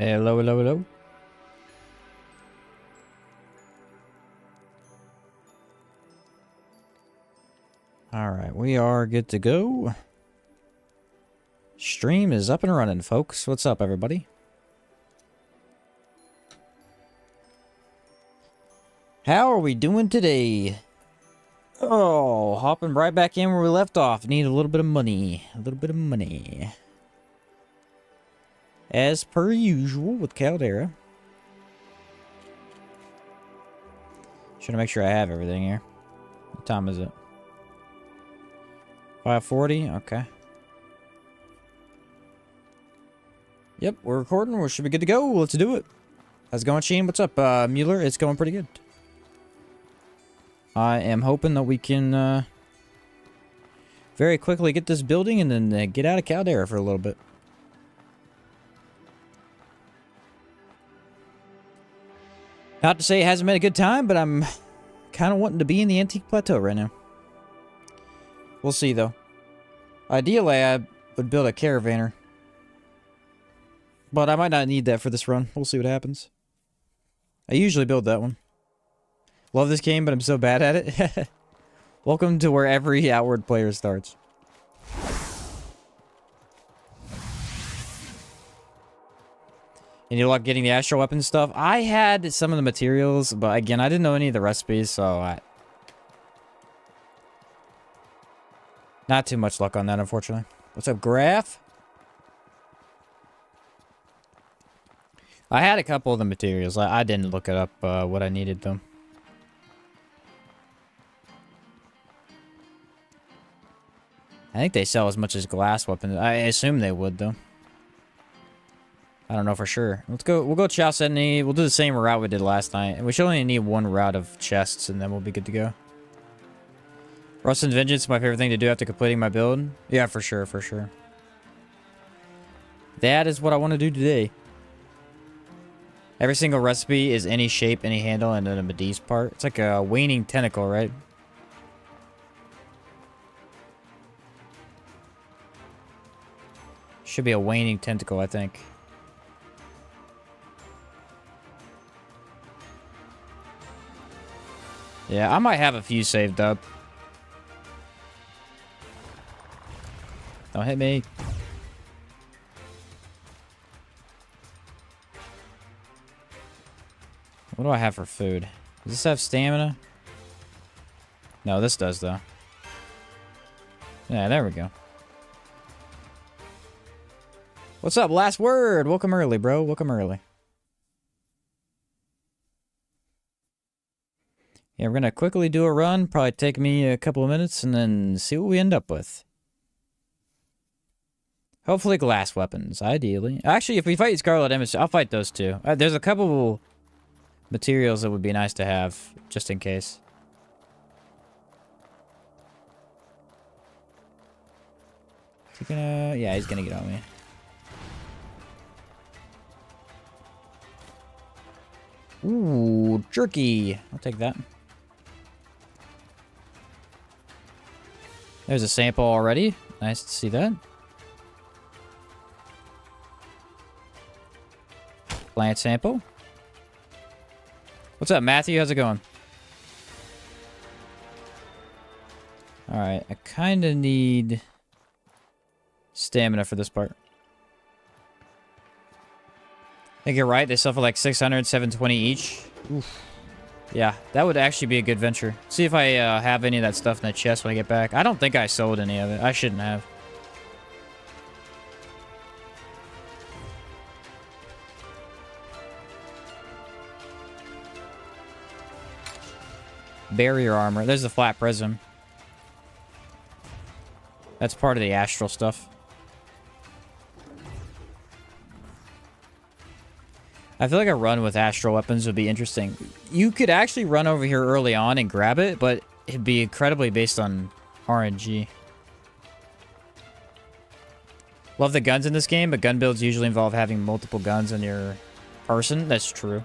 Hello, hello, hello. Alright, we are good to go. Stream is up and running, folks. What's up, everybody? How are we doing today? Oh, hopping right back in where we left off. Need a little bit of money. A little bit of money. As per usual with Caldera. Should make sure I have everything here. What time is it? 5:40? Okay. Yep, we're recording. We should be good to go. Let's do it. How's it going, Sheen? What's up, Mueller? It's going pretty good. I am hoping that we can very quickly get this building and then get out of Caldera for a little bit. Not to say it hasn't been a good time, but I'm kind of wanting to be in the Antique Plateau right now. We'll see, though. Ideally, I would build a caravaner. But I might not need that for this run. We'll see what happens. I usually build that one. Love this game, but I'm so bad at it. Welcome to where every Outward player starts. And you luck getting the Astral Weapon stuff? I had some of the materials, but again, I didn't know any of the recipes, so not too much luck on that, unfortunately. What's up, Graph? I had a couple of the materials. I didn't look it up what I needed them. I think they sell as much as glass weapons. I assume they would, though. I don't know for sure. Let's go. We'll go Chow Setney. We'll do the same route we did last night. And we should only need one route of chests, and then we'll be good to go. Rust and Vengeance is my favorite thing to do after completing my build. Yeah, for sure, for sure. That is what I want to do today. Every single recipe is any shape, any handle, and then a Medivh part. It's like a waning tentacle, right? Should be a waning tentacle, I think. Yeah, I might have a few saved up. Don't hit me. What do I have for food? Does this have stamina? No, this does, though. Yeah, there we go. What's up? Last word. Welcome early, bro. Welcome early. Yeah, we're going to quickly do a run. Probably take me a couple of minutes and then see what we end up with. Hopefully glass weapons, ideally. Actually, if we fight Scarlet Emissary, I'll fight those two. There's a couple materials that would be nice to have, just in case. Is he gonna... Yeah, he's gonna get on me. Ooh, jerky. I'll take that. There's a sample already. Nice to see that. Plant sample. What's up, Matthew? How's it going? Alright, I kind of need stamina for this part. I think you're right. They sell for like 600, 720 each. Oof. Yeah, that would actually be a good venture. See if I have any of that stuff in the chest when I get back. I don't think I sold any of it. I shouldn't have. Barrier armor. There's the flat prism. That's part of the astral stuff. I feel like a run with astral weapons would be interesting. You could actually run over here early on and grab it, but it'd be incredibly based on RNG. Love the guns in this game, but gun builds usually involve having multiple guns on your person. That's true.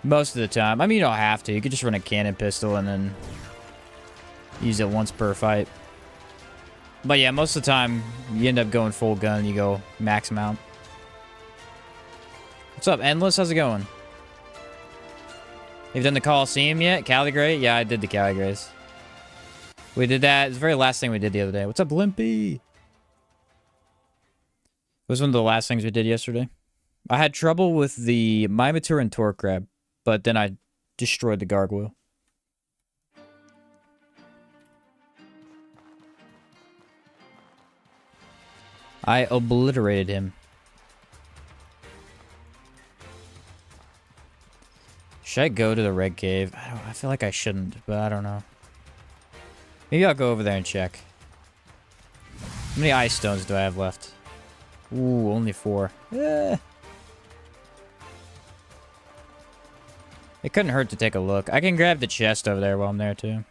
Most of the time. I mean, you don't have to. You could just run a cannon pistol and then use it once per fight. But yeah, most of the time, you end up going full gun. You go max amount. What's up, Endless? How's it going? You've done the Coliseum yet? Caligray? Yeah, I did the Caligrays. We did that. It's the very last thing we did the other day. What's up, Limpy? It was one of the last things we did yesterday. I had trouble with the Mimitor and Torque Crab, but then I destroyed the Gargoyle. I obliterated him. Should I go to the Red Cave? I feel like I shouldn't, but I don't know. Maybe I'll go over there and check. How many ice stones do I have left? Ooh, only 4. Eh. It couldn't hurt to take a look. I can grab the chest over there while I'm there, too.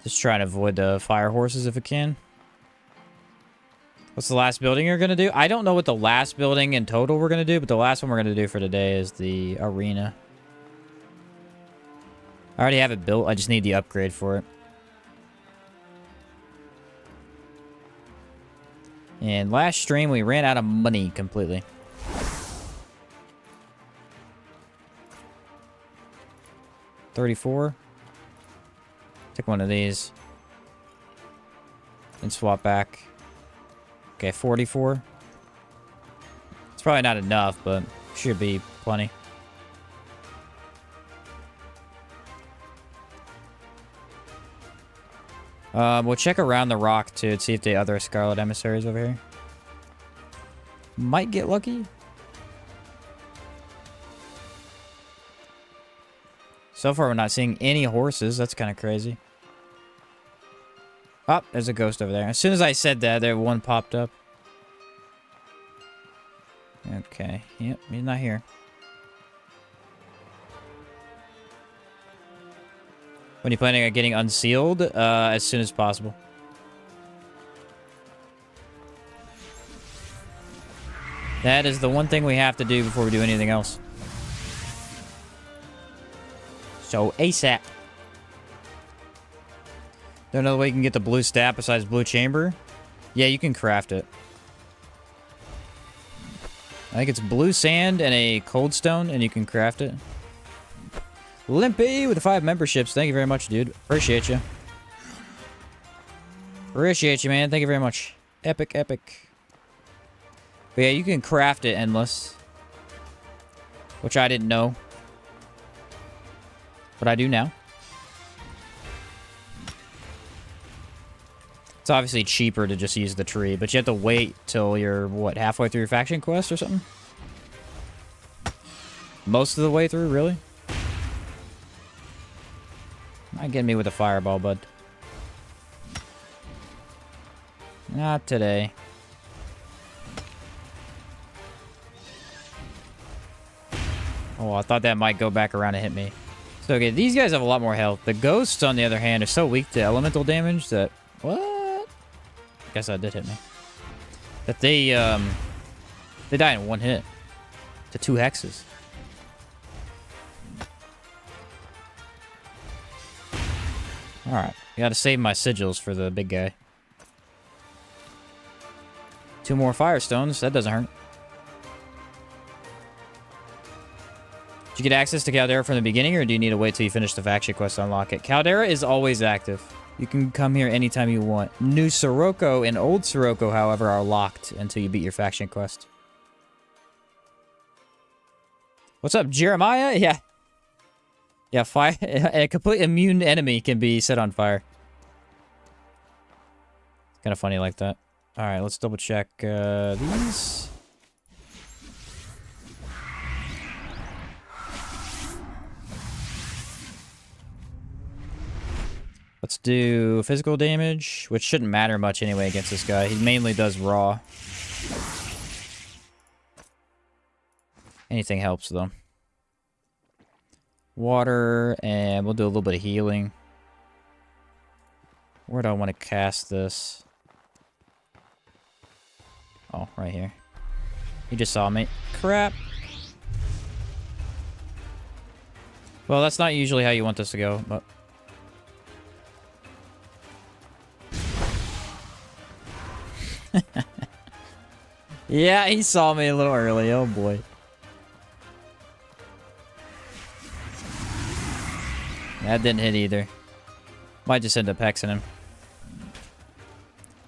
Just trying to avoid the fire horses if I can. What's the last building you're going to do? I don't know what the last building in total we're going to do, but the last one we're going to do for today is the arena. I already have it built. I just need the upgrade for it. And last stream, we ran out of money completely. $34. Take one of these. And swap back. Okay, 44. It's probably not enough, but should be plenty. We'll check around the rock, too, to see if the other Scarlet Emissaries over here. Might get lucky. So far, we're not seeing any horses. That's kind of crazy. Oh, there's a ghost over there. As soon as I said that, there one popped up. Okay. Yep, he's not here. When are you planning on getting unsealed? As soon as possible. That is the one thing we have to do before we do anything else. So, ASAP. Don't know the way you can get the blue stat besides blue chamber? Yeah, you can craft it. I think it's blue sand and a cold stone, and you can craft it. Limpy with the 5 memberships. Thank you very much, dude. Appreciate you. Appreciate you, man. Thank you very much. Epic, epic. But yeah, you can craft it endless. Which I didn't know. But I do now. It's obviously cheaper to just use the tree, but you have to wait till you're, what, halfway through your faction quest or something? Most of the way through, really? Not getting me with a fireball, bud. Not today. Oh, I thought that might go back around and hit me. So, okay, these guys have a lot more health. The ghosts, on the other hand, are so weak to elemental damage that... What? I guess that did hit me. That they die in 1 hit. To 2 hexes. Alright. I gotta save my sigils for the big guy. 2 more firestones. That doesn't hurt. Did you get access to Caldera from the beginning, or do you need to wait till you finish the faction quest to unlock it? Caldera is always active. You can come here anytime you want. New Sirocco and Old Sirocco, however, are locked until you beat your faction quest. What's up, Jeremiah? Yeah. Yeah, fire. A complete immune enemy can be set on fire. It's kind of funny like that. Alright, let's double check these. Let's do physical damage, which shouldn't matter much anyway against this guy. He mainly does raw. Anything helps, though. Water, and we'll do a little bit of healing. Where do I want to cast this? Oh, right here. He just saw me. Crap. Well, that's not usually how you want this to go, but... Yeah, he saw me a little early. Oh, boy. That didn't hit either. Might just end up hexing him.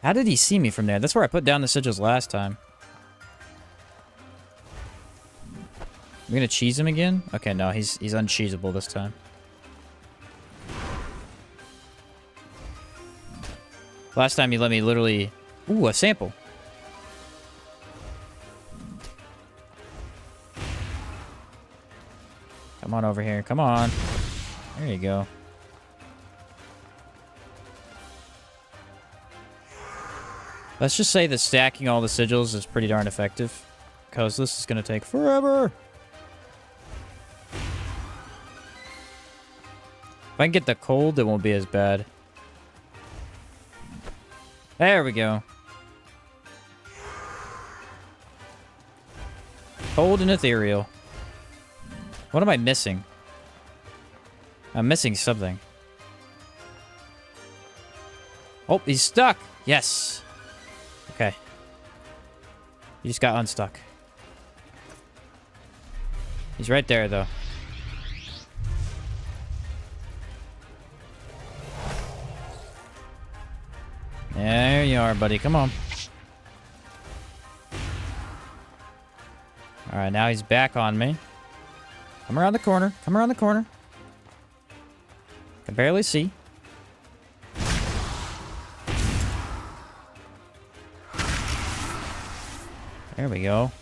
How did he see me from there? That's where I put down the sigils last time. I'm gonna cheese him again? Okay, no, he's uncheesable this time. Last time he let me literally... Ooh, a sample. Come on over here. Come on. There you go. Let's just say that stacking all the sigils is pretty darn effective. Because this is going to take forever. If I can get the cold, it won't be as bad. There we go. Cold and ethereal. What am I missing? I'm missing something. Oh, he's stuck. Yes. Okay. He just got unstuck. He's right there, though. There you are, buddy. Come on. Alright, now he's back on me. Come around the corner. Come around the corner. Can barely see. There we go.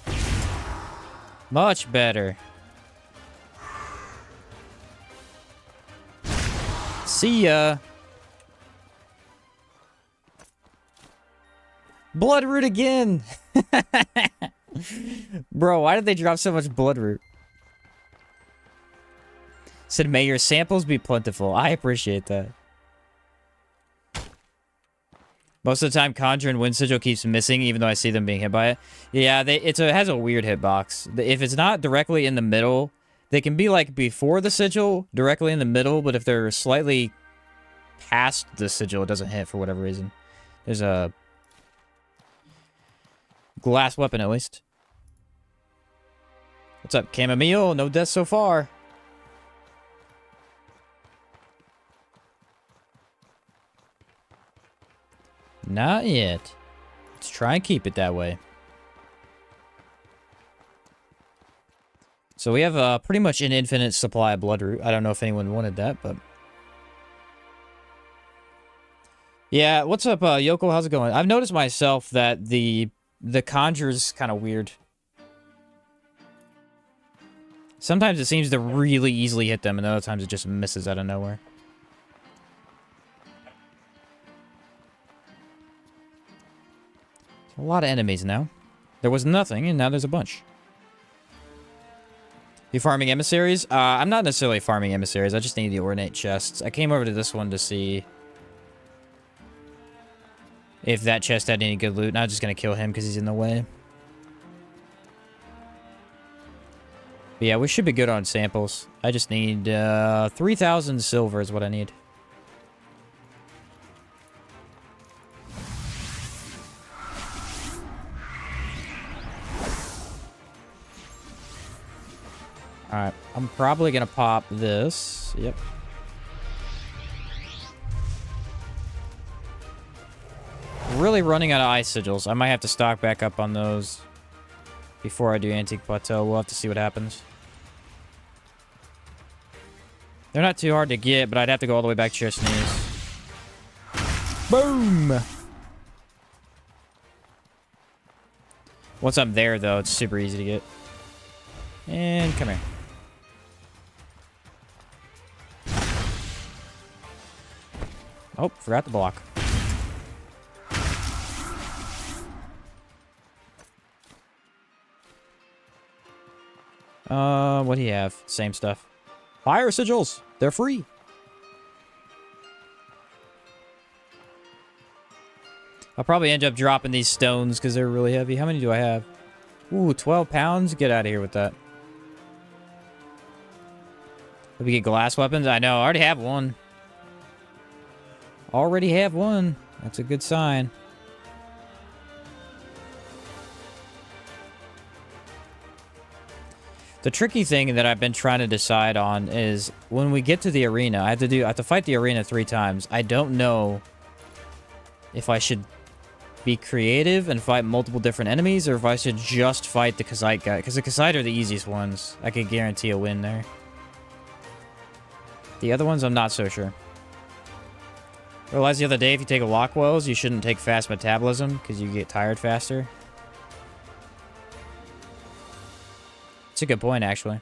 Much better. See ya. Bloodroot again. Bro, why did they drop so much Bloodroot? Said, may your samples be plentiful. I appreciate that. Most of the time, Conjure and Wind Sigil keeps missing, even though I see them being hit by it. Yeah, it has a weird hitbox. If it's not directly in the middle, they can be like before the sigil, directly in the middle, but if they're slightly past the sigil, it doesn't hit for whatever reason. There's a glass weapon, at least. What's up, Chamomile? No deaths so far. Not yet. Let's try and keep it that way. So we have pretty much an infinite supply of Bloodroot. I don't know if anyone wanted that, but... Yeah, what's up, Yoko? How's it going? I've noticed myself that the Conjure's kind of weird. Sometimes it seems to really easily hit them, and other times it just misses out of nowhere. A lot of enemies now. There was nothing, and now there's a bunch. You farming emissaries? I'm not necessarily farming emissaries. I just need the ornate chests. I came over to this one to see if that chest had any good loot. And I'm just going to kill him because he's in the way. But yeah, we should be good on samples. I just need 3,000 silver is what I need. Alright, I'm probably gonna pop this. Yep. Really running out of ice sigils. I might have to stock back up on those before I do Antique Plateau. We'll have to see what happens. They're not too hard to get, but I'd have to go all the way back to Chersonese. Boom! Once I'm there, though, it's super easy to get. And come here. Oh, forgot the block. What do you have? Same stuff. Fire sigils! They're free! I'll probably end up dropping these stones because they're really heavy. How many do I have? Ooh, 12 pounds? Get out of here with that. Did we get glass weapons? I know, I already have one. Already have one. That's a good sign. The tricky thing that I've been trying to decide on is when we get to the arena, I have to fight the arena 3 times. I don't know if I should be creative and fight multiple different enemies, or if I should just fight the Kazite guy. Because the Kazite are the easiest ones. I could guarantee a win there. The other ones, I'm not so sure. I realized the other day, if you take a Lockwells, you shouldn't take fast metabolism, because you get tired faster. It's a good point, actually.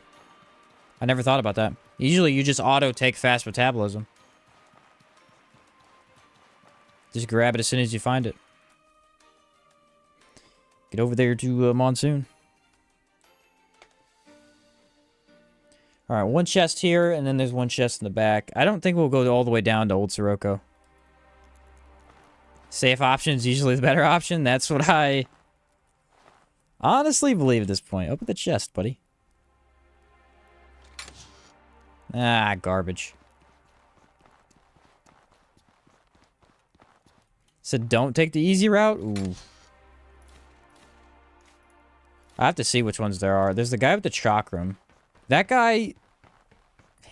I never thought about that. Usually, you just auto-take fast metabolism. Just grab it as soon as you find it. Get over there to Monsoon. Alright, 1 chest here, and then there's 1 chest in the back. I don't think we'll go all the way down to Old Sirocco. Safe option is usually the better option. That's what I honestly believe at this point. Open the chest, buddy. Ah, garbage. Said don't take the easy route? Ooh. I have to see which ones there are. There's the guy with the chakram. That guy...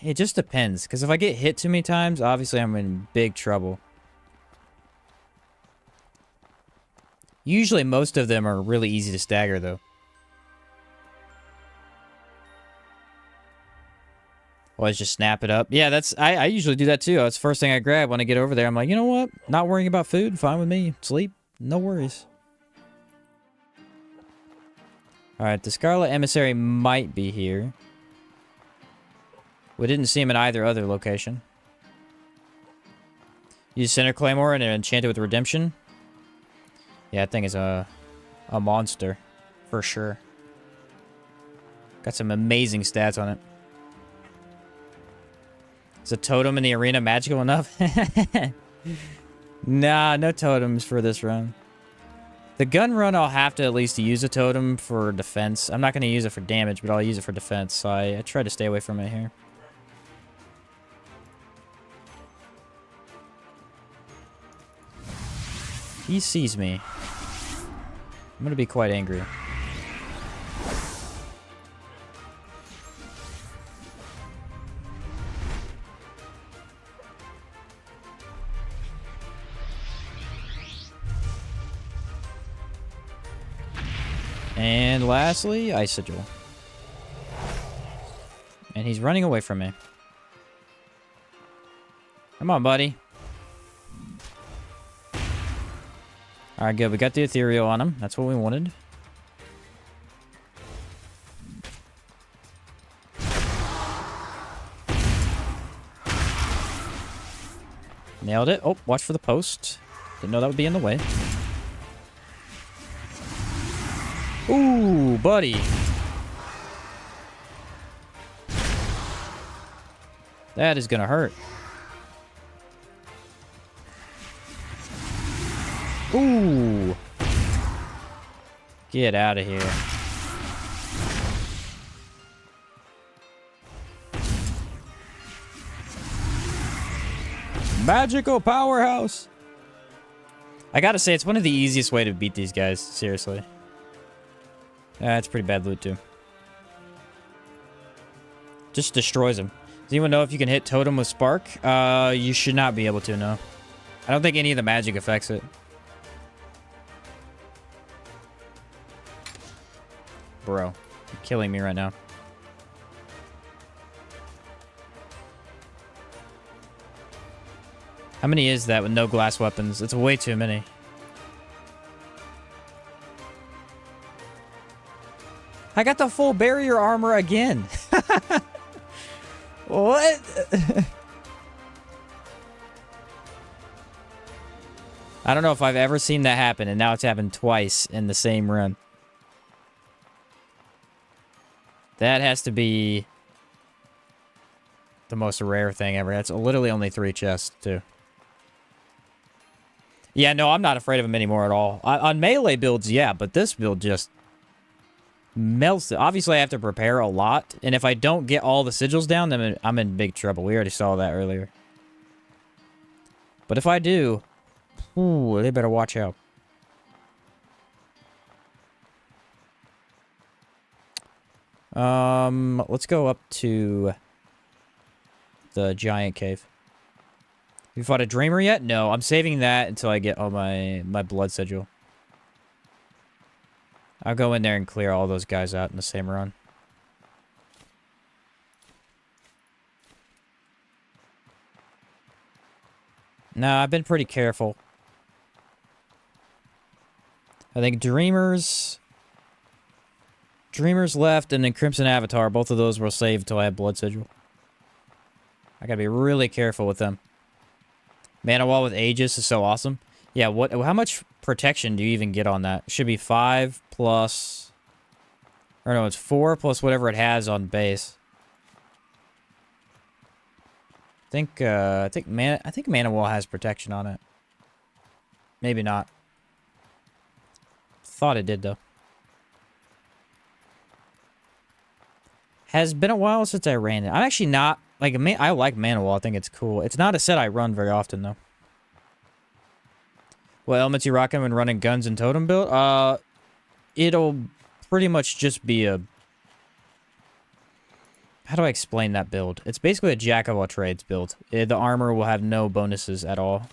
It just depends. Because if I get hit too many times, obviously I'm in big trouble. Usually most of them are really easy to stagger, though. Always just snap it up. Yeah, that's... I usually do that, too. That's the first thing I grab when I get over there. I'm like, you know what? Not worrying about food. Fine with me. Sleep. No worries. Alright, the Scarlet Emissary might be here. We didn't see him in either other location. Use Center Claymore and enchant it with Redemption. Yeah, that thing is a monster. For sure. Got some amazing stats on it. Is a totem in the arena magical enough? Nah, no totems for this run. The gun run, I'll have to at least use a totem for defense. I'm not going to use it for damage, but I'll use it for defense. So I try to stay away from it here. He sees me. I'm going to be quite angry. And lastly, Ice Sigil. And he's running away from me. Come on, buddy. Alright, good. We got the Ethereal on him. That's what we wanted. Nailed it. Oh, watch for the post. Didn't know that would be in the way. Ooh, buddy. That is gonna hurt. Ooh. Get out of here. Magical powerhouse. I gotta say, it's one of the easiest way to beat these guys. Seriously. It's pretty bad loot, too. Just destroys them. Does anyone know if you can hit Totem with Spark? You should not be able to, no. I don't think any of the magic affects it. Bro, you're killing me right now. How many is that with no glass weapons? It's way too many. I got the full barrier armor again. What? I don't know if I've ever seen that happen, and now it's happened twice in the same run. That has to be the most rare thing ever. That's literally only 3 chests, too. Yeah, no, I'm not afraid of him anymore at all. On melee builds, yeah, but this build just melts it. Obviously, I have to prepare a lot, and if I don't get all the sigils down, then I'm in big trouble. We already saw that earlier. But if I do, ooh, they better watch out. Let's go up to the giant cave. You fought a Dreamer yet? No, I'm saving that until I get all my blood sigil. I'll go in there and clear all those guys out in the same run. No, I've been pretty careful. I think Dreamers left, and then Crimson Avatar. Both of those will save until I have Blood Sigil. I gotta be really careful with them. Mana Wall with Aegis is so awesome. Yeah, how much protection do you even get on that? It should be 5 plus... Or no, it's 4 plus whatever it has on base. I think Mana Wall has protection on it. Maybe not. Thought it did, though. Has been a while since I ran it. I'm actually not... Like, I like Mana Wall. I think it's cool. It's not a set I run very often, though. What elements you rocking when running guns and totem build? It'll pretty much just be a... How do I explain that build? It's basically a jack of all trades build. The armor will have no bonuses at all.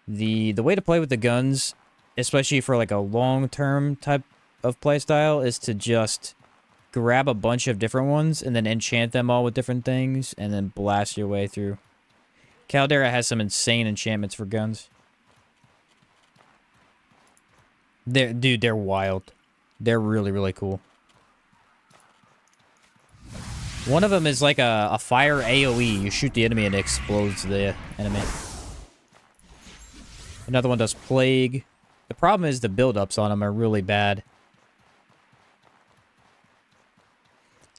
The way to play with the guns, especially for like a long-term type of playstyle, is to just grab a bunch of different ones and then enchant them all with different things and then blast your way through. Caldera has some insane enchantments for guns. They're wild. They're really, really cool. One of them is like a fire AoE. You shoot the enemy and it explodes the enemy. Another one does Plague. The problem is the build-ups on them are really bad.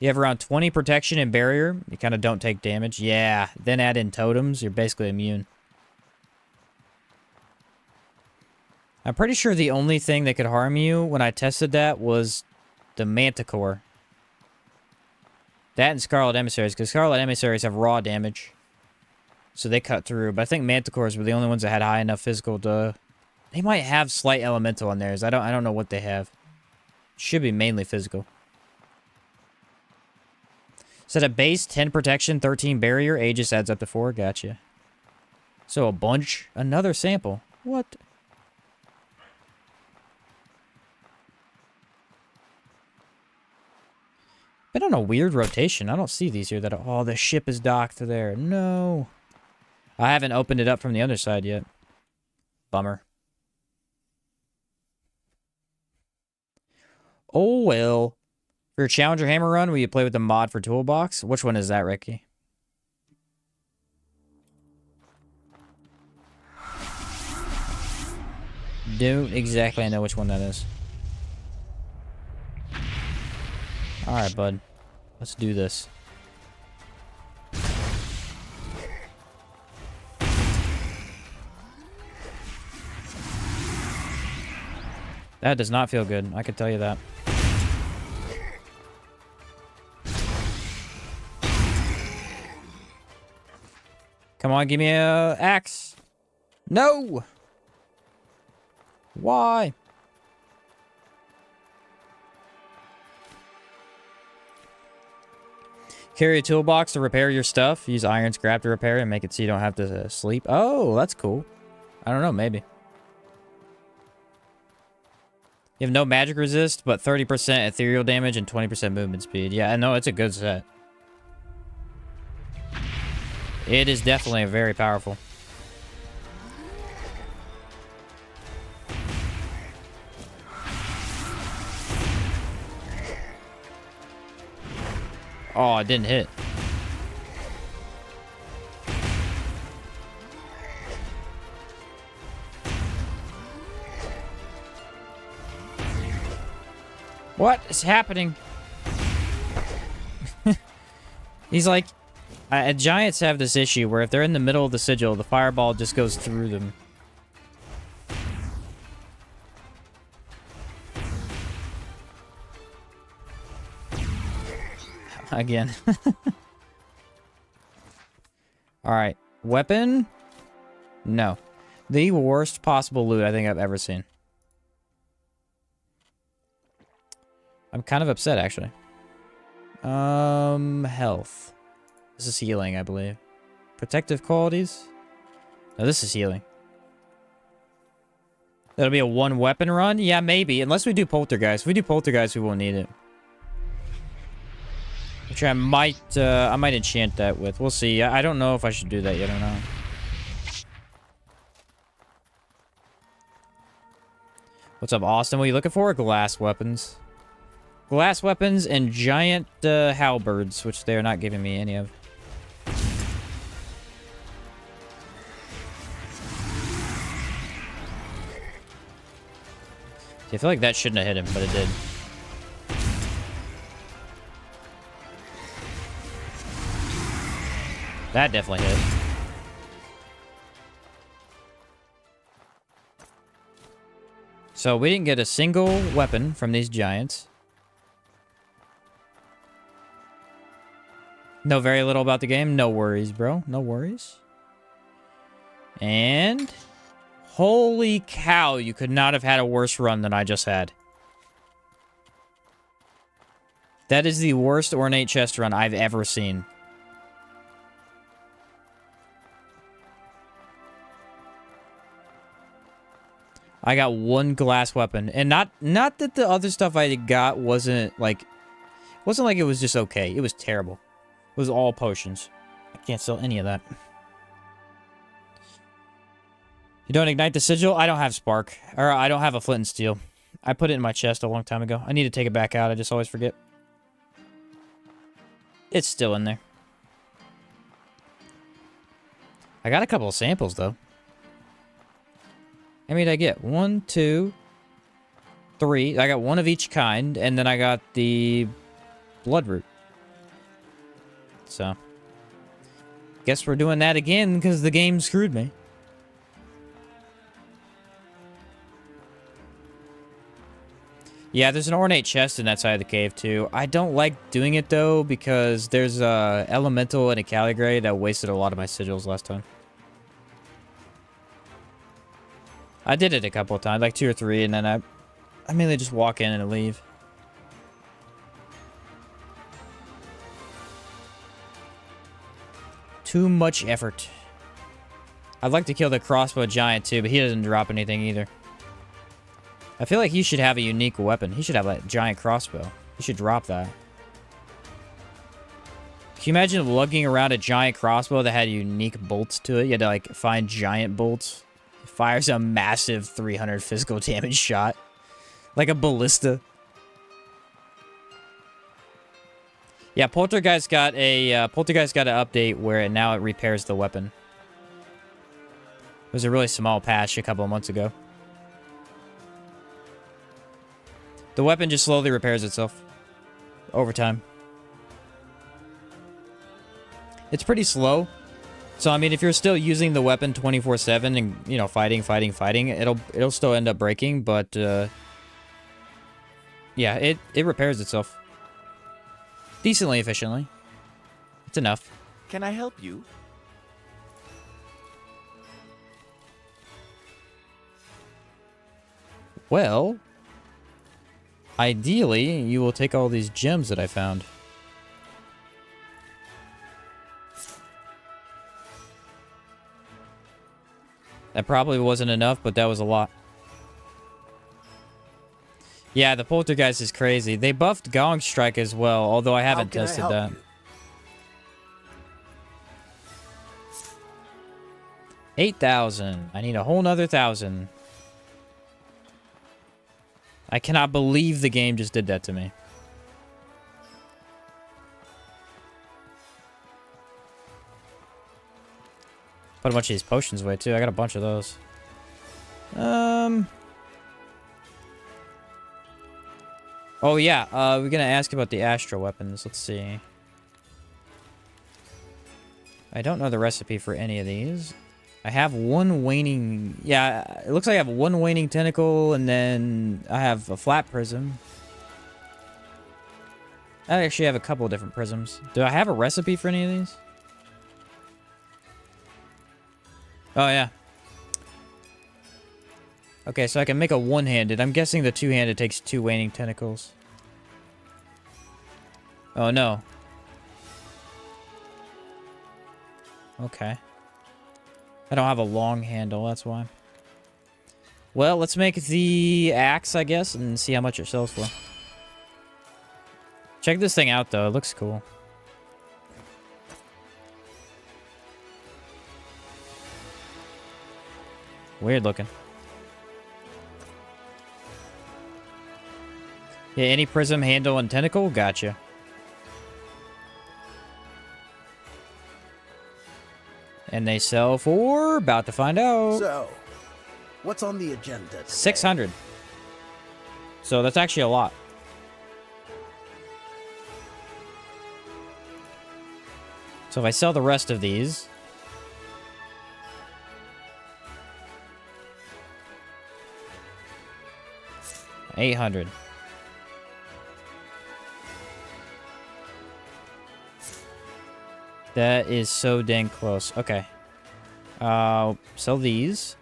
You have around 20 protection and barrier. You kind of don't take damage. Yeah, then add in totems. You're basically immune. I'm pretty sure the only thing that could harm you when I tested that was the Manticore. That and Scarlet Emissaries, because Scarlet Emissaries have raw damage. So they cut through. But I think Manticores were the only ones that had high enough physical to... They might have slight elemental on theirs. I don't know what they have. Should be mainly physical. Set a base, 10 protection, 13 barrier. Aegis adds up to 4. Gotcha. So a bunch. Another sample. What? Been on a weird rotation. I don't see these here that are... Oh, the ship is docked there. No. I haven't opened it up from the other side yet. Bummer. Oh, well. For your Challenger Hammer run, will you play with the mod for Toolbox? Which one is that, Ricky? Don't exactly know which one that is. Alright, bud. Let's do this. That does not feel good. I can tell you that. Come on, give me a axe. No! Why? Carry a toolbox to repair your stuff. Use iron scrap to repair it and make it so you don't have to sleep. Oh, that's cool. I don't know, maybe. You have no magic resist, but 30% ethereal damage and 20% movement speed. Yeah, I know, it's a good set. It is definitely very powerful. Oh, it didn't hit. What is happening? He's like... Giants have this issue where if they're in the middle of the sigil, the fireball just goes through them. Again. Alright. Weapon? No. The worst possible loot I think I've ever seen. I'm kind of upset, actually. Health. This is healing, I believe. Protective qualities? No, this is healing. That'll be a one weapon run? Yeah, maybe. Unless we do Poltergeist. If we do Poltergeist, we won't need it. Which I might enchant that with. We'll see. I don't know if I should do that yet or not. What's up, Austin? What are you looking for? Glass weapons. Glass weapons and giant halberds, which they're not giving me any of. See, I feel like that shouldn't have hit him, but it did. That definitely hit. So we didn't get a single weapon from these giants. Know very little about the game. No worries, bro. No worries. And holy cow, you could not have had a worse run than I just had. That is the worst ornate chest run I've ever seen. I got one glass weapon, and not that the other stuff I got wasn't like it was just okay. It was terrible. It was all potions. I can't sell any of that. You don't ignite the sigil? I don't have spark, or I don't have a flint and steel. I put it in my chest a long time ago. I need to take it back out. I just always forget. It's still in there. I got a couple of samples though. How many did I get? 1, 2, 3. I got one of each kind, and then I got the bloodroot. So, guess we're doing that again because the game screwed me. Yeah, there's an ornate chest in that side of the cave too. I don't like doing it though because there's a elemental and a Caligray that wasted a lot of my sigils last time. I did it a couple of times, like 2 or 3, and then I mainly just walk in and leave. Too much effort. I'd like to kill the crossbow giant too, but he doesn't drop anything either. I feel like he should have a unique weapon. He should have a giant crossbow. He should drop that. Can you imagine lugging around a giant crossbow that had unique bolts to it? You had to like find giant bolts. Fires a massive 300 physical damage shot. Like a ballista. Yeah, Poltergeist got an update where now it repairs the weapon. It was a really small patch a couple of months ago. The weapon just slowly repairs itself over time. It's pretty slow. So, I mean, if you're still using the weapon 24/7 and, you know, fighting, it'll still end up breaking, but, yeah, it repairs itself. Decently efficiently. It's enough. Can I help you? Well, ideally, you will take all these gems that I found. That probably wasn't enough, but that was a lot. Yeah, the Poltergeist is crazy. They buffed Gong Strike as well, although I haven't tested that. 8,000. I need a whole nother 1,000. I cannot believe the game just did that to me. Put a bunch of these potions away, too. I got a bunch of those. Oh, yeah. We're going to ask about the Astro weapons. Let's see. I don't know the recipe for any of these. I have one waning... Yeah, it looks like I have one waning tentacle, and then I have a flat prism. I actually have a couple of different prisms. Do I have a recipe for any of these? Oh, yeah. Okay, so I can make a one-handed. I'm guessing the two-handed takes 2 waning tentacles. Oh, no. Okay. I don't have a long handle, that's why. Well, let's make the axe, I guess, and see how much it sells for. Check this thing out, though. It looks cool. Weird looking. Yeah, any prism, handle, and tentacle? Gotcha. And they sell for... About to find out. So, what's on the agenda today? 600. So that's actually a lot. So if I sell the rest of these... $800. That is so dang close. Okay. Sell these.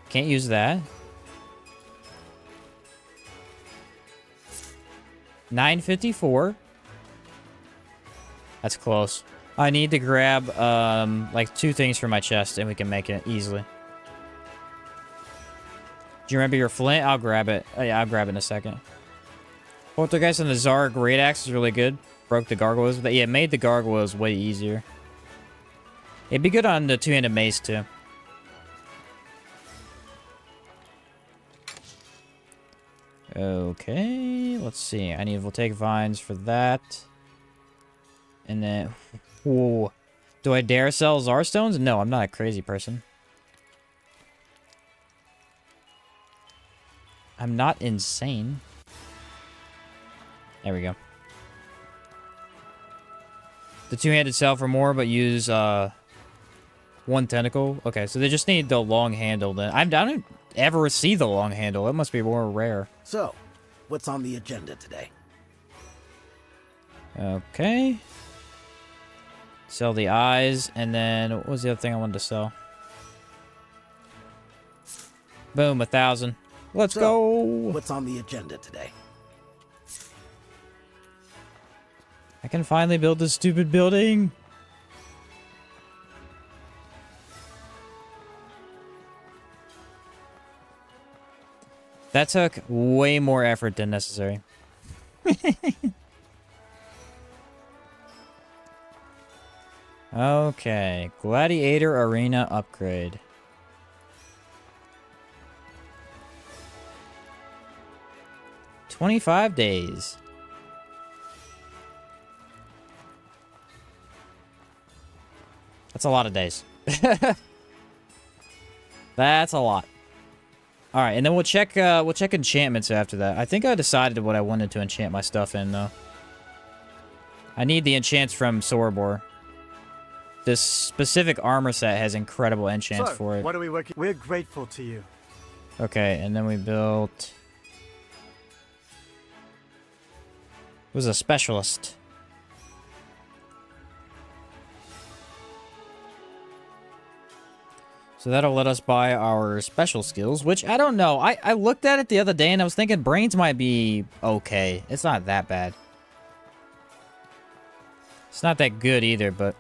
Can't use that. 954. That's close. I need to grab, like 2 things from my chest and we can make it easily. Do you remember your flint? I'll grab it. Oh, yeah, I'll grab it in a second. Poltergeist and the Zara Great Axe is really good. Broke the gargoyles. But yeah, it made the gargoyles way easier. It'd be good on the 2-handed mace, too. Okay, let's see. I need Voltaic Vines for that. And then... Whoa. Do I dare sell Zarstones? No, I'm not a crazy person. I'm not insane. There we go. The 2-handed sell for more, but use 1 tentacle. Okay, so they just need the long handle then. I don't ever see the long handle. It must be more rare. So, what's on the agenda today? Okay. Sell the eyes, and then what was the other thing I wanted to sell? Boom, 1,000. Let's go. What's on the agenda today? I can finally build this stupid building. That took way more effort than necessary. Okay, Gladiator Arena upgrade. $25 days. That's a lot of days. That's a lot. All right, and then we'll check enchantments after that. I think I decided what I wanted to enchant my stuff in, though. I need the enchants from Sorobor. This specific armor set has incredible enchants for it. What are we working? We're grateful to you. Okay, and then we built... It was a specialist. So that'll let us buy our special skills, which I don't know. I looked at it the other day and I was thinking brains might be okay. It's not that bad. It's not that good either, but...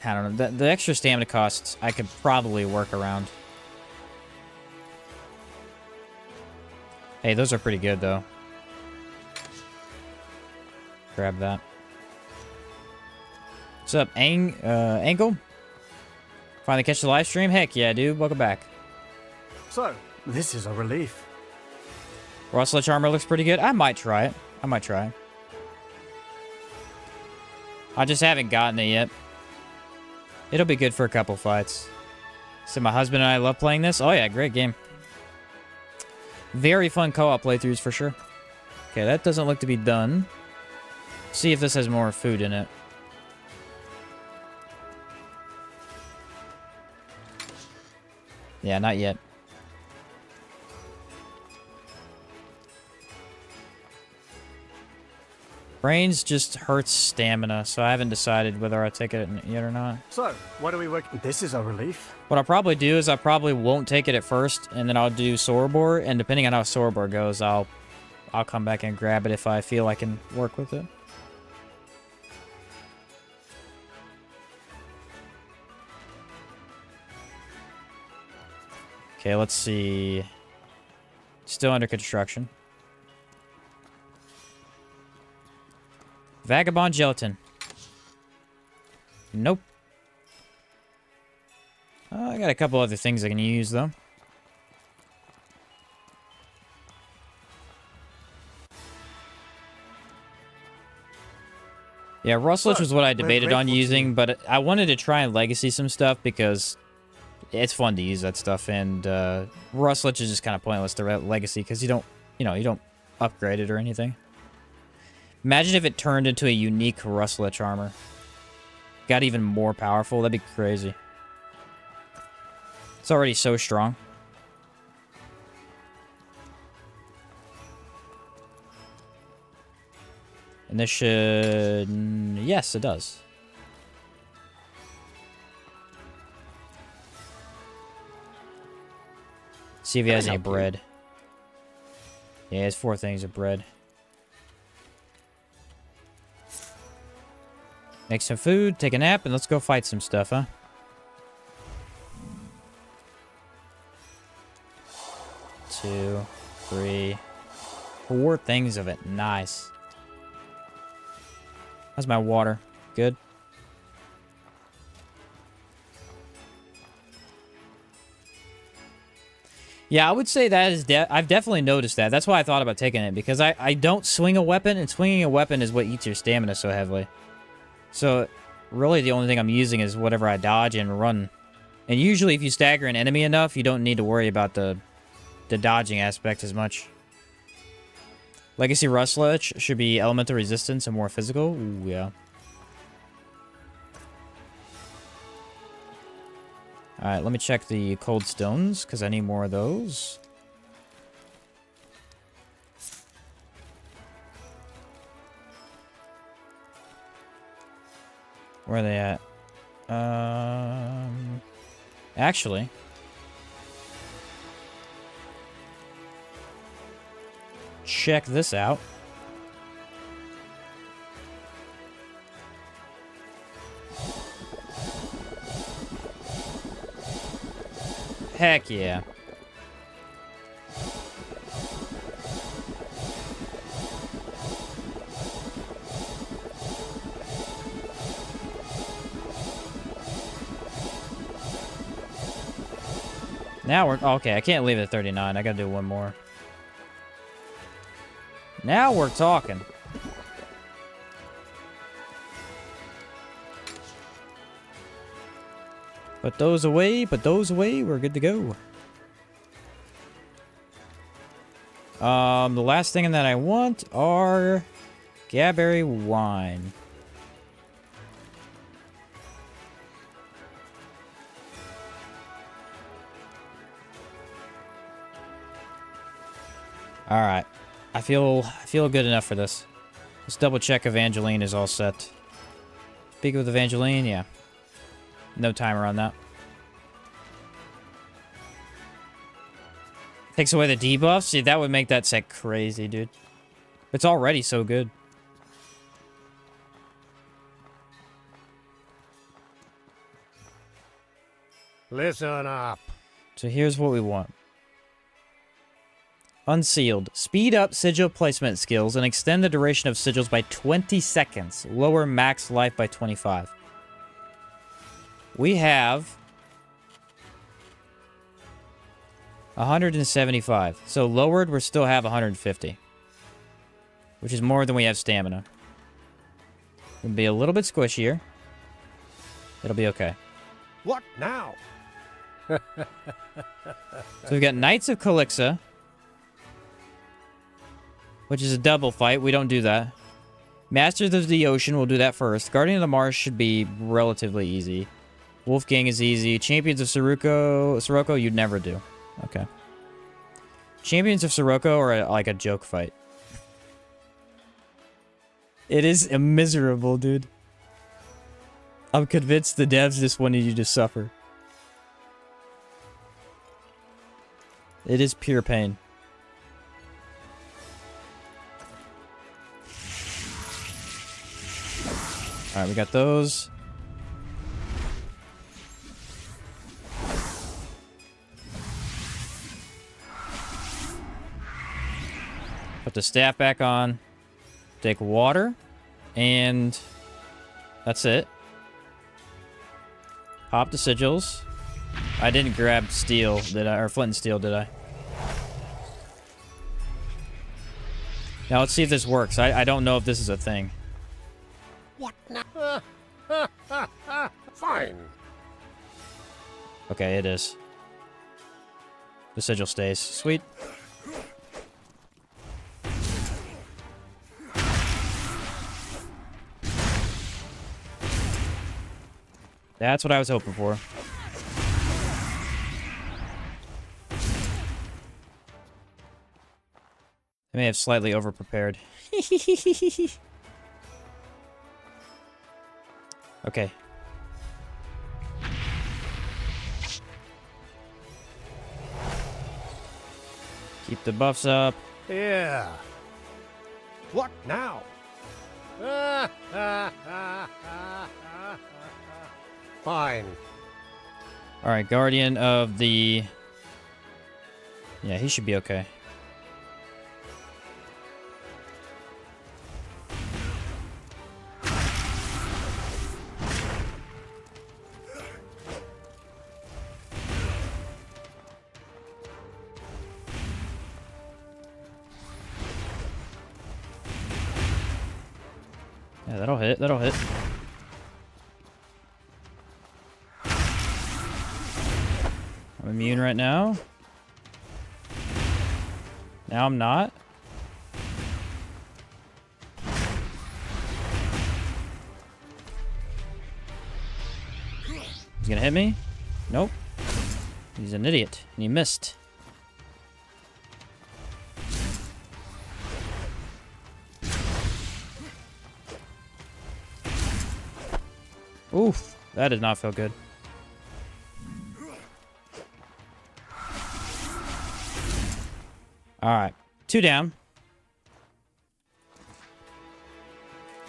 I don't know. The extra stamina costs I could probably work around. Hey, those are pretty good, though. Grab that. What's up, Angle? Finally catch the live stream? Heck yeah, dude. Welcome back. So, this is a relief. Rustlich armor looks pretty good. I might try it. I might try. I just haven't gotten it yet. It'll be good for a couple fights. So my husband and I love playing this. Oh yeah, great game. Very fun co-op playthroughs for sure. Okay, that doesn't look to be done. See if this has more food in it. Yeah, not yet. Brains just hurts stamina, so I haven't decided whether I take it yet or not. So, what are we working? This is a relief. What I'll probably do is I probably won't take it at first, and then I'll do Sorobor, and depending on how Sorobor goes, I'll I'll come back and grab it if I feel I can work with it. Okay, let's see. Still under construction. Vagabond gelatin. Nope. I got a couple other things I can use, though. Yeah, Rustlich was what I debated on using, but I wanted to try and legacy some stuff because it's fun to use that stuff, and Rustlich is just kind of pointless to legacy because you don't upgrade it or anything. Imagine if it turned into a unique Rustlich armor. Got even more powerful, that'd be crazy. It's already so strong. And this should... Yes, it does. See if he has any bread. Yeah, he has 4 things of bread. Make some food, take a nap, and let's go fight some stuff, huh? Two, 3, 4 things of it. Nice. How's my water? Good. Yeah, I would say that is... I've definitely noticed that. That's why I thought about taking it, because I don't swing a weapon, and swinging a weapon is what eats your stamina so heavily. So, really the only thing I'm using is whatever I dodge and run. And usually if you stagger an enemy enough, you don't need to worry about the dodging aspect as much. Legacy Rustlich should be elemental resistance and more physical. Ooh, yeah. Alright, let me check the cold stones, because I need more of those. Where are they at? Actually... check this out. Heck yeah. Now we're... Okay, I can't leave it at 39. I gotta do one more. Now we're talking. Put those away, we're good to go. The last thing that I want are Gaberry wine. Alright. I feel good enough for this. Let's double check Evangeline is all set. Speak with Evangeline, yeah. No timer on that. Takes away the debuffs? See, that would make that set crazy, dude. It's already so good. Listen up. So here's what we want. Unsealed. Speed up sigil placement skills and extend the duration of sigils by 20 seconds. Lower max life by 25. We have 175. So lowered, we still have 150. Which is more than we have stamina. It'll be a little bit squishier. It'll be okay. What now? So we've got Knights of Calixa, which is a double fight. We don't do that. Masters of the Ocean, we'll do that first. Guardian of the Marsh should be relatively easy. Wolfgang is easy. Champions of Sirocco, you'd never do. Okay. Champions of Sirocco are like a joke fight. It is miserable, dude. I'm convinced the devs just wanted you to suffer. It is pure pain. Alright, we got those. Put the staff back on. Take water. And that's it. Pop the sigils. I didn't grab steel, did I? Or flint and steel, did I? Now let's see if this works. I don't know if this is a thing. What now? Fine. Okay, it is. The sigil stays. Sweet. That's what I was hoping for. I may have slightly over-prepared. Okay. Keep the buffs up. Yeah. What now? Fine. Alright, Guardian of the... Yeah, he should be okay. Yeah, that'll hit, that'll hit. I'm immune right now. Now I'm not. He's gonna hit me? Nope. He's an idiot, and he missed. Oof, that did not feel good. Alright, 2 down.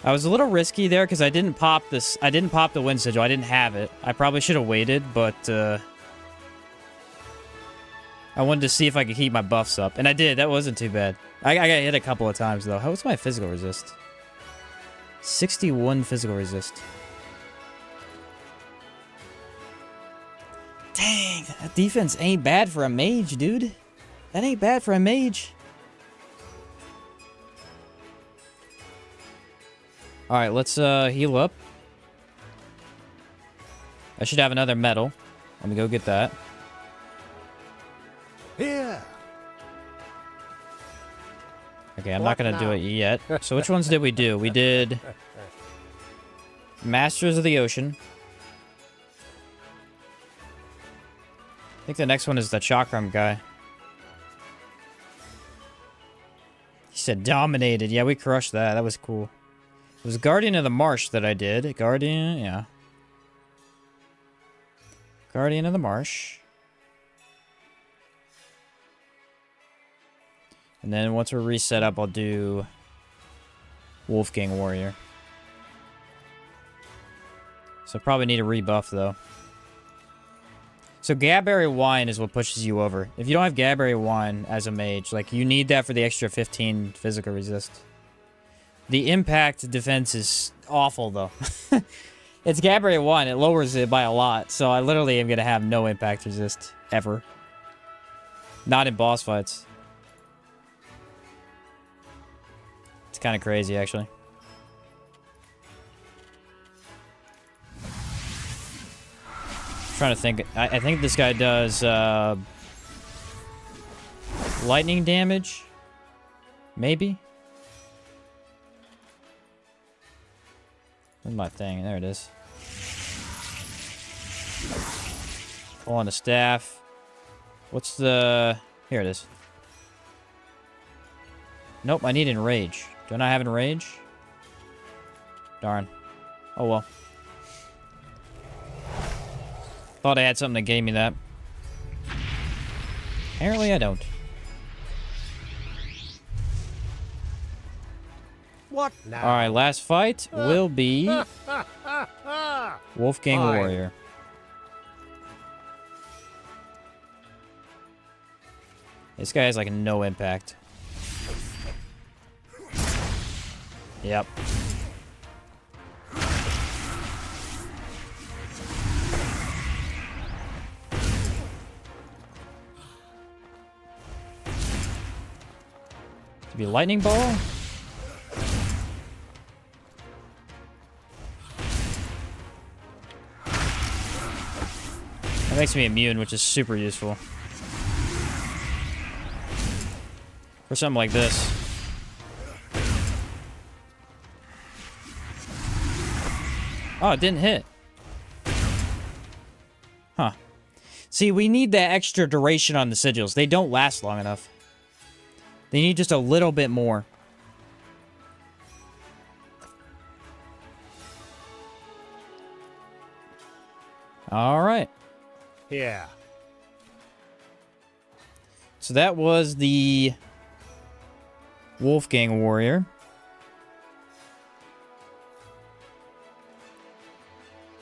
I was a little risky there because I didn't pop this. I didn't pop the wind sigil. I didn't have it. I probably should have waited, but I wanted to see if I could keep my buffs up. And I did. That wasn't too bad. I got hit a couple of times, though. What's my physical resist? 61 physical resist. Dang, that defense ain't bad for a mage, dude. That ain't bad for a mage. Alright, let's heal up. I should have another medal. Let me go get that. Here. Okay, I'm not gonna do it yet. So which ones did we do? We did Masters of the Ocean. I think the next one is the Chakram guy. He said dominated. Yeah, we crushed that. That was cool. It was Guardian of the Marsh that I did. Guardian, yeah. Guardian of the Marsh. And then once we're reset up, I'll do Wolfgang Warrior. So probably need a rebuff, though. So Gadberry Wine is what pushes you over. If you don't have Gadberry Wine as a mage, like, you need that for the extra 15 physical resist. The impact defense is awful, though. It's Gadberry Wine. It lowers it by a lot. So I literally am going to have no impact resist, ever. Not in boss fights. It's kind of crazy, actually. Trying to think. I think this guy does lightning damage. Maybe. Where's my thing? There it is. Pull on the staff. What's the... Here it is. Nope, I need Enrage. Don't I have Enrage? Darn. Oh well. Thought I had something that gave me that. Apparently I don't. What now? All right, last fight will be Wolfgang Fine. Warrior. This guy has like no impact. Yep. To be lightning ball? That makes me immune, which is super useful. For something like this. Oh, it didn't hit. Huh. See, we need that extra duration on the sigils. They don't last long enough. They need just a little bit more. All right. Here. So that was the Wolfgang Warrior.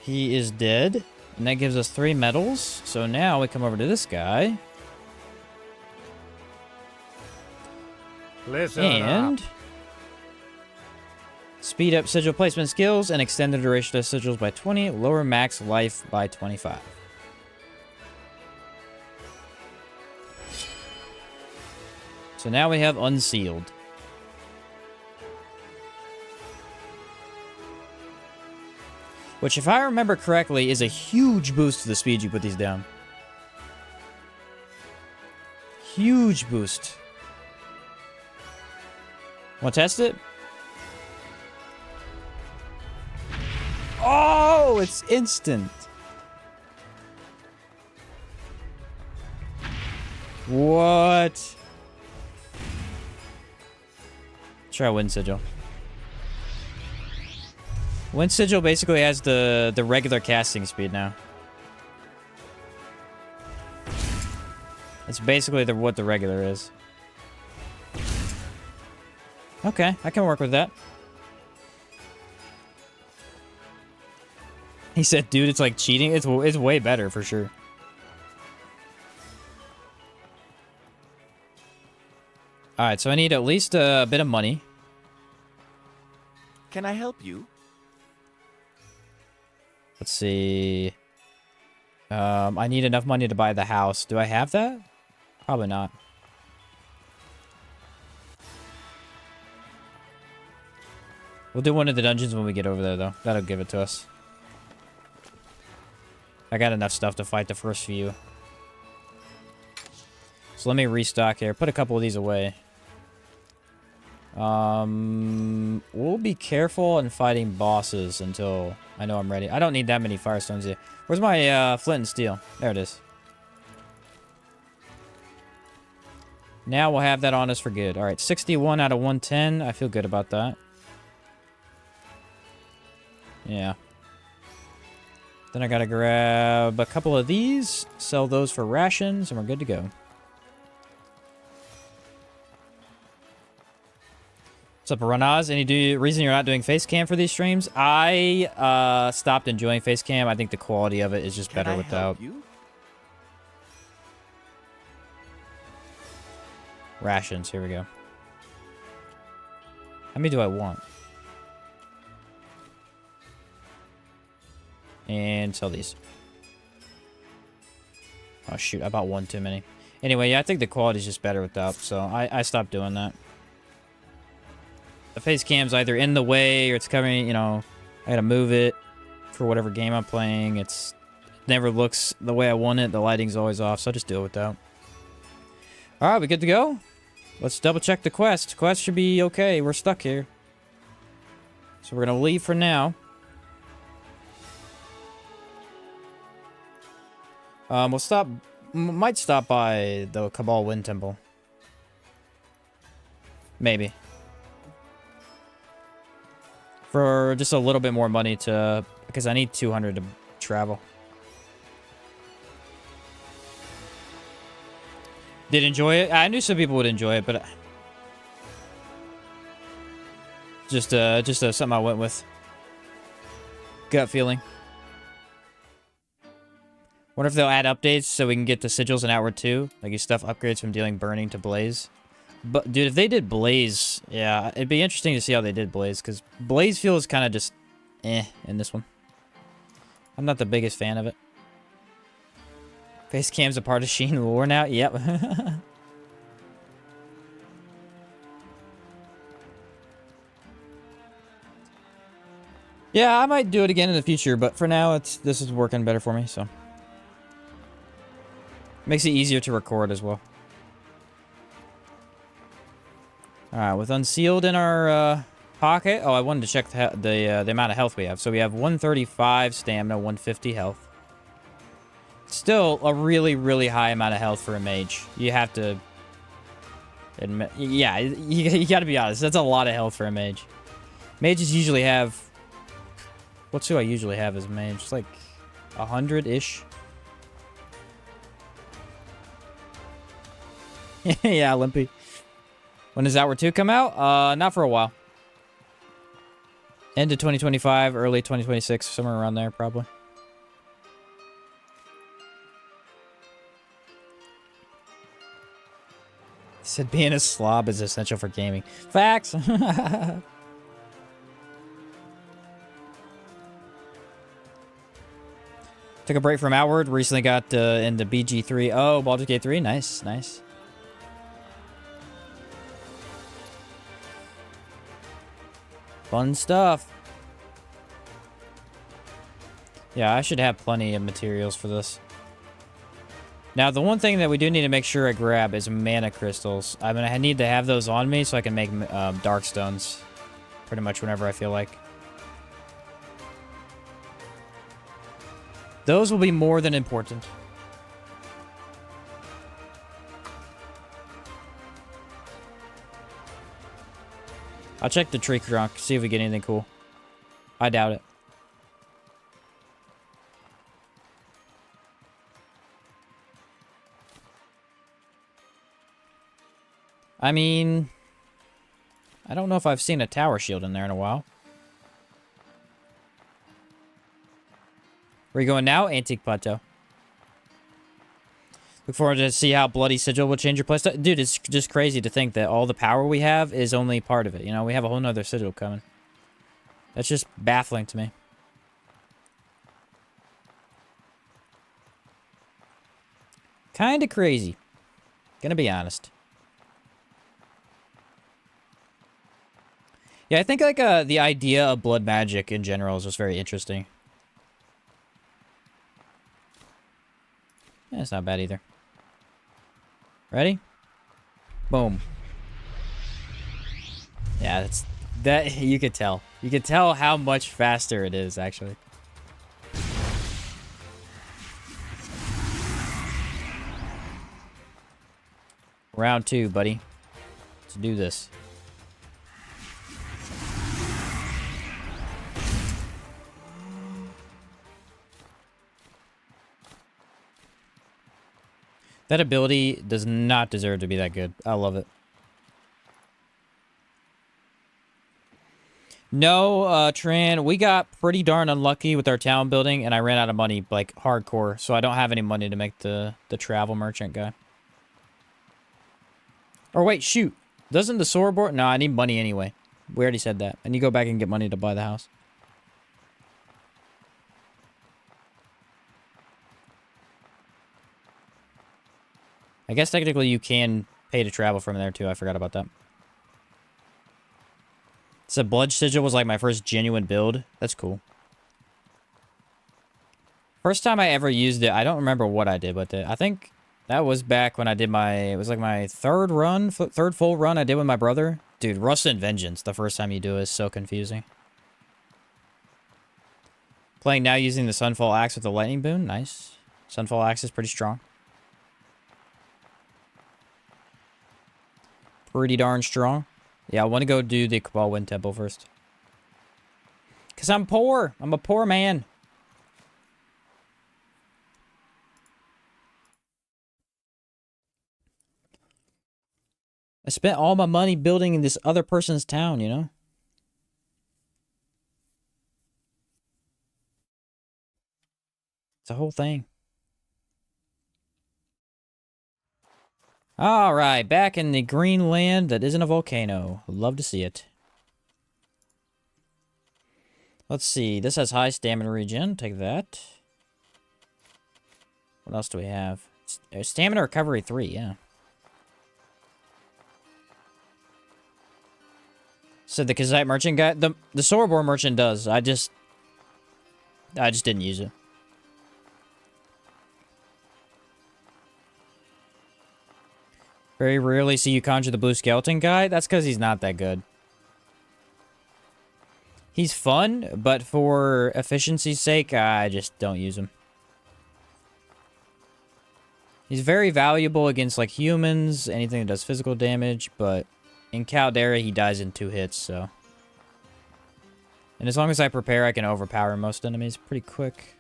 He is dead. And that gives us 3 medals. So now we come over to this guy. Listen And up. speed up sigil placement skills and extend the duration of sigils by 20. Lower max life by 25. So now we have Unsealed. Which, if I remember correctly, is a huge boost to the speed you put these down. Huge boost. Want to test it? Oh, it's instant. What? Try Wind Sigil. Wind Sigil basically has the regular casting speed now. It's basically what the regular is. Okay, I can work with that. He said, dude, it's like cheating. It's way better for sure. Alright, so I need at least a bit of money. Can I help you? Let's see. I need enough money to buy the house. Do I have that? Probably not. We'll do one of the dungeons when we get over there, though. That'll give it to us. I got enough stuff to fight the first few. So let me restock here. Put a couple of these away. We'll be careful in fighting bosses until I know I'm ready. I don't need that many firestones yet. Where's my flint and steel? There it is. Now we'll have that on us for good. All right, 61 out of 110. I feel good about that. Yeah. Then I gotta grab a couple of these, sell those for rations, and we're good to go. What's up, Ranaz? Any reason you're not doing face cam for these streams? I stopped enjoying face cam. I think the quality of it is just better without. Help you? Rations. Here we go. How many do I want? And sell these. Oh, shoot. I bought one too many. Anyway, yeah, I think the quality is just better without, so I stopped doing that. The face cam's either in the way or it's covering, you know, I gotta move it for whatever game I'm playing. It never looks the way I want it. The lighting's always off, so I just do it without. Alright, we good to go? Let's double check the quest. Quest should be okay. We're stuck here. So we're gonna leave for now. We'll stop... Might stop by the Cabal Wind Temple. Maybe. For just a little bit more money to... Because I need 200 to travel. Did enjoy it? I knew some people would enjoy it, but... Just something I went with. Gut feeling. Wonder if they'll add updates so we can get the sigils in Outward 2. Like your stuff upgrades from dealing burning to blaze. But dude, if they did blaze, yeah, it'd be interesting to see how they did blaze, because blaze feels kind of just in this one. I'm not the biggest fan of it. Face cam's a part of Sheen lore now. Yep. Yeah, I might do it again in the future, but for now, this is working better for me, so. Makes it easier to record as well. Alright, with Unsealed in our pocket. Oh, I wanted to check the amount of health we have. So we have 135 stamina, 150 health. Still a really, really high amount of health for a mage. You have to admit. Yeah, you gotta be honest. That's a lot of health for a mage. Mages usually have... What's who I usually have as a mage? It's like 100-ish. Yeah, Limpy. When does Outward 2 come out? Not for a while. End of 2025, early 2026, somewhere around there, probably. He said being a slob is essential for gaming. Facts! Took a break from Outward. Recently got into BG3. Oh, Baldur's Gate 3. Nice, nice. Fun stuff. Yeah, I should have plenty of materials for this. Now, the one thing that we do need to make sure I grab is mana crystals. I mean, I need to have those on me so I can make dark stones pretty much whenever I feel like. Those will be more than important. I'll check the tree trunk, see if we get anything cool. I doubt it. I mean, I don't know if I've seen a tower shield in there in a while. Where are you going now? Antique Plateau. Look forward to see how Bloody Sigil will change your playstyle. Dude, it's just crazy to think that all the power we have is only part of it. You know, we have a whole nother Sigil coming. That's just baffling to me. Kinda crazy. Gonna be honest. Yeah, I think like the idea of blood magic in general is just very interesting. Yeah, it's not bad either. Ready? Boom. Yeah, that you could tell. You could tell how much faster it is, actually. Round 2, buddy. Let's do this. That ability does not deserve to be that good. I love it. No, Tran, we got pretty darn unlucky with our town building, and I ran out of money, like, hardcore. So I don't have any money to make the travel merchant guy. Or wait, shoot. Doesn't the Sorobor... No, I need money anyway. We already said that. And you go back and get money to buy the house. I guess technically you can pay to travel from there too. I forgot about that. So Blood Sigil was like my first genuine build. That's cool. First time I ever used it, I don't remember what I did with it. I think that was back when I did my... It was like my third full run I did with my brother. Dude, Rust and Vengeance, the first time you do it is so confusing. Playing now using the Sunfall Axe with the Lightning Boon. Nice. Sunfall Axe is pretty strong. Pretty darn strong. Yeah, I want to go do the Cabal Wind Temple first. Because I'm poor. I'm a poor man. I spent all my money building in this other person's town, you know? It's a whole thing. Alright, back in the green land that isn't a volcano. Love to see it. Let's see. This has high stamina regen. Take that. What else do we have? Stamina recovery 3, yeah. So the Kazite merchant guy, the Sorobor merchant does. I just didn't use it. Very rarely see you conjure the blue skeleton guy. That's because he's not that good. He's fun, but for efficiency's sake, I just don't use him. He's very valuable against, like, humans, anything that does physical damage, but in Caldera, he dies in 2 hits, so. And as long as I prepare, I can overpower most enemies pretty quick.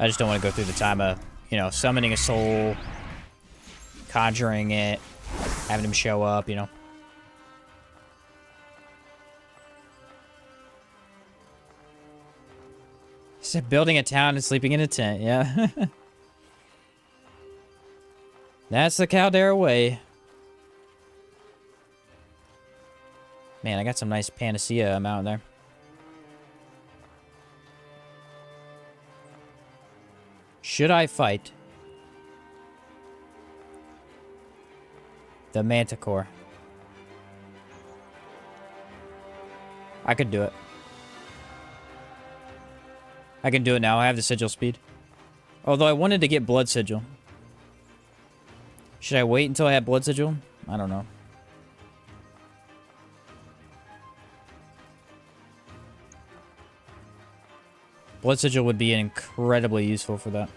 I just don't want to go through the time of, you know, summoning a soul, conjuring it, having him show up, you know. He said building a town and sleeping in a tent, yeah. That's the Caldera way. Man, I got some nice Panacea amount there. Should I fight the Manticore? I could do it. I can do it now. I have the sigil speed. Although I wanted to get blood sigil. Should I wait until I have blood sigil? I don't know. Blood sigil would be incredibly useful for that.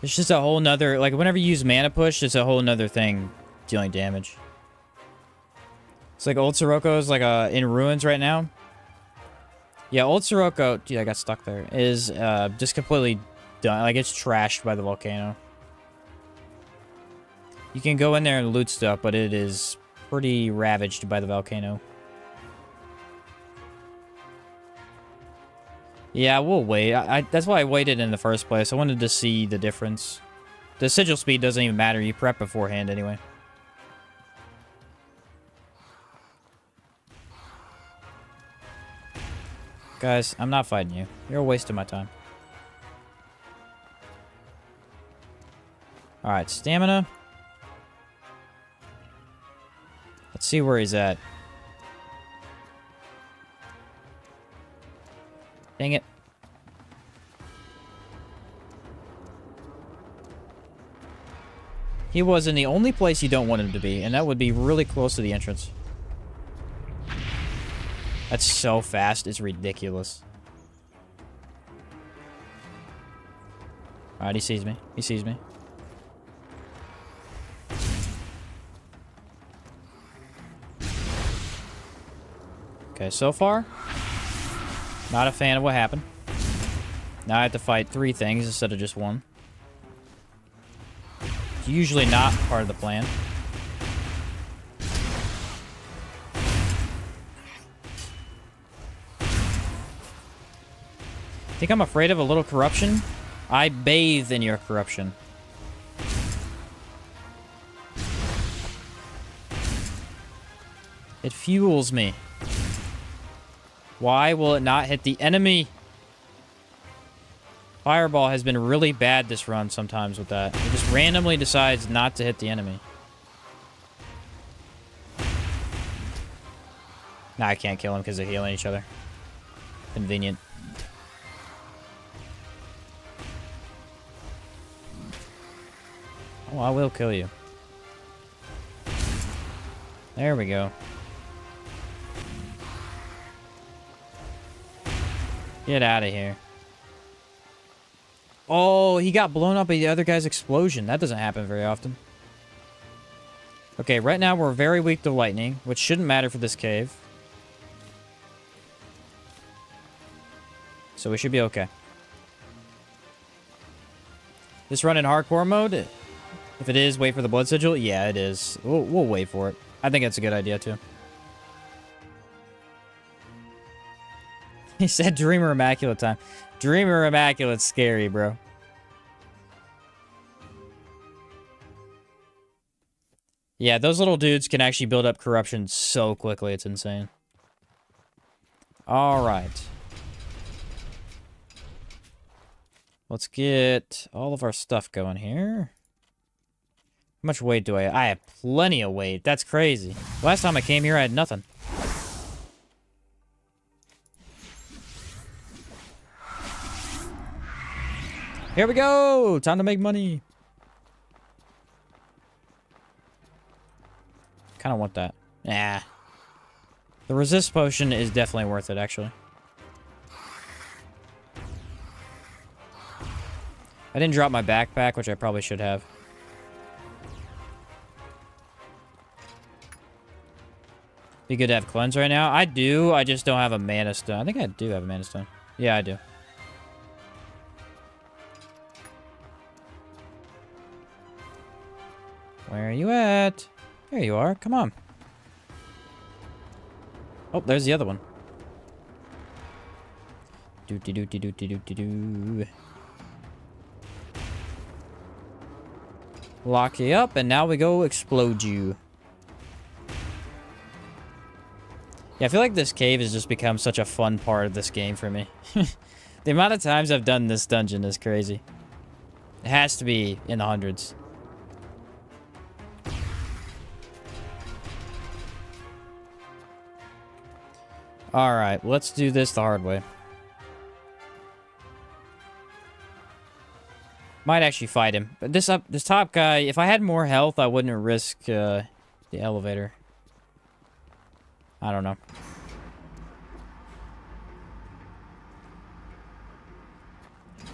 It's just a whole nother, like, whenever you use mana push, it's a whole nother thing dealing damage. It's like old Sirocco is like in ruins right now. Yeah, old Sirocco, dude, I got stuck there, is just completely done. Like, it's trashed by the volcano. You can go in there and loot stuff, but it is pretty ravaged by the volcano. Yeah, we'll wait. That's why I waited in the first place. I wanted to see the difference. The sigil speed doesn't even matter. You prep beforehand anyway. Guys, I'm not fighting you. You're a waste of my time. Alright, stamina. Let's see where he's at. Dang it. He was in the only place you don't want him to be, and that would be really close to the entrance. That's so fast, it's ridiculous. Alright, he sees me. He sees me. Okay, so far, not a fan of what happened. Now I have to fight 3 things instead of just 1. It's usually not part of the plan. Think I'm afraid of a little corruption? I bathe in your corruption. It fuels me. Why will it not hit the enemy? Fireball has been really bad this run sometimes with that. It just randomly decides not to hit the enemy. Nah, I can't kill him because they're healing each other. Convenient. Oh, I will kill you. There we go. Get out of here. Oh, he got blown up by the other guy's explosion. That doesn't happen very often. Okay, right now we're very weak to lightning, which shouldn't matter for this cave. So we should be okay. This run in hardcore mode, If it is, wait for the blood sigil? Yeah, it is. We'll wait for it. I think that's a good idea, too. He said Dreamer Immaculate time. Dreamer Immaculate's scary, bro. Yeah, those little dudes can actually build up corruption so quickly. It's insane. All right. Let's get all of our stuff going here. How much weight do I have? I have plenty of weight. That's crazy. Last time I came here, I had nothing. Here we go! Time to make money. Kind of want that. Nah. The resist potion is definitely worth it, actually. I didn't drop my backpack, which I probably should have. Be good to have cleanse right now. I do. I just don't have a mana stone. I think I do have a mana stone. Yeah, I do. Where are you at? There you are. Come on. Oh, there's the other one. Do. Lock you up, and now we go explode you. Yeah, I feel like this cave has just become such a fun part of this game for me. The amount of times I've done this dungeon is crazy. It has to be in the hundreds. Alright, let's do this the hard way. Might actually fight him. But this top guy, if I had more health, I wouldn't risk the elevator. I don't know.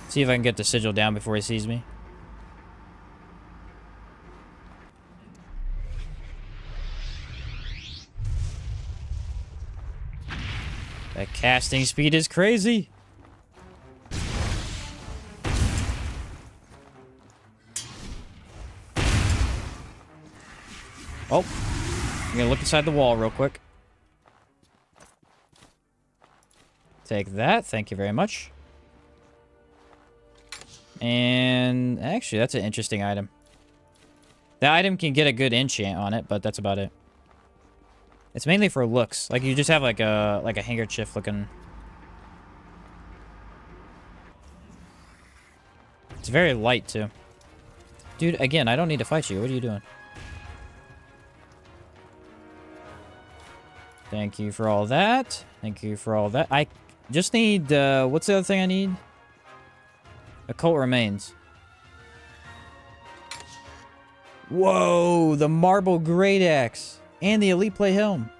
See if I can get the sigil down before he sees me. That casting speed is crazy. Oh, I'm gonna look inside the wall real quick. Take that, thank you very much. And actually, that's an interesting item. The item can get a good enchant on it, but that's about it. It's mainly for looks. Like, you just have like a handkerchief looking. It's very light too. Dude, again, I don't need to fight you. What are you doing? Thank you for all that. Thank you for all that. I just need, what's the other thing I need? Occult Remains. Whoa, the Marble Great Axe. And the Elite Play Helm.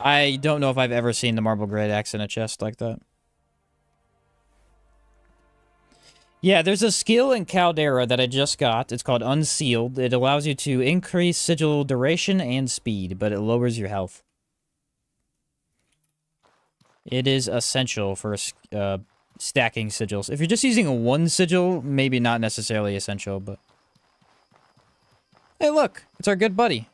I don't know if I've ever seen the Marble Great Axe in a chest like that. Yeah, there's a skill in Caldera that I just got. It's called Unsealed. It allows you to increase sigil duration and speed, but it lowers your health. It is essential for stacking sigils. If you're just using one sigil, maybe not necessarily essential, but... Hey, look! It's our good buddy.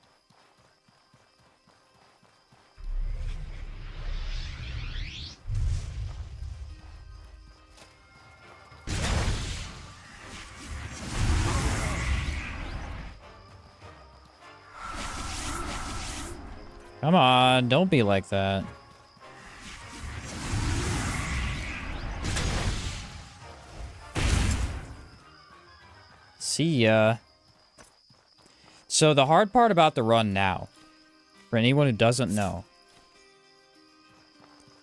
Come on, don't be like that. See ya. So the hard part about the run now, for anyone who doesn't know,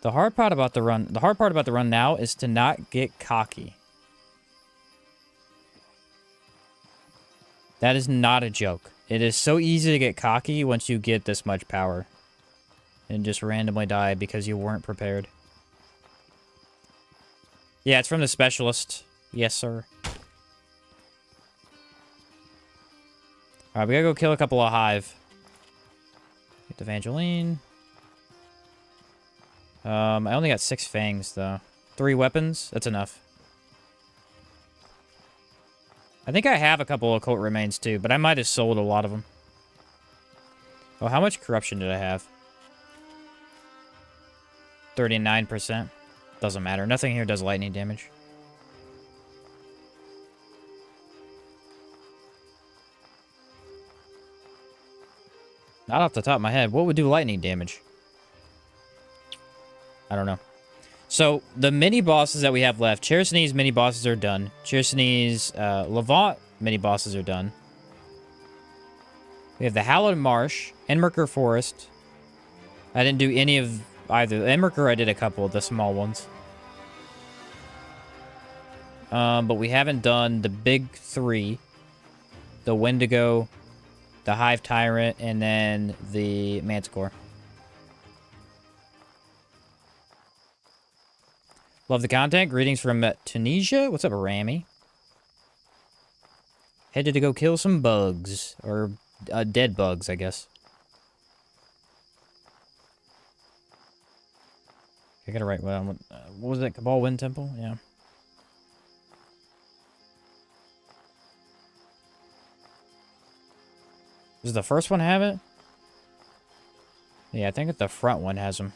the hard part about the run now is to not get cocky. That is not a joke. It is so easy to get cocky once you get this much power. And just randomly die because you weren't prepared. Yeah, it's from the specialist. Yes, sir. Alright, we gotta go kill a couple of Hive. Get the Evangeline. I only got 6 fangs, though. 3 weapons. That's enough. I think I have a couple of occult remains too, but I might have sold a lot of them. Oh, how much corruption did I have? 39%. Doesn't matter. Nothing here does lightning damage. Not off the top of my head. What would do lightning damage? I don't know. So, the mini-bosses that we have left. Chersonese mini-bosses are done. Chersonese Levant mini-bosses are done. We have the Hallowed Marsh. Enmerker Forest. I didn't do any of either. Enmerker, I did a couple of the small ones. But we haven't done the big 3. The Wendigo, the Hive Tyrant, and then the Manticore. Love the content. Greetings from Tunisia. What's up, Rami? Headed to go kill some bugs. Or dead bugs, I guess. I gotta write what was it? Cabal Wind Temple? Yeah. Does the first one have it? Yeah, I think that the front one has them.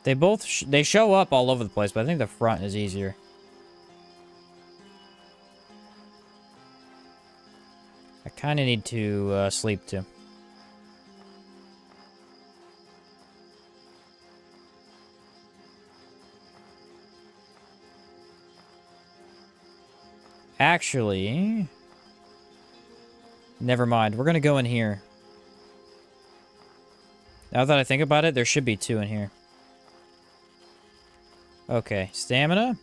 They both they show up all over the place, but I think the front is easier. I kind of need to sleep too. Actually, never mind. We're gonna go in here. Now that I think about it, there should be 2 in here. Okay, stamina.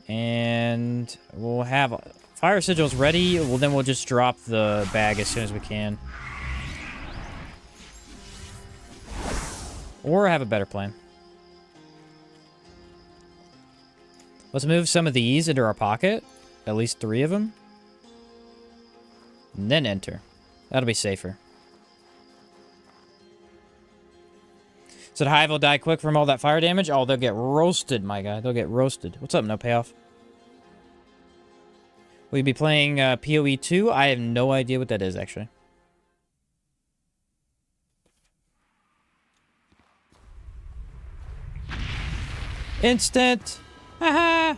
And we'll have fire sigils ready. Well, then we'll just drop the bag as soon as we can. Or have a better plan. Let's move some of these into our pocket. At least 3 of them. And then enter. That'll be safer. So the Hive will die quick from all that fire damage? Oh, they'll get roasted, my guy. They'll get roasted. What's up, no payoff? Will you be playing PoE 2? I have no idea what that is, actually. Instant! Haha!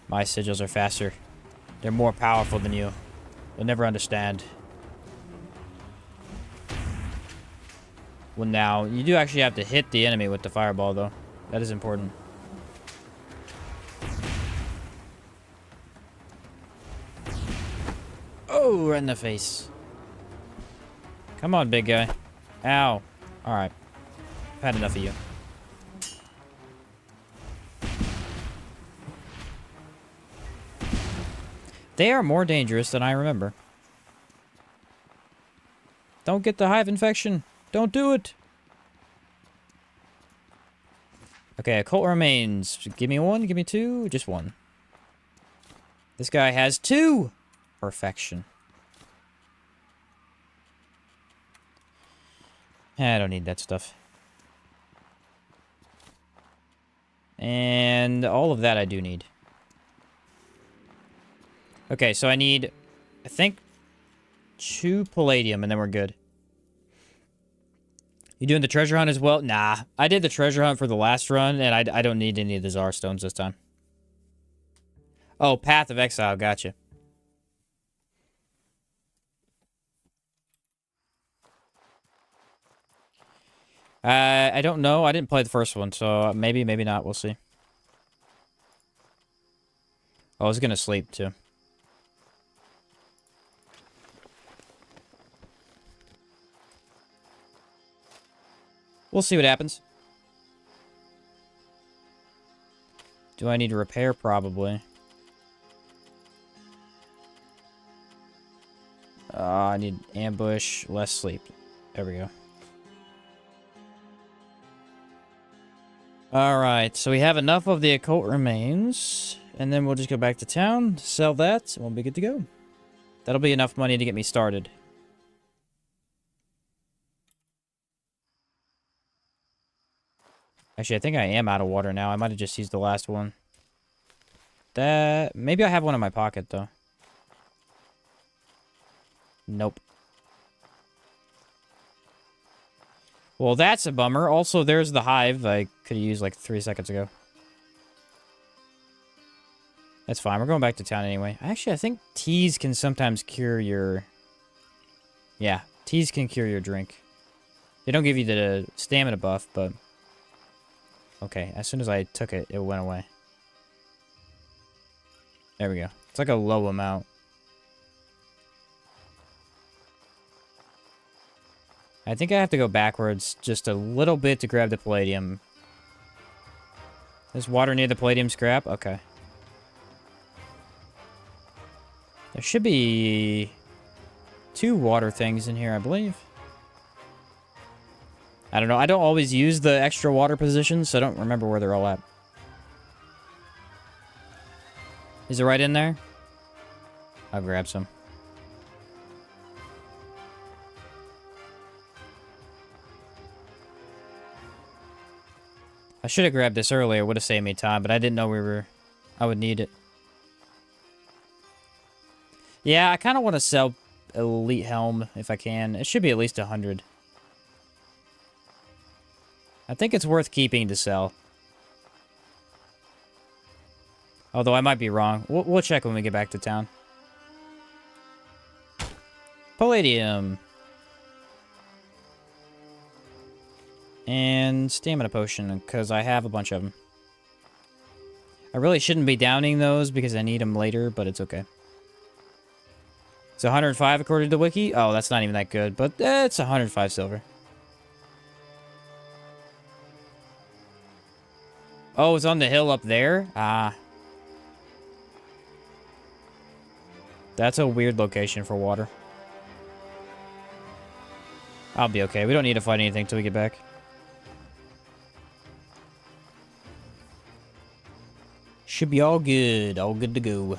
My sigils are faster. They're more powerful than you. You'll never understand. Well, now, you do actually have to hit the enemy with the fireball, though. That is important. Oh, right in the face. Come on, big guy. Ow. Alright. I've had enough of you. They are more dangerous than I remember. Don't get the hive infection. Don't do it. Okay, occult remains. Give me 1, give me 2, just 1. This guy has 2. Perfection. I don't need that stuff. And all of that I do need. Okay, so I need, I think, 2 palladium, and then we're good. You doing the treasure hunt as well? Nah, I did the treasure hunt for the last run, and I don't need any of the Czar stones this time. Oh, Path of Exile, gotcha. I don't know. I didn't play the first one, so maybe, maybe not. We'll see. Oh, I was gonna sleep, too. We'll see what happens. Do I need to repair? Probably. I need ambush, less sleep. There we go. Alright, so we have enough of the occult remains. And then we'll just go back to town, sell that, and we'll be good to go. That'll be enough money to get me started. Actually, I think I am out of water now. I might have just used the last one. Maybe I have one in my pocket, though. Nope. Well, that's a bummer. Also, there's the hive I could have used like 3 seconds ago. That's fine. We're going back to town anyway. Actually, I think teas can sometimes cure your... Yeah, teas can cure your drink. They don't give you the stamina buff, but... Okay, as soon as I took it, it went away. There we go. It's like a low amount. I think I have to go backwards just a little bit to grab the palladium. There's water near the palladium scrap? Okay. There should be 2 water things in here, I believe. I don't know. I don't always use the extra water positions, so I don't remember where they're all at. Is it right in there? I'll grab some. I should have grabbed this earlier. It would have saved me time, but I didn't know I would need it. Yeah, I kind of want to sell Elite Helm if I can. It should be at least 100. I think it's worth keeping to sell. Although I might be wrong. We'll check when we get back to town. Palladium. And stamina potion, because I have a bunch of them. I really shouldn't be downing those because I need them later, but it's okay. It's 105 according to the wiki. Oh, that's not even that good, but it's 105 silver. Oh, it's on the hill up there? Ah. That's a weird location for water. I'll be okay. We don't need to fight anything till we get back. Should be all good. All good to go.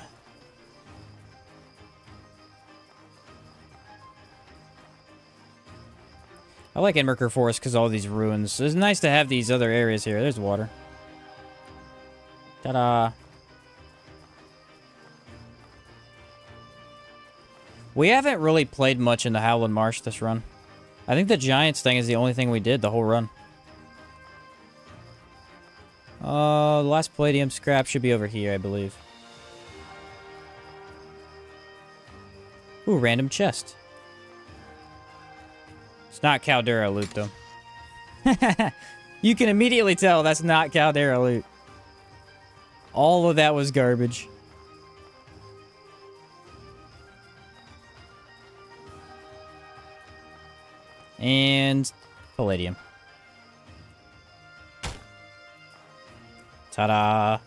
I like Enmerker Forest because all these ruins. It's nice to have these other areas here. There's water. Ta-da. We haven't really played much in the Howland Marsh this run. I think the Giants thing is the only thing we did the whole run. The last Palladium scrap should be over here, I believe. Ooh, random chest. It's not Caldera loot, though. You can immediately tell that's not Caldera loot. All of that was garbage. And Palladium. Ta-da!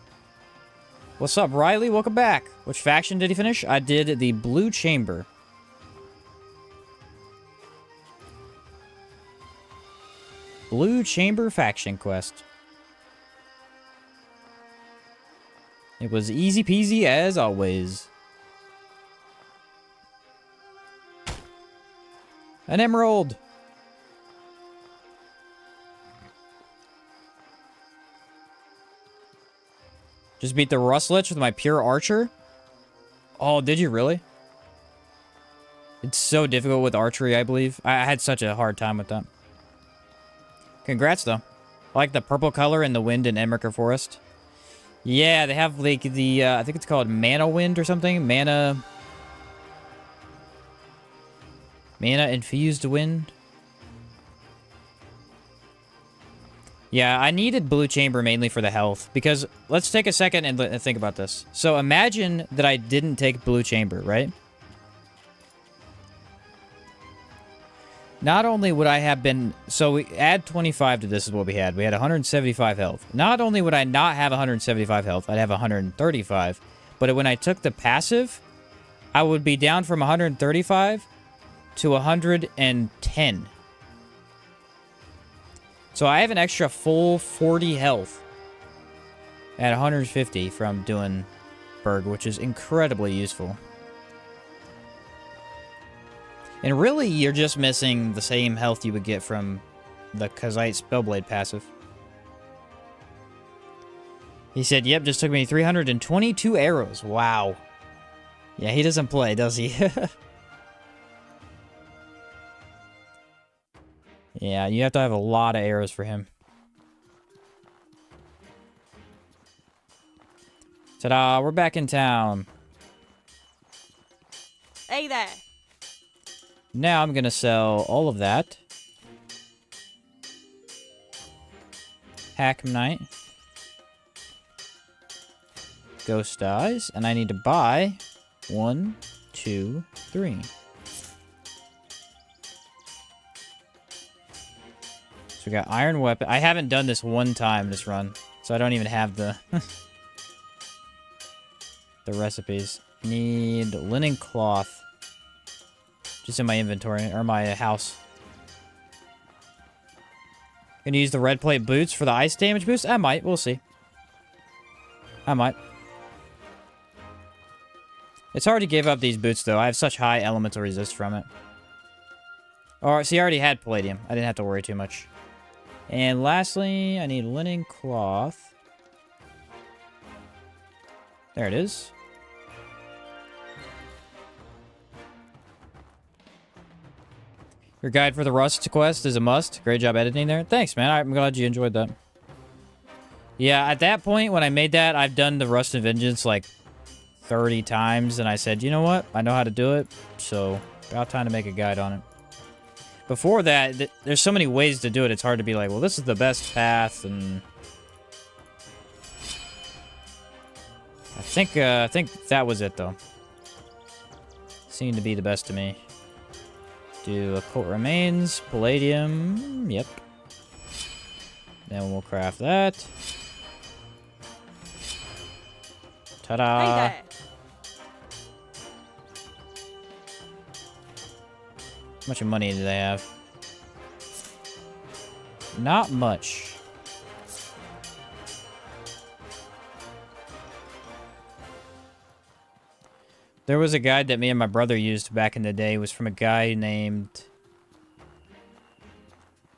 What's up, Riley? Welcome back. Which faction did he finish? I did the Blue Chamber. Blue Chamber faction quest. It was easy peasy as always. An emerald! Just beat the Rustlich with my pure archer? Oh, did you really? It's so difficult with archery, I believe. I had such a hard time with that. Congrats, though. I like the purple color and the wind in Enmerker Forest. Yeah, they have, like, the, I think it's called Mana Wind or something. Mana Infused Wind. Yeah, I needed Blue Chamber mainly for the health, because let's take a second and think about this. So imagine that I didn't take Blue Chamber, right? Not only would I have been... So we add 25 to this is what we had. We had 175 health. Not only would I not have 175 health, I'd have 135. But when I took the passive, I would be down from 135 to 110. So I have an extra full 40 health at 150 from doing Berg, which is incredibly useful. And really, you're just missing the same health you would get from the Kazite Spellblade passive. He said, yep, just took me 322 arrows. Wow. Yeah, he doesn't play, does he? Yeah, you have to have a lot of arrows for him. Ta-da, we're back in town. Hey there. Now I'm gonna sell all of that. Hackmite. Ghost Eyes. And I need to buy 1, 2, 3. So we got Iron Weapon. I haven't done this one time this run, so I don't even have the the recipes. Need linen cloth. Just in my inventory, or my house. Gonna use the red plate boots for the ice damage boost? I might, we'll see. I might. It's hard to give up these boots, though. I have such high elemental resist from it. Oh, see, I already had palladium. I didn't have to worry too much. And lastly, I need linen cloth. There it is. Your guide for the Rust quest is a must. Great job editing there. Thanks, man. I'm glad you enjoyed that. Yeah, at that point, when I made that, I've done the Rust and Vengeance like 30 times, and I said, you know what? I know how to do it, so about time to make a guide on it. Before that, there's so many ways to do it, it's hard to be like, well, this is the best path, and... I think that was it, though. Seemed to be the best to me. Do Occult Remains, Palladium, yep. Then we'll craft that. Ta-da! Hey there. How much money do they have? Not much. There was a guide that me and my brother used back in the day. It was from a guy named...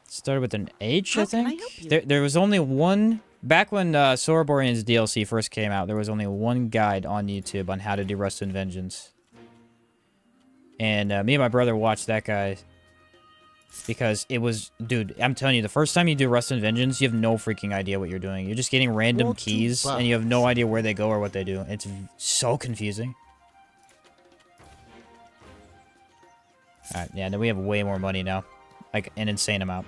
Started with an H, I think? There was only one... Back when Soroborian's DLC first came out, there was only one guide on YouTube on how to do Rust and Vengeance. And me and my brother watched that guy. Because it was... Dude, I'm telling you, the first time you do Rust and Vengeance, you have no freaking idea what you're doing. You're just getting random keys, and you have no idea where they go or what they do. It's so confusing. Alright, yeah, then we have way more money now. Like, an insane amount.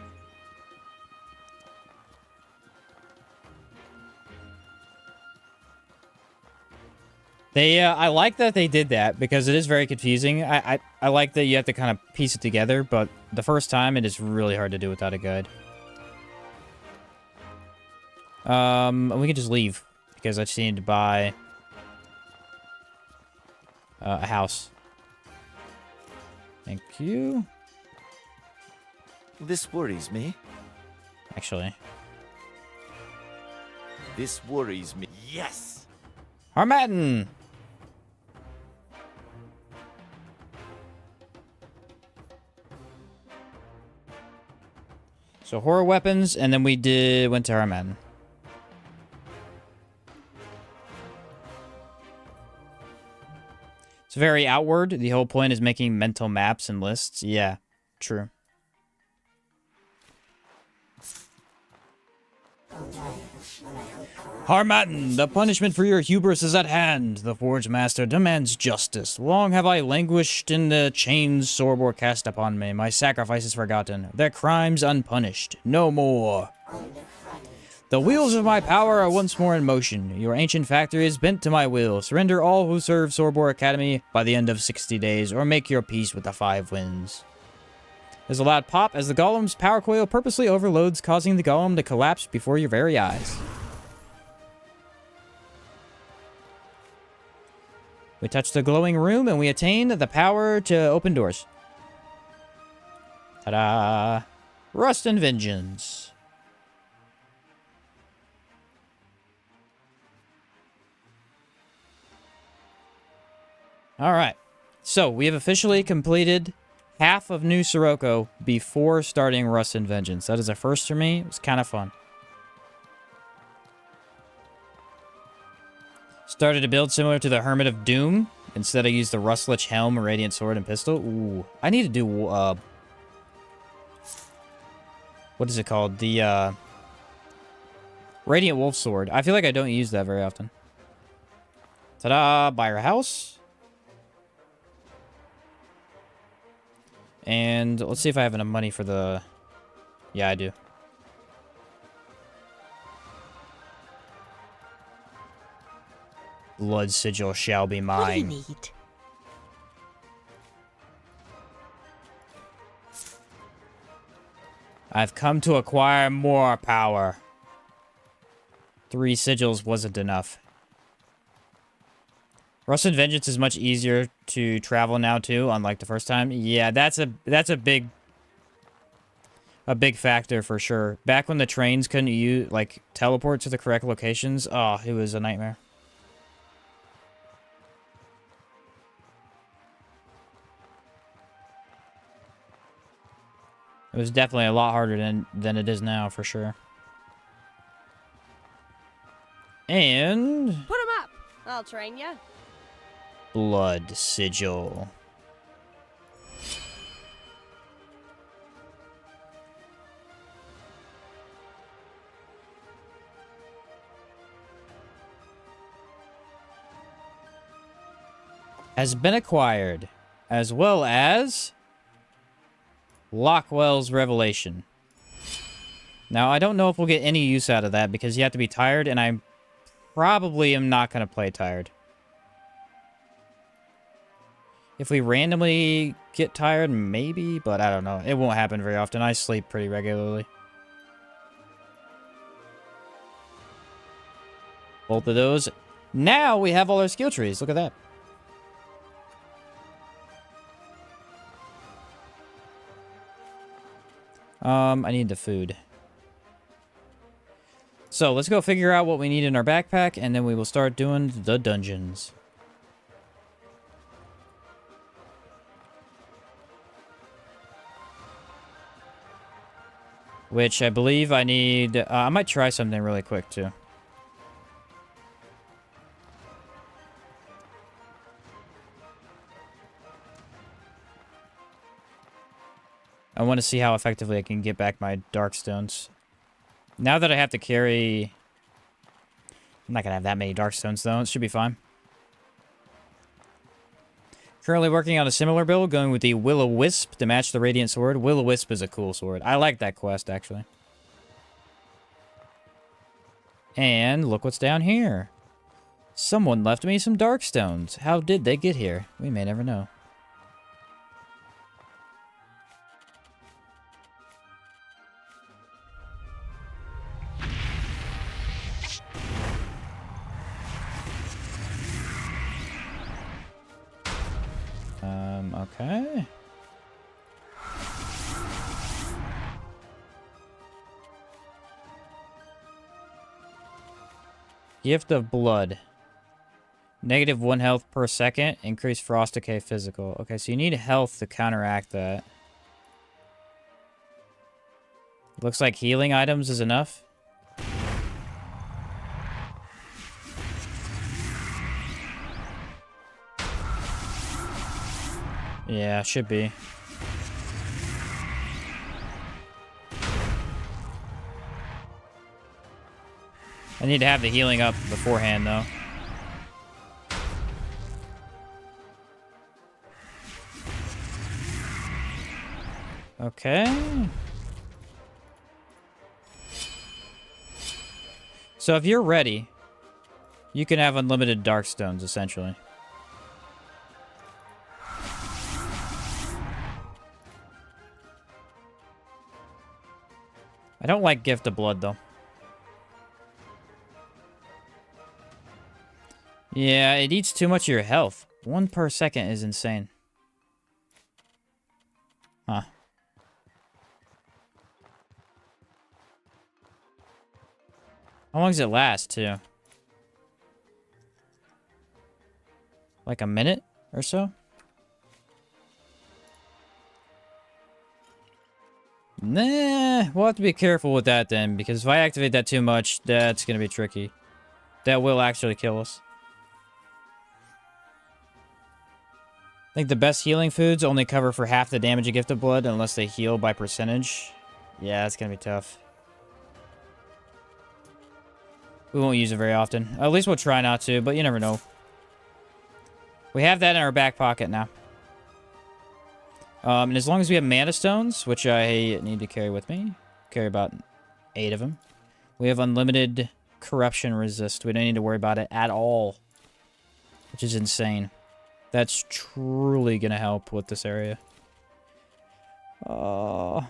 I like that they did that, because it is very confusing. I like that you have to kind of piece it together, but the first time, it is really hard to do without a guide. We can just leave, because I just need to buy a house. Thank you. This worries me. Actually. This worries me. Yes! Harmattan! So horror weapons, and then we went to Harmattan. It's very outward. The whole point is making mental maps and lists. Yeah, true. Harmattan, the punishment for your hubris is at hand. The Forge Master demands justice. Long have I languished in the chains Sorobor cast upon me. My sacrifices forgotten, their crimes unpunished. No more. The wheels of my power are once more in motion. Your ancient factory is bent to my will. Surrender all who serve Sorobor Academy by the end of 60 days, or make your peace with the 5 winds. There's a loud pop as the golem's power coil purposely overloads, causing the golem to collapse before your very eyes. We touch the glowing room, and we attain the power to open doors. Ta-da! Rust and Vengeance. Alright, so we have officially completed half of New Sirocco before starting Rust and Vengeance. That is a first for me. It was kind of fun. Started a build similar to the Hermit of Doom. Instead, I used the Rustlich Helm, Radiant Sword, and Pistol. Ooh. I need to do, what is it called? The, Radiant Wolf Sword. I feel like I don't use that very often. Ta-da! Buy our house. And let's see if I have enough money for the... Yeah, I do. Blood sigil shall be mine. What do you need? I've come to acquire more power. 3 sigils wasn't enough. Rusted Vengeance is much easier to travel now too, unlike the first time. Yeah, that's a big factor for sure. Back when the trains couldn't teleport to the correct locations, oh, it was a nightmare. It was definitely a lot harder than it is now, for sure. And... Put him up. I'll train ya. Blood sigil. Has been acquired, as well as Lockwell's Revelation. Now, I don't know if we'll get any use out of that because you have to be tired, and I probably am not going to play tired. If we randomly get tired, maybe, but I don't know. It won't happen very often. I sleep pretty regularly. Both of those. Now we have all our skill trees. Look at that. I need the food. So, let's go figure out what we need in our backpack, and then we will start doing the dungeons. Which I believe I need... I might try something really quick, too. I want to see how effectively I can get back my Darkstones. Now that I have to carry... I'm not going to have that many Darkstones, though. It should be fine. Currently working on a similar build, going with the Will-O-Wisp to match the Radiant Sword. Will-O-Wisp is a cool sword. I like that quest, actually. And look what's down here. Someone left me some Darkstones. How did they get here? We may never know. Okay. Gift of Blood. Negative 1 health per second. Increase Frost Decay physical. Okay, so you need health to counteract that. Looks like healing items is enough. Yeah, should be. I need to have the healing up beforehand, though. Okay. So if you're ready, you can have unlimited Darkstones, essentially. I don't like Gift of Blood, though. Yeah, it eats too much of your health. 1 per second is insane. Huh. How long does it last, too? Like a minute or so? Nah, we'll have to be careful with that then, because if I activate that too much, that's gonna be tricky. That will actually kill us. think the best healing foods only cover for half the damage of Gifted Blood unless they heal by percentage. Yeah, that's gonna be tough. We won't use it very often. At least we'll try not to, but you never know. We have that in our back pocket now. And as long as we have mana stones, which I need to carry with me, carry about 8 of them, we have unlimited corruption resist. We don't need to worry about it at all, which is insane. That's truly going to help with this area. I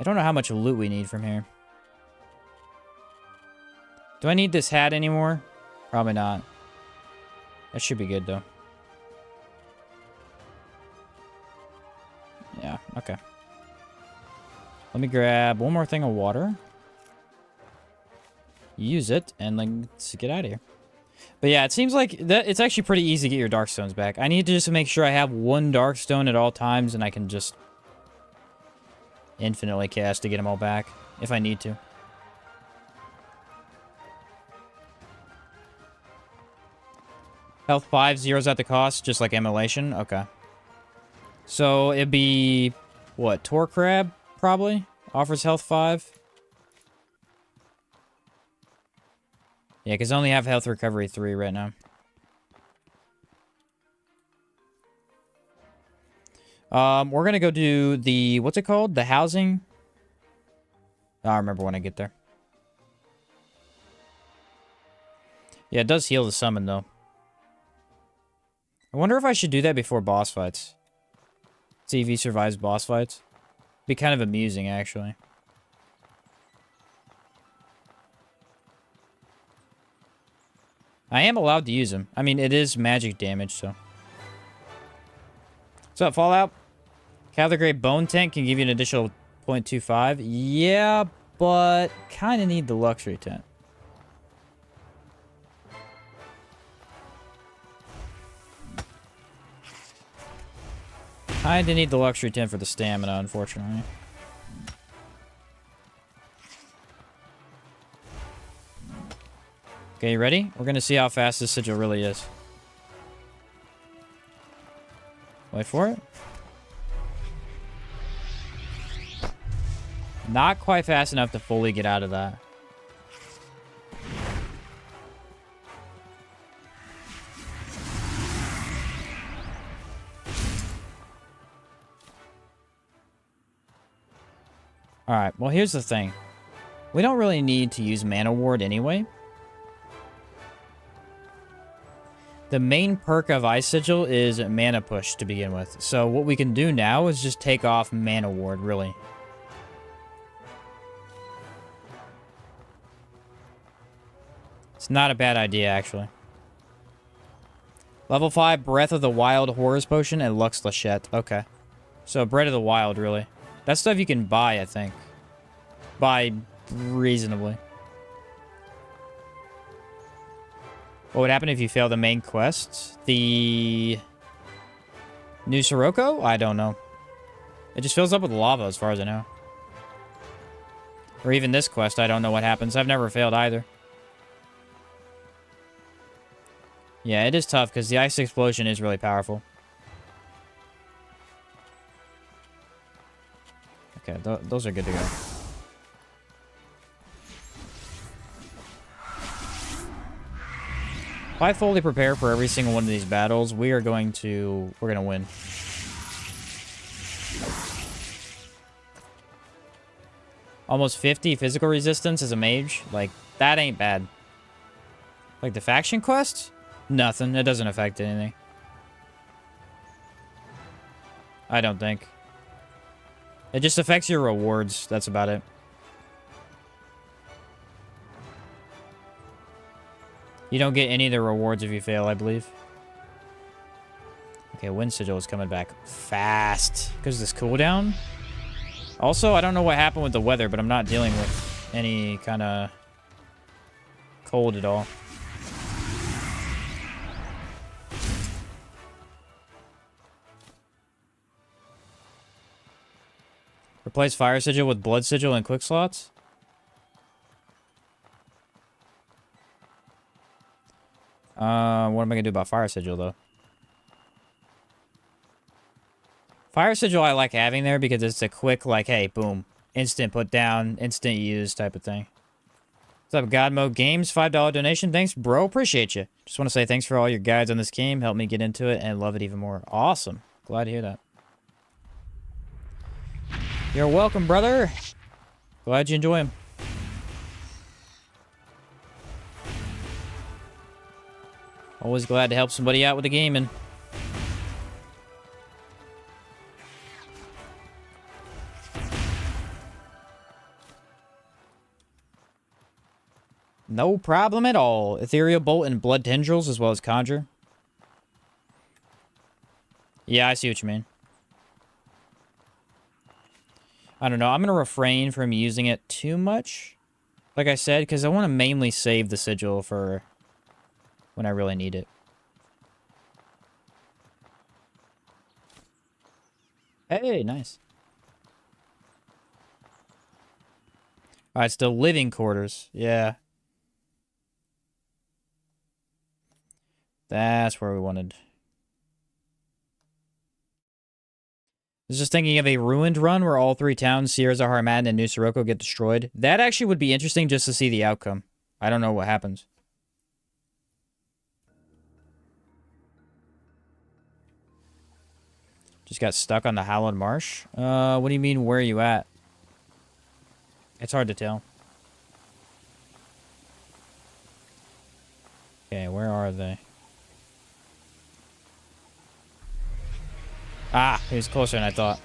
don't know how much loot we need from here. Do I need this hat anymore? Probably not. That should be good, though. Yeah, okay. Let me grab one more thing of water. Use it, and let's get out of here. But yeah, it seems like that it's actually pretty easy to get your dark stones back. I need to just make sure I have one dark stone at all times, and I can just infinitely cast to get them all back if I need to. Health 5 zeroes out the cost, just like Immolation? Okay. So, it'd be... what? Tor Crab, probably? Offers health 5? Yeah, because I only have health recovery 3 right now. We're gonna go do the... what's it called? The housing? I'll remember when I get there. Yeah, it does heal the summon, though. I wonder if I should do that before boss fights. See if he survives boss fights. Be kind of amusing, actually. I am allowed to use him. I mean, it is magic damage, so. What's up, Fallout? Cavalry Grade Bone Tank can give you an additional 0.25. Yeah, but kind of need the luxury tent. Kinda need the luxury tent for the stamina, unfortunately. Okay, you ready? We're gonna see how fast this sigil really is. Wait for it. Not quite fast enough to fully get out of that. Alright, well here's the thing. We don't really need to use Mana Ward anyway. The main perk of Ice Sigil is Mana Push to begin with. So what we can do now is just take off Mana Ward, really. It's not a bad idea, actually. Level 5, Breath of the Wild Horrors Potion and Lux Lachette. Okay. So Breath of the Wild, really. That stuff you can buy, I think. Buy reasonably. What would happen if you fail the main quest? The new Sirocco? I don't know. It just fills up with lava as far as I know. Or even this quest, I don't know what happens. I've never failed either. Yeah, it is tough because the Ice Explosion is really powerful. Okay, those are good to go. If I fully prepare for every single one of these battles, we're gonna win. Almost 50 physical resistance as a mage. Like, that ain't bad. Like, the faction quest? Nothing. It doesn't affect anything. I don't think. It just affects your rewards. That's about it. You don't get any of the rewards if you fail, I believe. Okay, Wind Sigil is coming back fast. Because of this cooldown. Also, I don't know what happened with the weather, but I'm not dealing with any kind of cold at all. Replace Fire Sigil with Blood Sigil and Quick Slots? What am I gonna do about Fire Sigil, though? Fire Sigil I like having there because it's a quick, like, hey, boom. Instant put down, instant use type of thing. What's up, God Mode Games? $5 donation. Thanks, bro. Appreciate you. Just want to say thanks for all your guides on this game. Help me get into it and love it even more. Awesome. Glad to hear that. You're welcome, brother. Glad you enjoy them. Always glad to help somebody out with the gaming. No problem at all. Ethereal Bolt and Blood Tendrils as well as Conjure. Yeah, I see what you mean. I don't know. I'm going to refrain from using it too much. Like I said, because I want to mainly save the sigil for when I really need it. Hey, nice. Alright, still living quarters. Yeah. That's where we wanted. I was just thinking of a ruined run where all three towns, Sierra, Harmattan, and New Sirocco, get destroyed. That actually would be interesting just to see the outcome. I don't know what happens. Just got stuck on the Hallowed Marsh. What do you mean, where are you at? It's hard to tell. Okay, where are they? Ah, he was closer than I thought.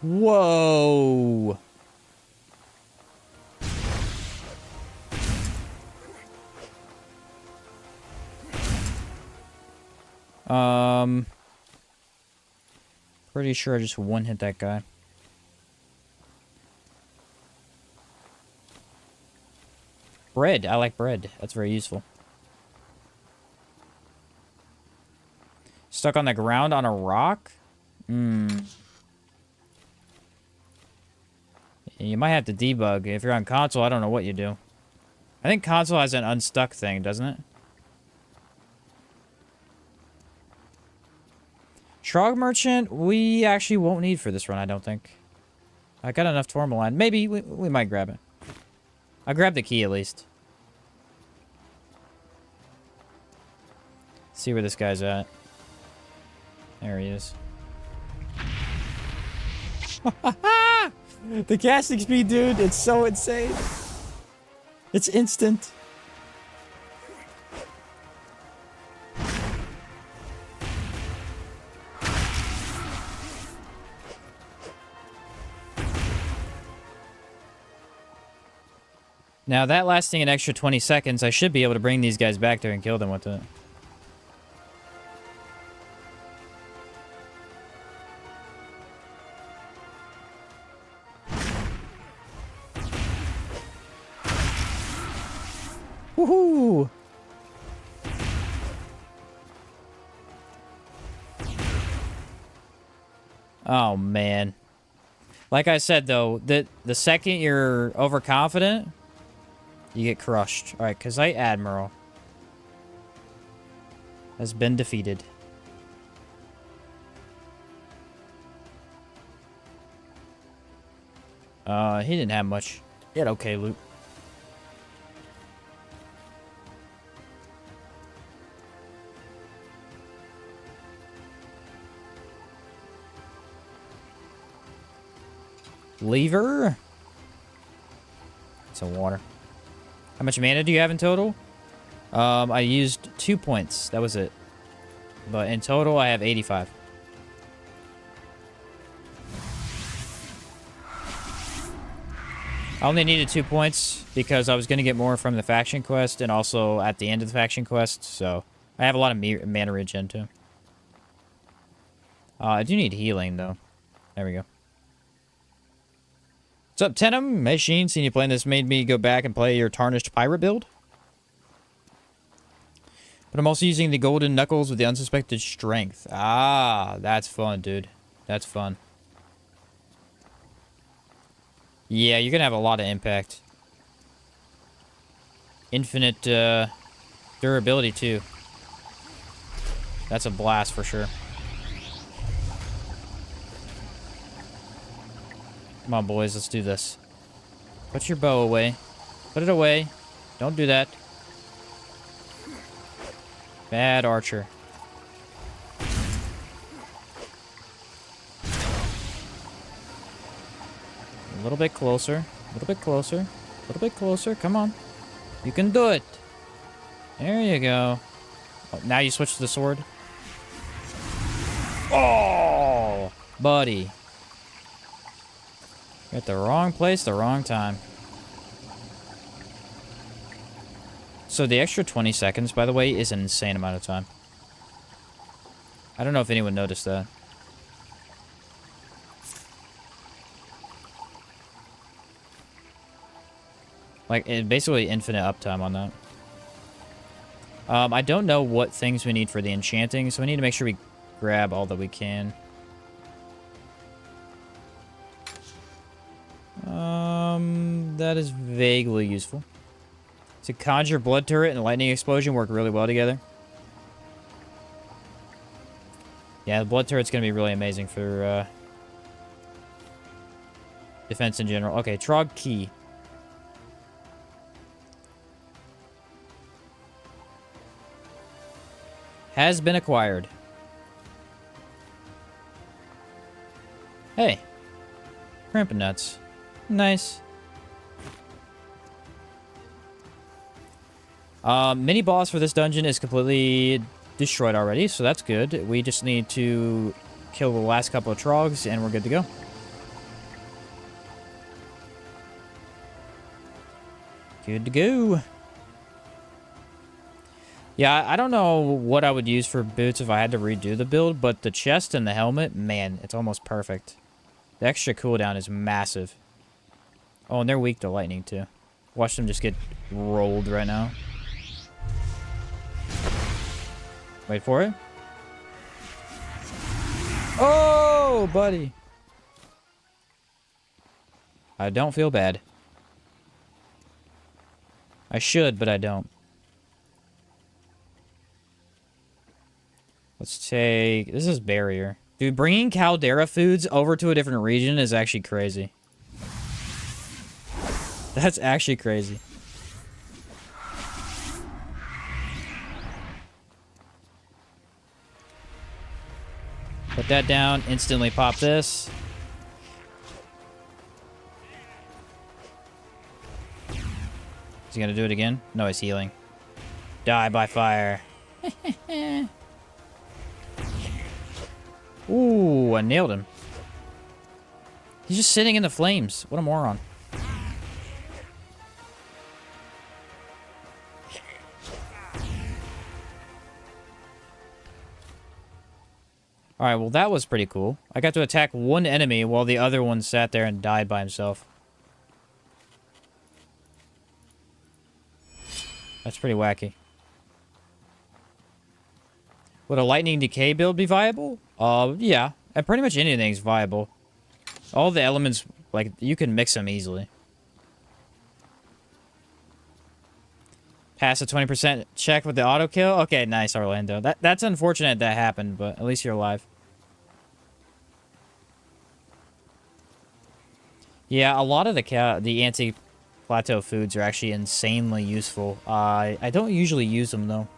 Whoa. Pretty sure I just one-hit that guy. Bread. I like bread. That's very useful. Stuck on the ground on a rock? You might have to debug. If you're on console, I don't know what you do. I think console has an unstuck thing, doesn't it? Trog Merchant, we actually won't need for this run, I don't think. I got enough Tourmaline. Maybe we might grab it. I'll grab the key at least. See where this guy's at. There he is. The casting speed, dude, it's so insane. It's instant. Now, that lasting an extra 20 seconds, I should be able to bring these guys back there and kill them with it. Woohoo! Oh, man. Like I said, though, the second you're overconfident, you get crushed. Alright, Kazite Admiral has been defeated. He didn't have much. He had okay loot. Lever. Some water. How much mana do you have in total? I used 2 points. That was it. But in total, I have 85. I only needed 2 points because I was going to get more from the faction quest and also at the end of the faction quest. So I have a lot of mana regen too. I do need healing though. There we go. What's up, Tenem? Machine, seeing you playing this made me go back and play your Tarnished Pirate build. But I'm also using the Golden Knuckles with the Unsuspected Strength. Ah, that's fun, dude. That's fun. Yeah, you're gonna have a lot of impact. Infinite durability too. That's a blast for sure. Come on, boys, let's do this. Put your bow away. Put it away. Don't do that. Bad archer. A little bit closer. A little bit closer. A little bit closer. Come on. You can do it. There you go. Oh, now you switch to the sword. Oh, buddy. You're at the wrong place, the wrong time. So the extra 20 seconds, by the way, is an insane amount of time. I don't know if anyone noticed that. Like, basically infinite uptime on that. I don't know what things we need for the enchanting, so we need to make sure we grab all that we can. That is vaguely useful. So conjure, blood turret, and lightning explosion work really well together. Yeah, the blood turret's gonna be really amazing for defense in general. Okay, Trog key. Has been acquired. Hey. Cramping nuts. Nice. Mini boss for this dungeon is completely destroyed already, so that's good. We just need to kill the last couple of trogs, and we're good to go. Good to go. Yeah, I don't know what I would use for boots if I had to redo the build, but the chest and the helmet, man, it's almost perfect. The extra cooldown is massive. Oh, and they're weak to lightning, too. Watch them just get rolled right now. Wait for it. Oh, buddy. I don't feel bad. I should, but I don't. Let's take... This is barrier. Dude, bringing Caldera foods over to a different region is actually crazy. That's actually crazy. Put that down. Instantly pop this. Is he gonna do it again? No, he's healing. Die by fire. Ooh, I nailed him. He's just sitting in the flames. What a moron. Alright, well that was pretty cool. I got to attack one enemy while the other one sat there and died by himself. That's pretty wacky. Would a lightning decay build be viable? Yeah. And pretty much anything's viable. All the elements, like, you can mix them easily. Pass a 20% check with the auto kill? Okay, nice, Orlando. That's unfortunate that happened, but at least you're alive. Yeah, a lot of the anti-plateau foods are actually insanely useful. I don't usually use them, though.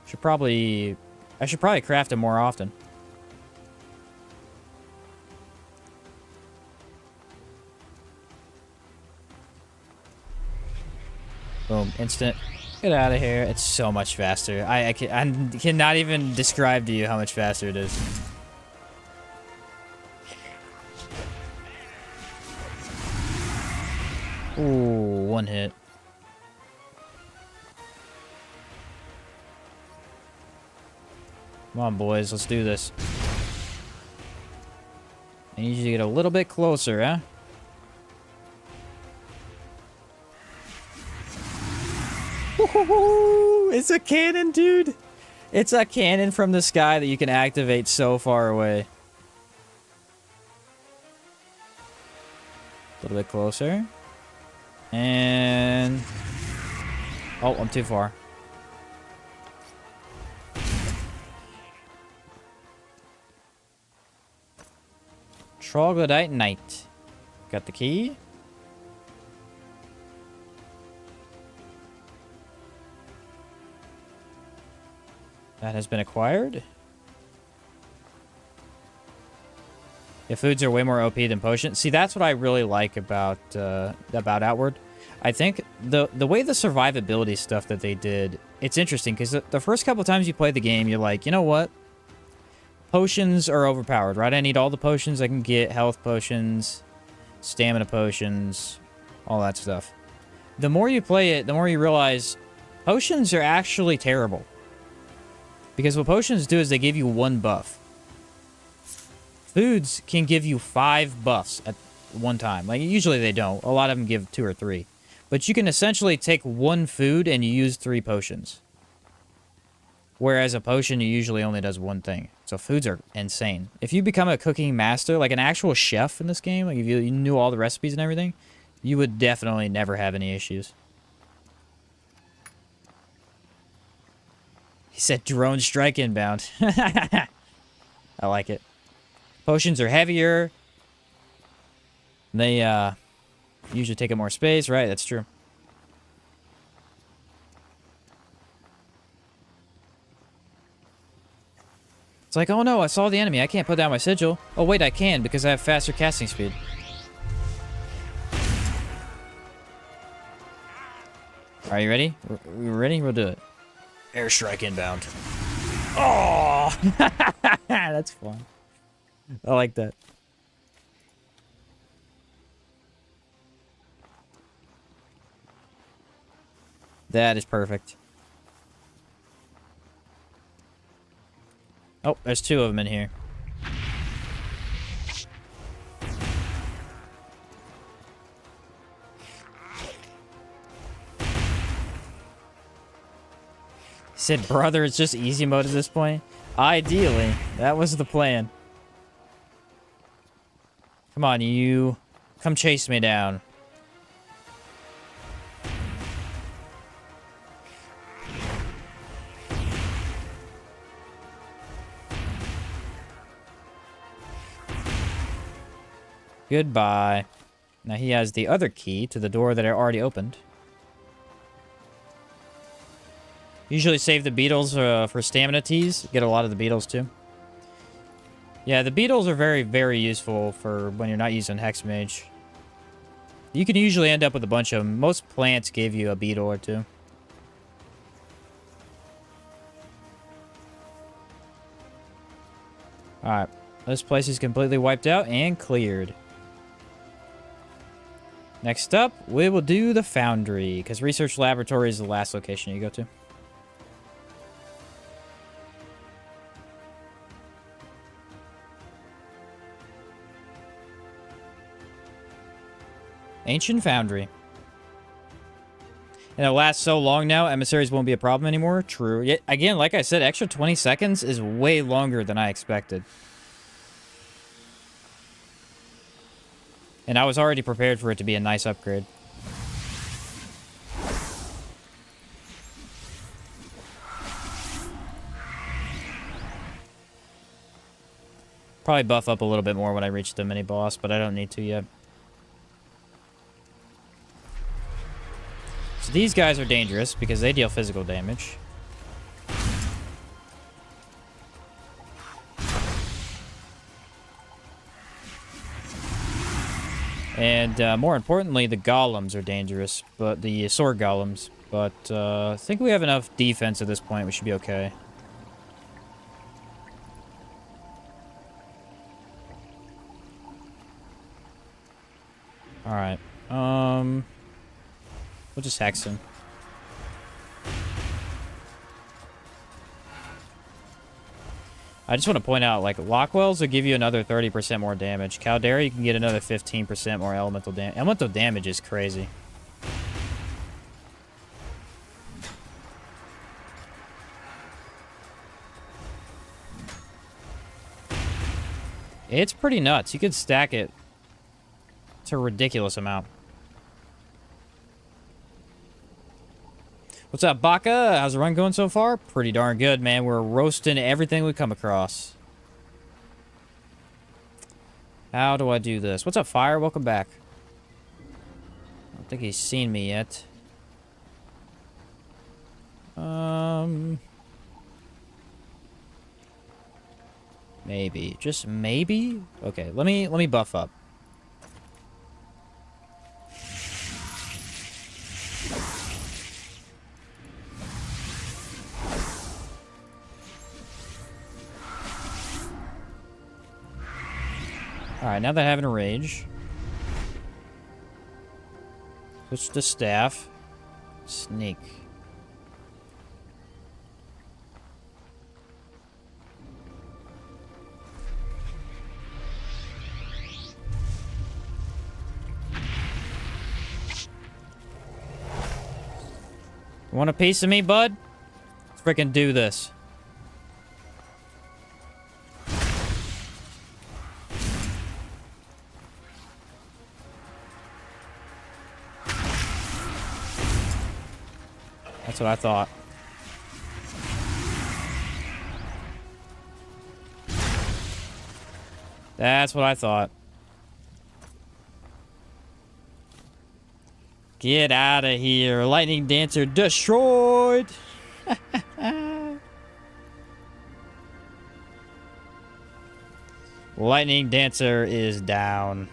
I should probably craft them more often. Boom, instant. Get out of here. It's so much faster. I cannot even describe to you how much faster it is. Ooh, one hit. Come on, boys. Let's do this. I need you to get a little bit closer, huh? It's a cannon, dude. It's a cannon from the sky that you can activate so far away. little bit closer. And... oh, I'm too far. Troglodyte Knight. Got the key. That has been acquired. Yeah, foods are way more OP than potions. See, that's what I really like about Outward. I think the way the survivability stuff that they did, it's interesting because the first couple times you play the game, you're like, you know what? Potions are overpowered, right? I need all the potions I can get, health potions, stamina potions, all that stuff. The more you play it, the more you realize potions are actually terrible. Because what potions do is they give you 1 buff. Foods can give you 5 buffs at one time. Like, usually they don't. A lot of them give 2 or 3. But you can essentially take 1 food and you use 3 potions. Whereas a potion usually only does 1 thing. So foods are insane. If you become a cooking master, like an actual chef in this game, like if you knew all the recipes and everything, you would definitely never have any issues. He said drone strike inbound. I like it. Potions are heavier. They usually take up more space, right? That's true. It's like, oh no, I saw the enemy. I can't put down my sigil. Oh wait, I can because I have faster casting speed. Are you ready? We're ready? We'll do it. Airstrike inbound. Oh! That's fun. I like that. That is perfect. Oh, there's 2 of them in here. Said, brother, it's just easy mode at this point. Ideally, that was the plan. Come on, you. Come chase me down. Goodbye. Now he has the other key to the door that I already opened. Usually save the beetles for stamina teas. Get a lot of the beetles too. Yeah, the beetles are very, very useful for when you're not using Hexmage. You can usually end up with a bunch of them. Most plants give you a beetle or 2. Alright. This place is completely wiped out and cleared. Next up, we will do the Foundry, because Research Laboratory is the last location you go to. Ancient Foundry. And it lasts so long now, emissaries won't be a problem anymore. True. Yet, again, like I said, extra 20 seconds is way longer than I expected. And I was already prepared for it to be a nice upgrade. Probably buff up a little bit more when I reach the mini-boss, but I don't need to yet. So these guys are dangerous because they deal physical damage. And more importantly, the golems are dangerous, but the sword golems. But I think we have enough defense at this point. We should be okay. All right. We'll just hex him. I just want to point out, like, Lockwells will give you another 30% more damage. Caldera, you can get another 15% more elemental damage. Elemental damage is crazy. It's pretty nuts. You could stack it It's a ridiculous amount. What's up, Baka? How's the run going so far? Pretty darn good, man. We're roasting everything we come across. How do I do this? What's up, Fire? Welcome back. I don't think he's seen me yet. Maybe. Just maybe? Okay, let me buff up. Alright, now that I have an rage. Switch to staff. Sneak. You want a piece of me, bud? Let's freaking do this. That's what I thought. That's what I thought. Get out of here. Lightning Dancer destroyed. Lightning Dancer is down.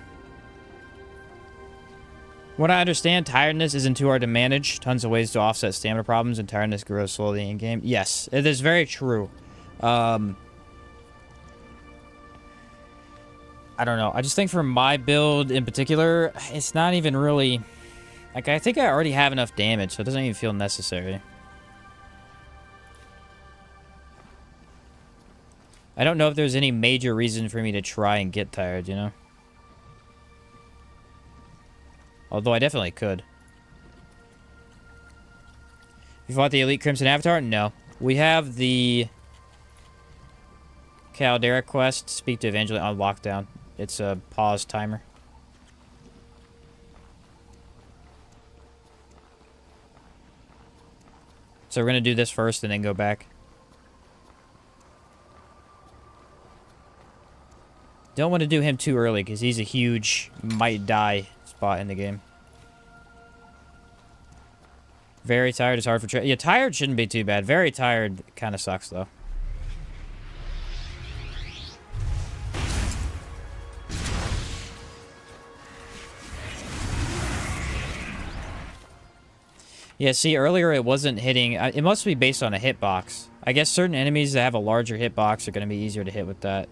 What I understand, tiredness isn't too hard to manage. Tons of ways to offset stamina problems, and tiredness grows slowly in-game. Yes, it is very true. I don't know. I just think for my build in particular, it's not even really... Like, I think I already have enough damage, so it doesn't even feel necessary. I don't know if there's any major reason for me to try and get tired, you know? Although I definitely could. You fought the Elite Crimson Avatar? No. We have the Caldera quest, Speak to Evangeline, on lockdown. It's a pause timer. So we're going to do this first and then go back. Don't want to do him too early because he's a huge might die spot in the game. Very tired is hard for... Yeah, tired shouldn't be too bad. Very tired kind of sucks, though. Yeah, see, earlier it wasn't hitting... It must be based on a hitbox. I guess certain enemies that have a larger hitbox are going to be easier to hit with that.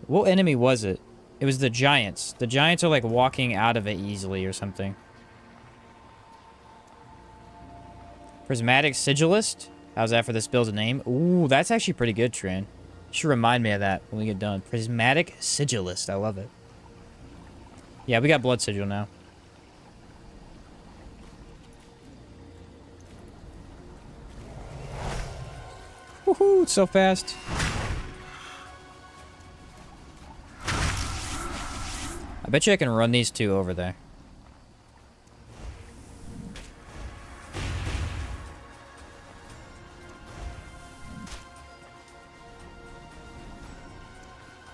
What enemy was it? It was the Giants. The Giants are, like, walking out of it easily or something. Prismatic Sigilist? How's that for this build's name? Ooh, that's actually pretty good, Tran. You should remind me of that when we get done. Prismatic Sigilist. I love it. Yeah, we got Blood Sigil now. Woohoo, it's so fast. I bet you I can run these two over there.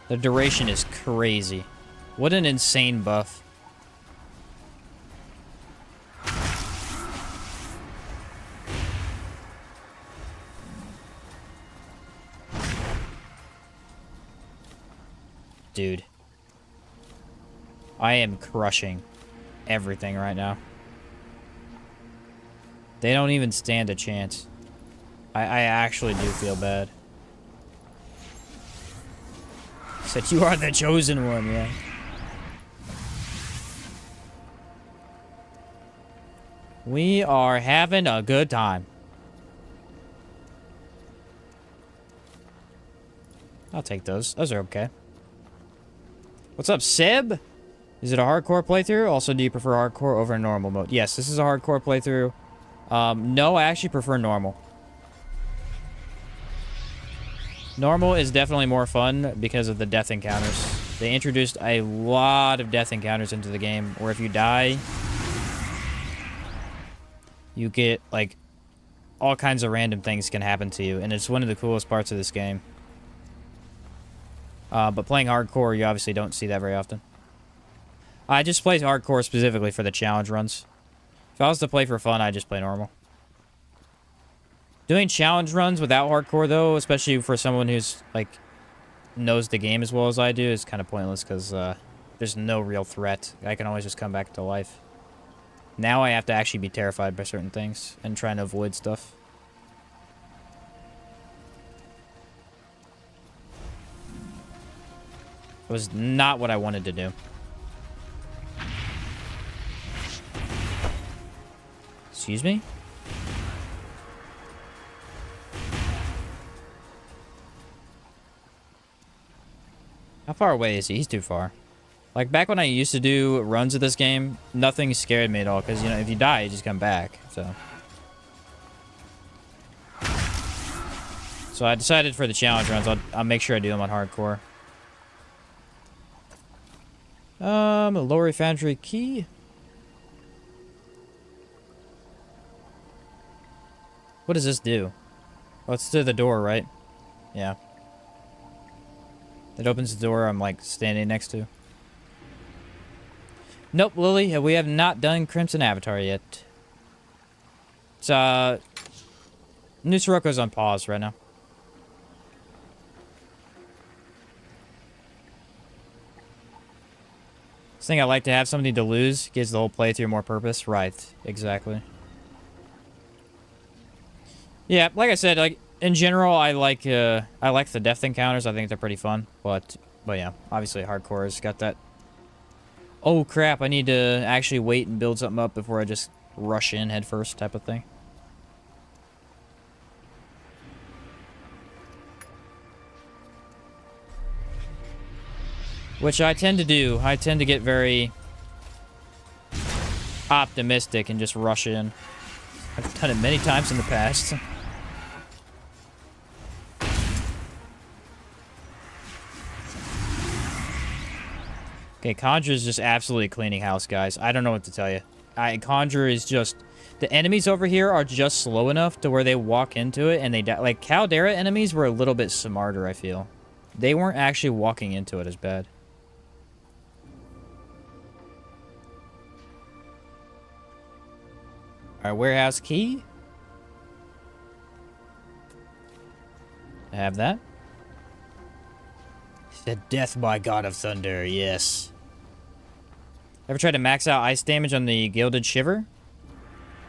The duration is crazy. What an insane buff. Dude. I am crushing everything right now. They don't even stand a chance. I actually do feel bad. Said you are the chosen one, yeah. We are having a good time. I'll take those. Those are okay. What's up, Seb? Is it a hardcore playthrough? Also, do you prefer hardcore over normal mode? Yes, this is a hardcore playthrough. No, I actually prefer normal. Normal is definitely more fun because of the death encounters. They introduced a lot of death encounters into the game, where if you die, you get, like, all kinds of random things can happen to you, and it's one of the coolest parts of this game. But playing hardcore, you obviously don't see that very often. I just play hardcore specifically for the challenge runs. If I was to play for fun, I'd just play normal. Doing challenge runs without hardcore, though, especially for someone who's, like, knows the game as well as I do, is kind of pointless, because there's no real threat. I can always just come back to life. Now I have to actually be terrified by certain things and trying to avoid stuff. It was not what I wanted to do. Excuse me? How far away is he? He's too far. Like, back when I used to do runs of this game, nothing scared me at all, because, you know, if you die, you just come back, so. So I decided for the challenge runs, I'll make sure I do them on hardcore. Lower Foundry key? What does this do? Oh, it's to the door, right? Yeah. It opens the door I'm, like, standing next to. Nope, Lily, we have not done Crimson Avatar yet. It's, New Sirocco's on pause right now. This thing I like to have something to lose, gives the whole playthrough more purpose. Right, exactly. Yeah, like I said, like, in general, I like the death encounters. I think they're pretty fun, but yeah, obviously hardcore has got that. Oh crap! I need to actually wait and build something up before I just rush in head first, type of thing. Which I tend to do. I tend to get very optimistic and just rush in. I've done it many times in the past. Okay, Conjure is just absolutely cleaning house, guys. I don't know what to tell you. Conjure is just... The enemies over here are just slow enough to where they walk into it and they die. Like, Caldera enemies were a little bit smarter, I feel. They weren't actually walking into it as bad. Alright, warehouse key. I have that. The death by God of Thunder, yes. Ever tried to max out ice damage on the Gilded Shiver?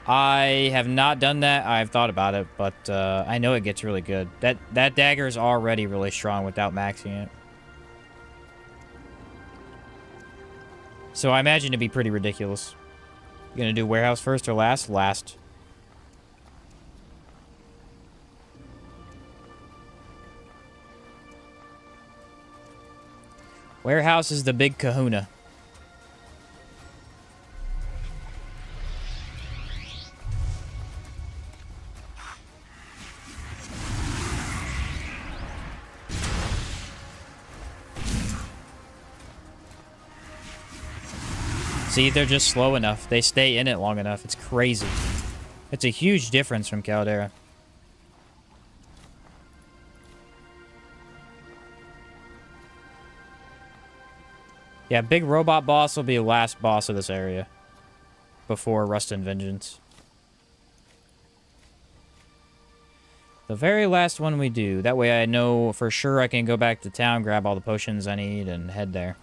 I have not done that. I've thought about it, but I know it gets really good. That dagger is already really strong without maxing it. So I imagine it'd be pretty ridiculous. You gonna do warehouse first or last? Last. Warehouse is the big kahuna. See, they're just slow enough. They stay in it long enough. It's crazy. It's a huge difference from Caldera. Yeah, big robot boss will be the last boss of this area. Before Rust and Vengeance. The very last one we do. That way I know for sure I can go back to town, grab all the potions I need, and head there.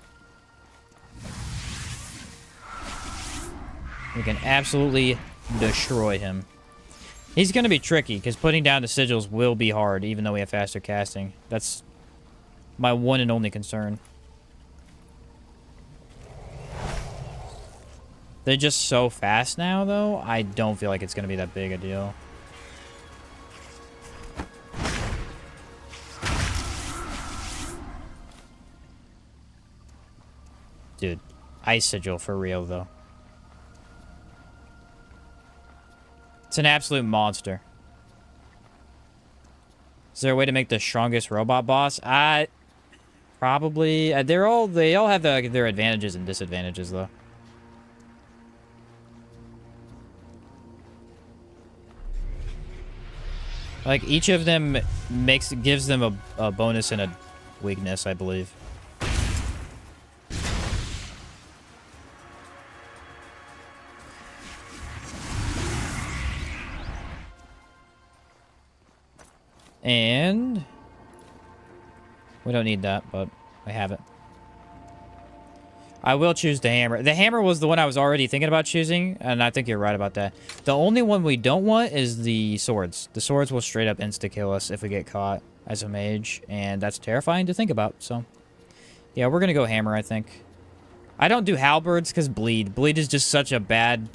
We can absolutely destroy him. He's going to be tricky, because putting down the sigils will be hard, even though we have faster casting. That's my one and only concern. They're just so fast now, though, I don't feel like it's going to be that big a deal. Dude, Ice Sigil for real, though. It's an absolute monster. Is there a way to make the strongest robot boss? Probably. They all have their advantages and disadvantages, though. Like, each of them gives them a bonus and a weakness, I believe. And we don't need that, but I have it. I will choose the hammer. The hammer was the one I was already thinking about choosing, and I think you're right about that. The only one we don't want is the swords. The swords will straight up insta-kill us if we get caught as a mage, and that's terrifying to think about, so... Yeah, we're gonna go hammer, I think. I don't do halberds because bleed. Bleed is just such a bad...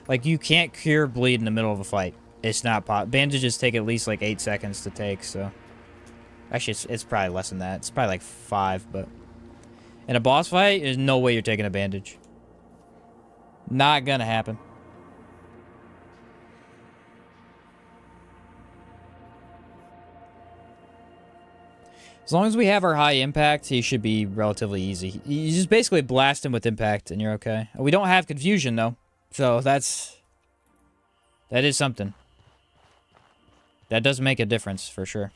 Like, you can't cure bleed in the middle of a fight. It's not bandages take at least like 8 seconds to take, so... Actually, it's probably less than that. It's probably like 5, but... In a boss fight, there's no way you're taking a bandage. Not gonna happen. As long as we have our high impact, he should be relatively easy. You just basically blast him with impact and you're okay. We don't have confusion, though. So that is something. That does make a difference, for sure.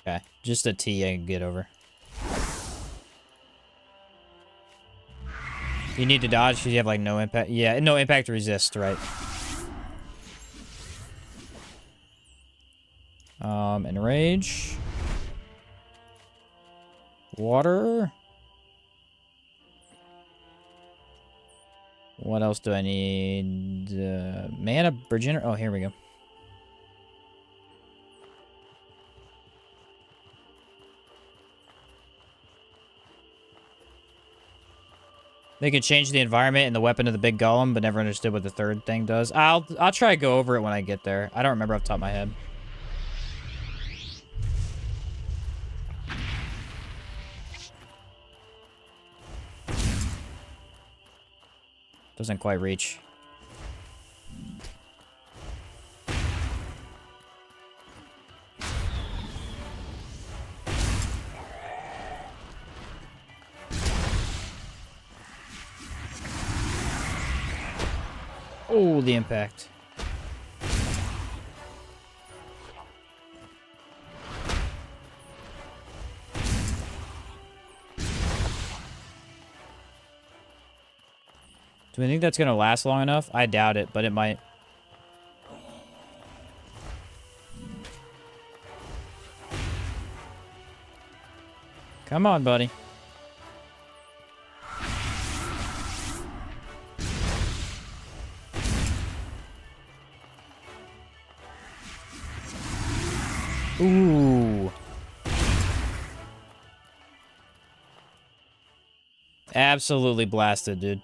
Okay, just a T I can get over. You need to dodge because you have, like, no impact. Yeah, no impact resist, right. Enrage. Water. What else do I need? Mana Virgin. Oh, here we go. They can change the environment and the weapon of the big golem, but never understood what the third thing does. I'll try to go over it when I get there. I don't remember off the top of my head. Doesn't quite reach. Oh, the impact. Do we think that's going to last long enough? I doubt it, but it might. Come on, buddy. Ooh. Absolutely blasted, dude.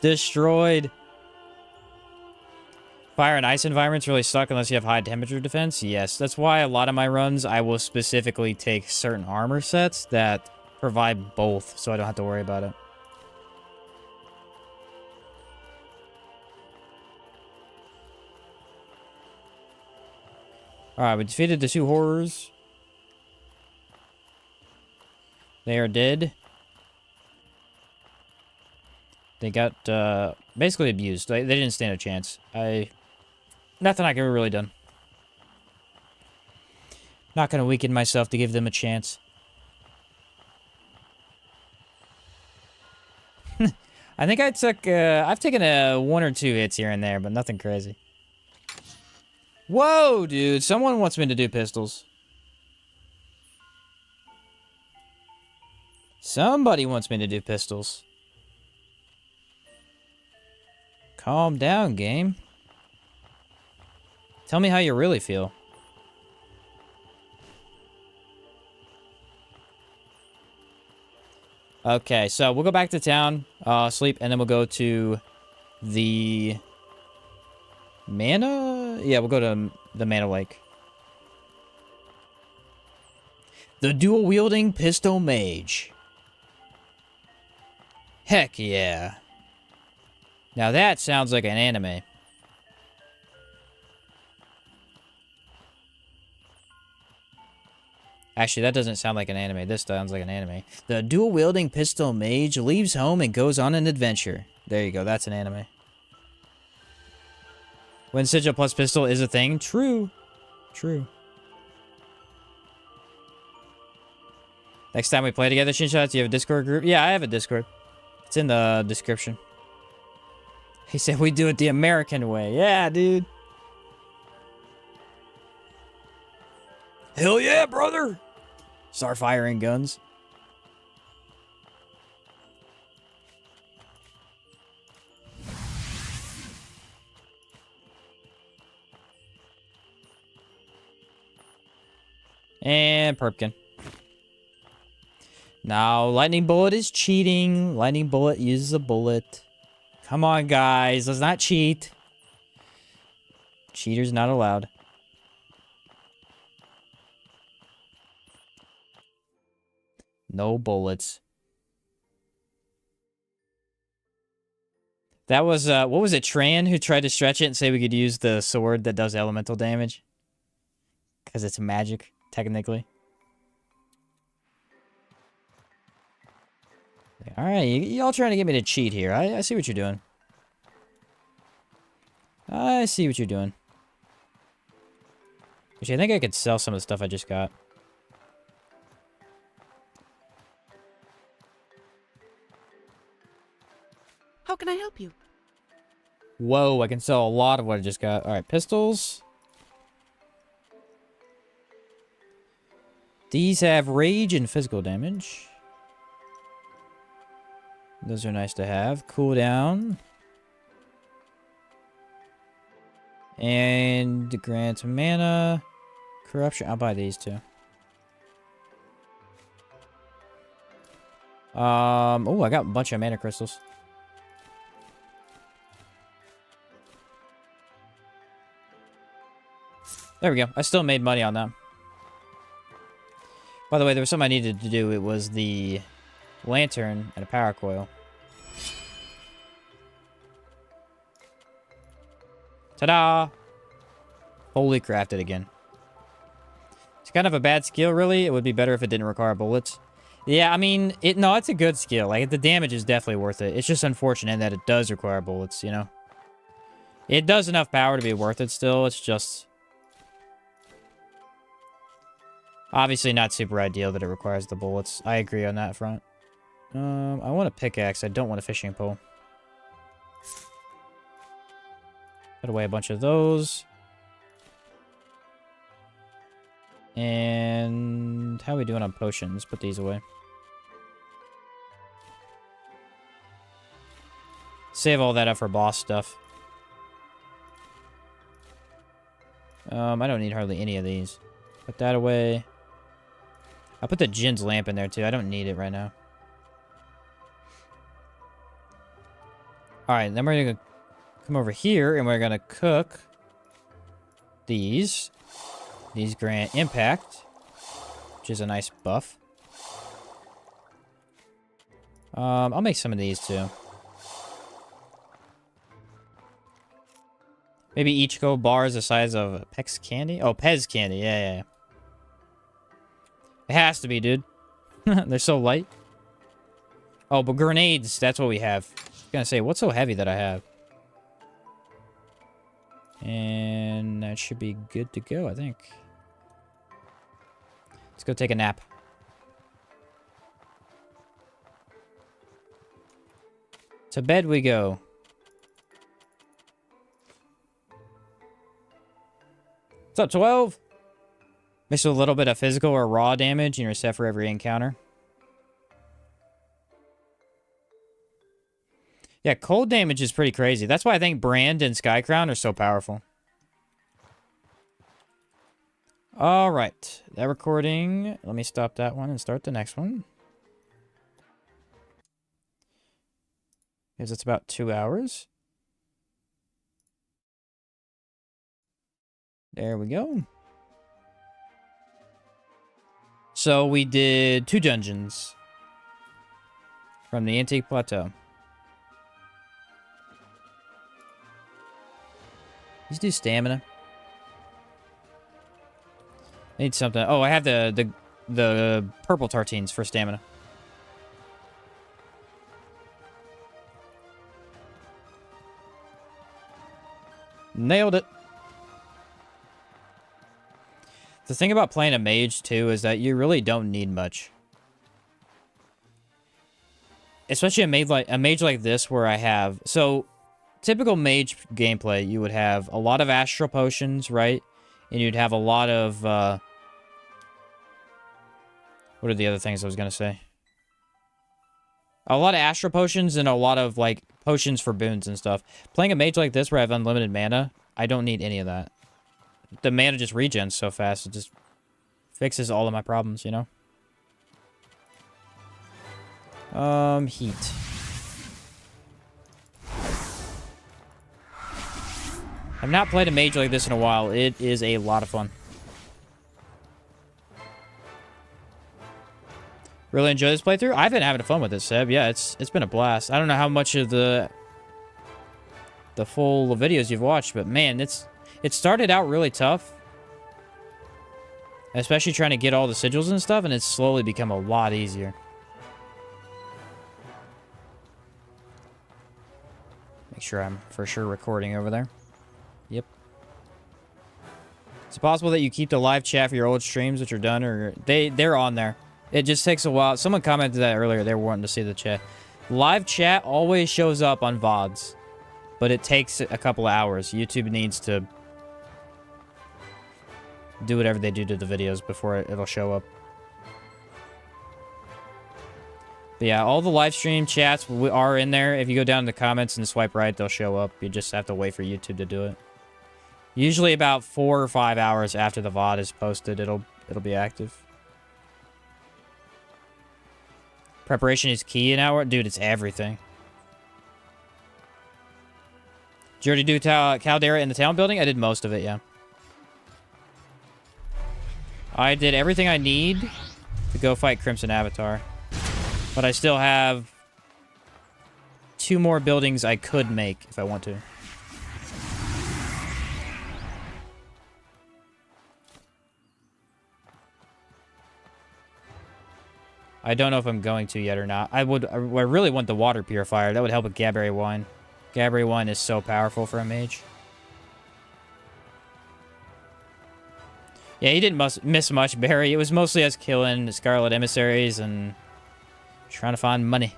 Destroyed. Fire and ice environments really suck unless you have high temperature defense. Yes, that's why a lot of my runs I will specifically take certain armor sets that provide both, so I don't have to worry about it. Alright, we defeated the 2 horrors. They are dead. They got, basically abused. They didn't stand a chance. Nothing I could have really done. Not gonna weaken myself to give them a chance. I think I've taken 1 or 2 hits here and there, but nothing crazy. Whoa, dude. Someone wants me to do pistols. Somebody wants me to do pistols. Calm down, game. Tell me how you really feel. Okay, so we'll go back to town, sleep, and then we'll go to the Mana? Yeah, we'll go to the Mana Lake. The dual-wielding Pistol Mage. Heck yeah. Now that sounds like an anime. Actually, that doesn't sound like an anime. This sounds like an anime. The dual-wielding pistol mage leaves home and goes on an adventure. There you go. That's an anime. When sigil plus pistol is a thing. True. True. Next time we play together, Shinshots, you have a Discord group? Yeah, I have a Discord. It's in the description. He said we do it the American way. Yeah, dude. Hell yeah, brother! Start firing guns. And Perpkin. Now, Lightning Bullet is cheating. Lightning Bullet uses a bullet. Come on, guys. Let's not cheat. Cheaters not allowed. No bullets. That was, what was it, Tran who tried to stretch it and say we could use the sword that does elemental damage? Because it's magic, technically. Alright, y'all trying to get me to cheat here. I see what you're doing. I see what you're doing. Actually, I think I could sell some of the stuff I just got. How can I help you? Whoa, I can sell a lot of what I just got. Alright, pistols. These have rage and physical damage. Those are nice to have. Cooldown. And grant mana. Corruption. I'll buy these too. Oh, I got a bunch of mana crystals. There we go. I still made money on that. By the way, there was something I needed to do. It was the lantern and a power coil. Ta-da! Fully crafted again. It's kind of a bad skill, really. It would be better if it didn't require bullets. Yeah, I mean, no, it's a good skill. Like, the damage is definitely worth it. It's just unfortunate that it does require bullets, you know? It does enough power to be worth it still. It's just... obviously not super ideal that it requires the bullets. I agree on that front. I want a pickaxe. I don't want a fishing pole. Put away a bunch of those. And how are we doing on potions? Put these away. Save all that up for boss stuff. I don't need hardly any of these. Put that away. I'll put the Jin's lamp in there too. I don't need it right now. Alright, then we're gonna come over here and we're gonna cook these. These grant impact, which is a nice buff. I'll make some of these too. Maybe each gold bar is the size of Pex candy? Oh, Pez candy. Yeah. It has to be, dude. They're so light. Oh, but grenades, that's what we have. I was gonna say, what's so heavy that I have? And that should be good to go, I think. Let's go take a nap. To bed we go. What's up, 12? Mix with a little bit of physical or raw damage and you're set for every encounter. Yeah, cold damage is pretty crazy. That's why I think Brand and Skycrown are so powerful. Alright. That recording. Let me stop that one and start the next one. Because it's about 2 hours. There we go. So we did 2 dungeons from the Antique Plateau. Let's do stamina. I need something. Oh, I have the purple tartines for stamina. Nailed it. The thing about playing a mage, too, is that you really don't need much. Especially a mage like this, where I have... So, typical mage gameplay, you would have a lot of astral potions, right? And you'd have a lot of... what are the other things I was going to say? A lot of astral potions and a lot of, like, potions for boons and stuff. Playing a mage like this, where I have unlimited mana, I don't need any of that. The mana just regens so fast, it just fixes all of my problems, you know? Heat. I've not played a mage like this in a while. It is a lot of fun. Really enjoy this playthrough? I've been having fun with it, Seb. Yeah, it's been a blast. I don't know how much of the full videos you've watched, but man, it started out really tough. Especially trying to get all the sigils and stuff, and it's slowly become a lot easier. Make sure I'm for sure recording over there. Yep. Is it possible that you keep the live chat for your old streams, which are done, or they're on there? It just takes a while. Someone commented that earlier. They were wanting to see the chat. Live chat always shows up on VODs, but it takes a couple of hours. YouTube needs to do whatever they do to the videos before it'll show up. But yeah, all the live stream chats are in there. If you go down in the comments and swipe right, they'll show up. You just have to wait for YouTube to do it. Usually about 4 or 5 hours after the VOD is posted, it'll be active. Preparation is key in our... Dude, it's everything. Did you already do Caldera in the town building? I did most of it, yeah. I did everything I need to go fight Crimson Avatar. But I still have 2 more buildings I could make if I want to. I don't know if I'm going to yet or not. I really want the water purifier. That would help with Gaberry Wine. Gaberry Wine is so powerful for a mage. Yeah, he didn't miss much, Barry. It was mostly us killing Scarlet Emissaries and trying to find money.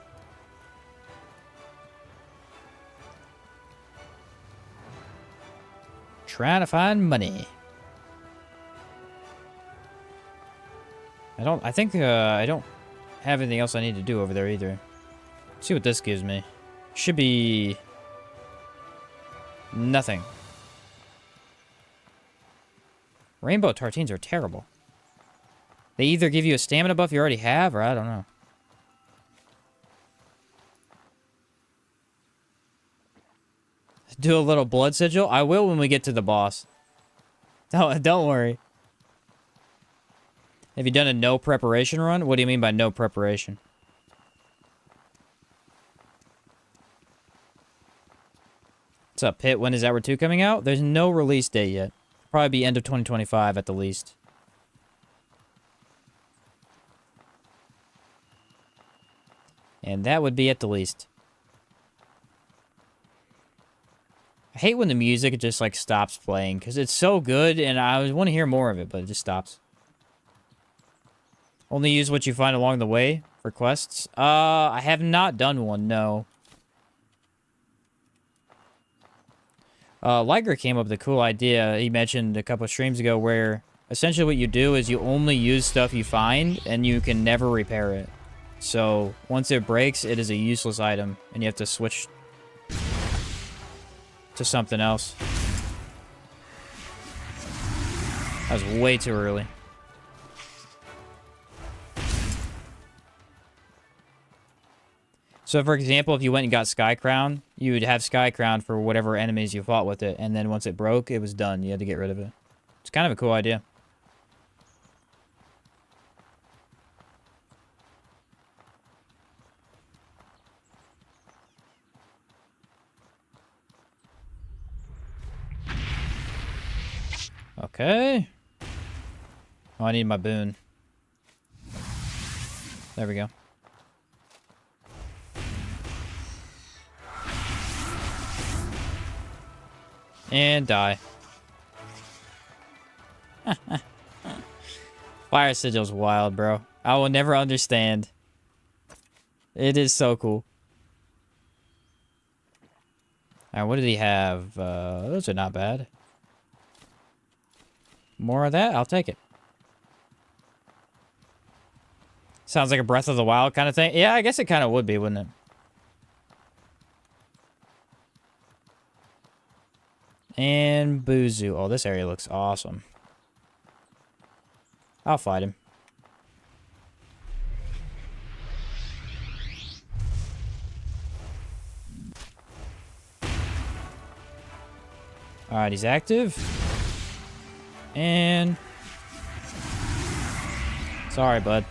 Trying to find money. I think I don't have anything else I need to do over there either. Let's see what this gives me. Should be nothing. Rainbow tartines are terrible. They either give you a stamina buff you already have, or I don't know. Do a little blood sigil? I will when we get to the boss. Don't worry. Have you done a no preparation run? What do you mean by no preparation? What's up, Pit? When is Hour 2 coming out? There's no release date yet. Probably be end of 2025 at the least. And that would be at the least. I hate when the music just like stops playing because it's so good and I want to hear more of it, but it just stops. Only use what you find along the way for quests. I have not done one, no. Liger came up with a cool idea he mentioned a couple of streams ago where essentially what you do is you only use stuff you find and you can never repair it. So once it breaks, it is a useless item and you have to switch to something else. That was way too early. So, for example, if you went and got Sky Crown, you would have Sky Crown for whatever enemies you fought with it, and then once it broke, it was done. You had to get rid of it. It's kind of a cool idea. Okay. Oh, I need my boon. There we go. And die. Fire Sigil's wild, bro. I will never understand. It is so cool. Alright, what did he have? Those are not bad. More of that? I'll take it. Sounds like a Breath of the Wild kind of thing. Yeah, I guess it kind of would be, wouldn't it? And Buzu. Oh, this area looks awesome. I'll fight him. Alright, he's active. And... sorry, bud.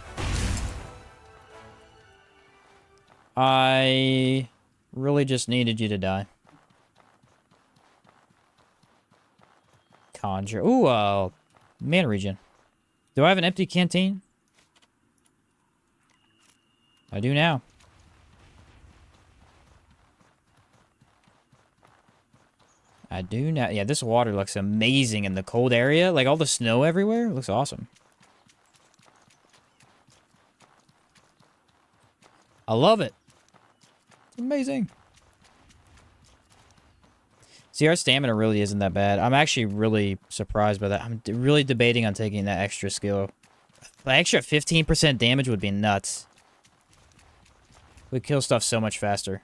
I really just needed you to die. Conjure. Ooh, mana regen. Do I have an empty canteen? I do now. I do now. Yeah, this water looks amazing in the cold area. Like all the snow everywhere. It looks awesome. I love it. It's amazing. See, our stamina really isn't that bad. I'm actually really surprised by that. I'm really debating on taking that extra skill. The extra 15% damage would be nuts. We'd kill stuff so much faster.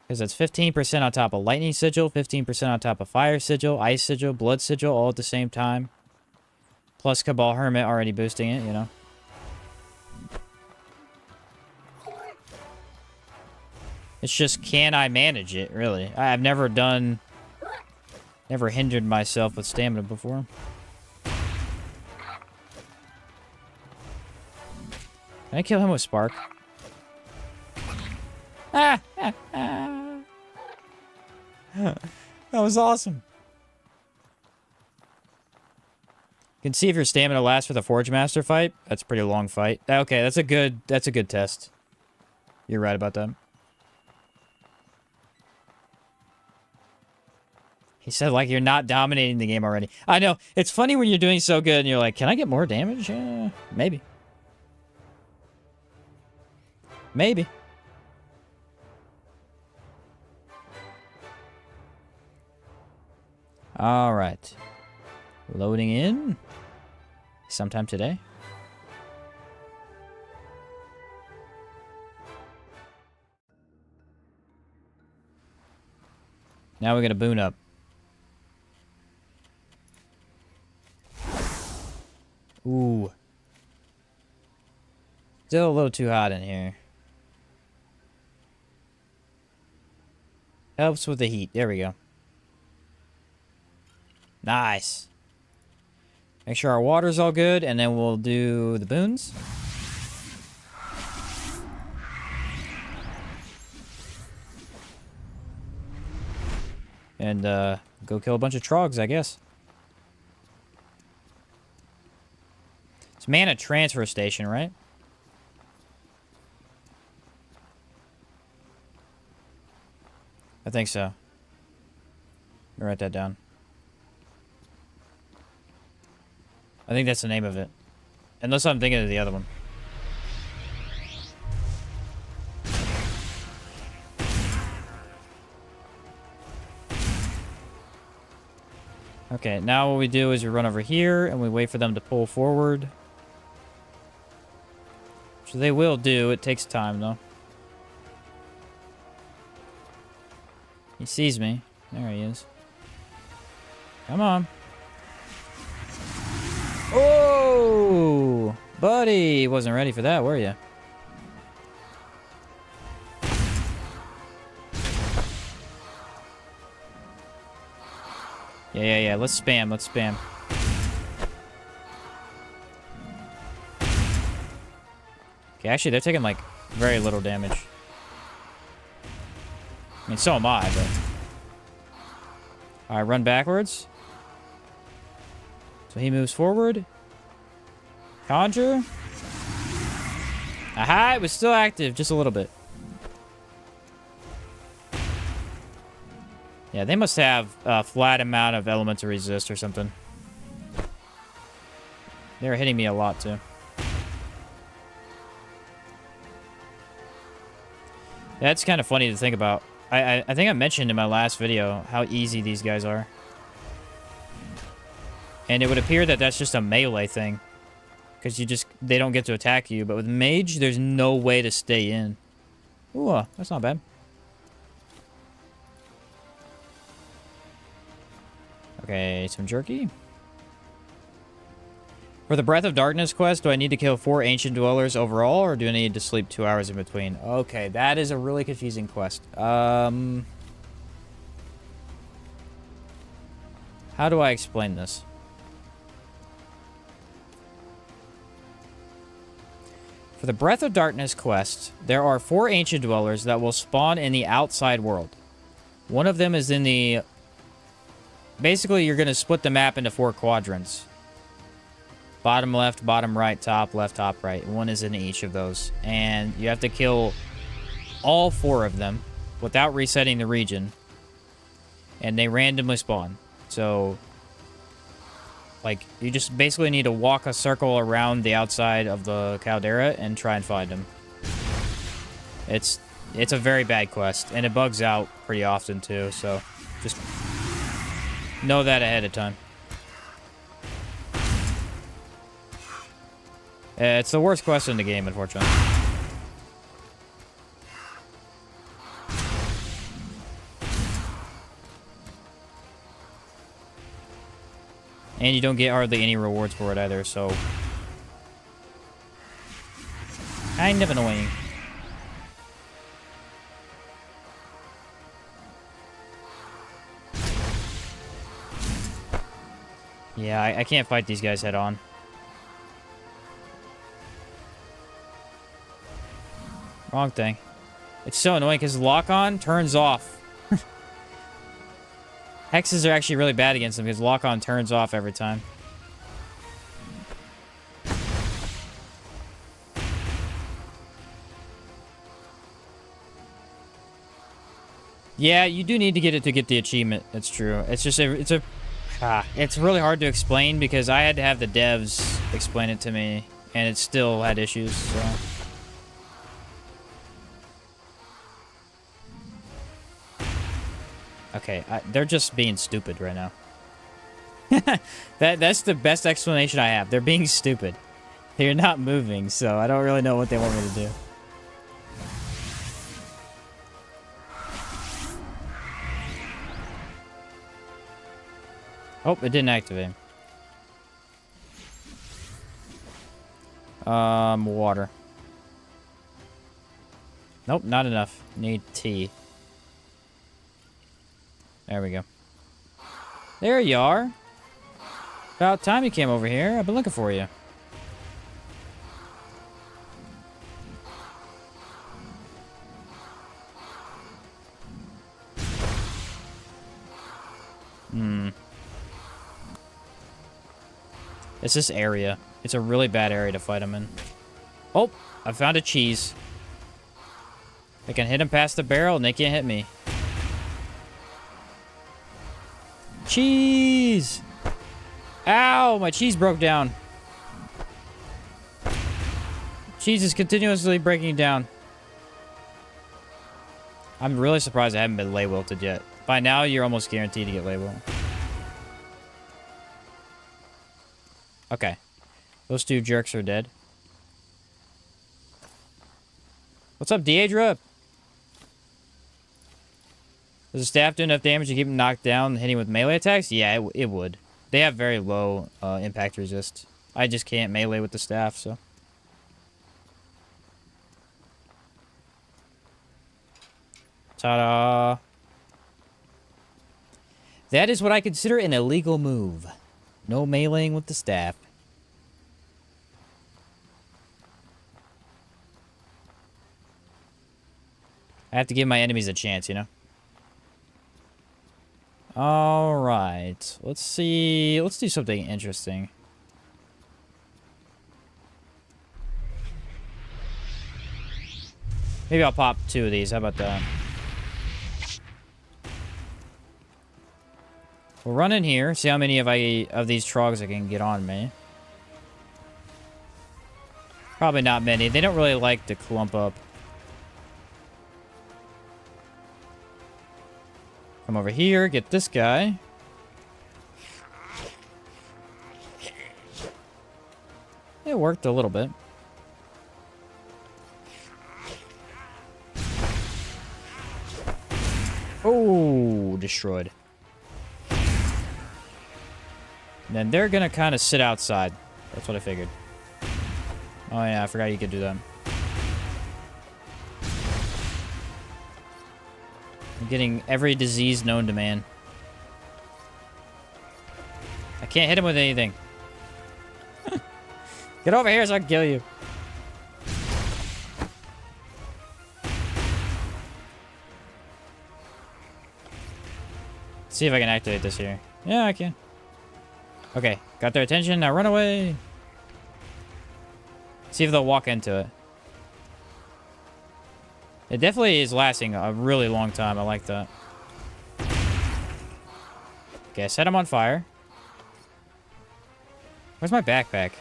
Because that's 15% on top of Lightning Sigil, 15% on top of Fire Sigil, Ice Sigil, Blood Sigil, all at the same time. Plus Cabal Hermit already boosting it, you know. It's just, can I manage it, really? I've never hindered myself with stamina before. Can I kill him with Spark? That was awesome. You can see if your stamina lasts for the Forge Master fight. That's a pretty long fight. Okay, that's a good test. You're right about that. He said, like, you're not dominating the game already. I know. It's funny when you're doing so good and you're like, can I get more damage? Maybe. Maybe. All right. Loading in. Sometime today. Now we're going to boon up. Ooh. Still a little too hot in here. Helps with the heat. There we go. Nice. Make sure our water's all good, and then we'll do the boons. And, go kill a bunch of trogs, I guess. It's mana transfer station, right? I think so. Let me write that down. I think that's the name of it. Unless I'm thinking of the other one. Okay, now what we do is we run over here and we wait for them to pull forward. Which they will do. It takes time, though. He sees me. There he is. Come on. Oh! Buddy! Wasn't ready for that, were you? Yeah. Let's spam. Okay, actually, they're taking, like, very little damage. mean, so am I, but... Alright, run backwards. So he moves forward. Conjure. Aha, it was still active, just a little bit. Yeah, they must have a flat amount of elemental resist or something. They're hitting me a lot, too. That's kind of funny to think about. I think I mentioned in my last video how easy these guys are. And it would appear that that's just a melee thing. Because they don't get to attack you. But with mage, there's no way to stay in. Ooh, that's not bad. Okay, some jerky. For the Breath of Darkness quest, do I need to kill 4 Ancient Dwellers overall, or do I need to sleep 2 hours in between? Okay, that is a really confusing quest. How do I explain this? For the Breath of Darkness quest, there are 4 Ancient Dwellers that will spawn in the outside world. One of them is in the... Basically, you're going to split the map into 4 quadrants. Bottom left, bottom right, top left, top right. One is in each of those. And you have to kill all 4 of them without resetting the region. And they randomly spawn. So, like, you just basically need to walk a circle around the outside of the caldera and try and find them. It's a very bad quest. And it bugs out pretty often, too. So, just know that ahead of time. It's the worst quest in the game, unfortunately. And you don't get hardly any rewards for it either, so... Kind of annoying. Yeah, I can't fight these guys head on. Wrong thing. It's so annoying because lock-on turns off. Hexes are actually really bad against them because lock-on turns off every time. Yeah, you do need to get it to get the achievement. It's true. It's just it's really hard to explain because I had to have the devs explain it to me and it still had issues, so... Okay, they're just being stupid right now. That's the best explanation I have. They're being stupid. They're not moving, so I don't really know what they want me to do. Oh, it didn't activate. Water. Nope, not enough. Need tea. There we go. There you are. About time you came over here. I've been looking for you. It's this area. It's a really bad area to fight them in. Oh, I found a cheese. I can hit them past the barrel and they can't hit me. Cheese! Ow! My cheese broke down. Cheese is continuously breaking down. I'm really surprised I haven't been lay wilted yet. By now, you're almost guaranteed to get lay wilt. Okay. Those 2 jerks are dead. What's up, Deidre? Does the staff do enough damage to keep him knocked down and hitting with melee attacks? Yeah, it would. They have very low impact resist. I just can't melee with the staff, so. Ta-da! That is what I consider an illegal move. No meleeing with the staff. I have to give my enemies a chance, you know? All right. Let's see. Let's do something interesting. Maybe I'll pop 2 of these. How about that? We'll run in here. See how many of these trogs I can get on me. Probably not many. They don't really like to clump up. Come over here. Get this guy. It worked a little bit. Oh, destroyed. And then they're gonna kind of sit outside. That's what I figured. Oh yeah, I forgot you could do that. I'm getting every disease known to man. I can't hit him with anything. Get over here so I can kill you. See if I can activate this here. Yeah, I can. Okay, got their attention. Now run away. See if they'll walk into it. It definitely is lasting a really long time. I like that. Okay, set him on fire. Where's my backpack?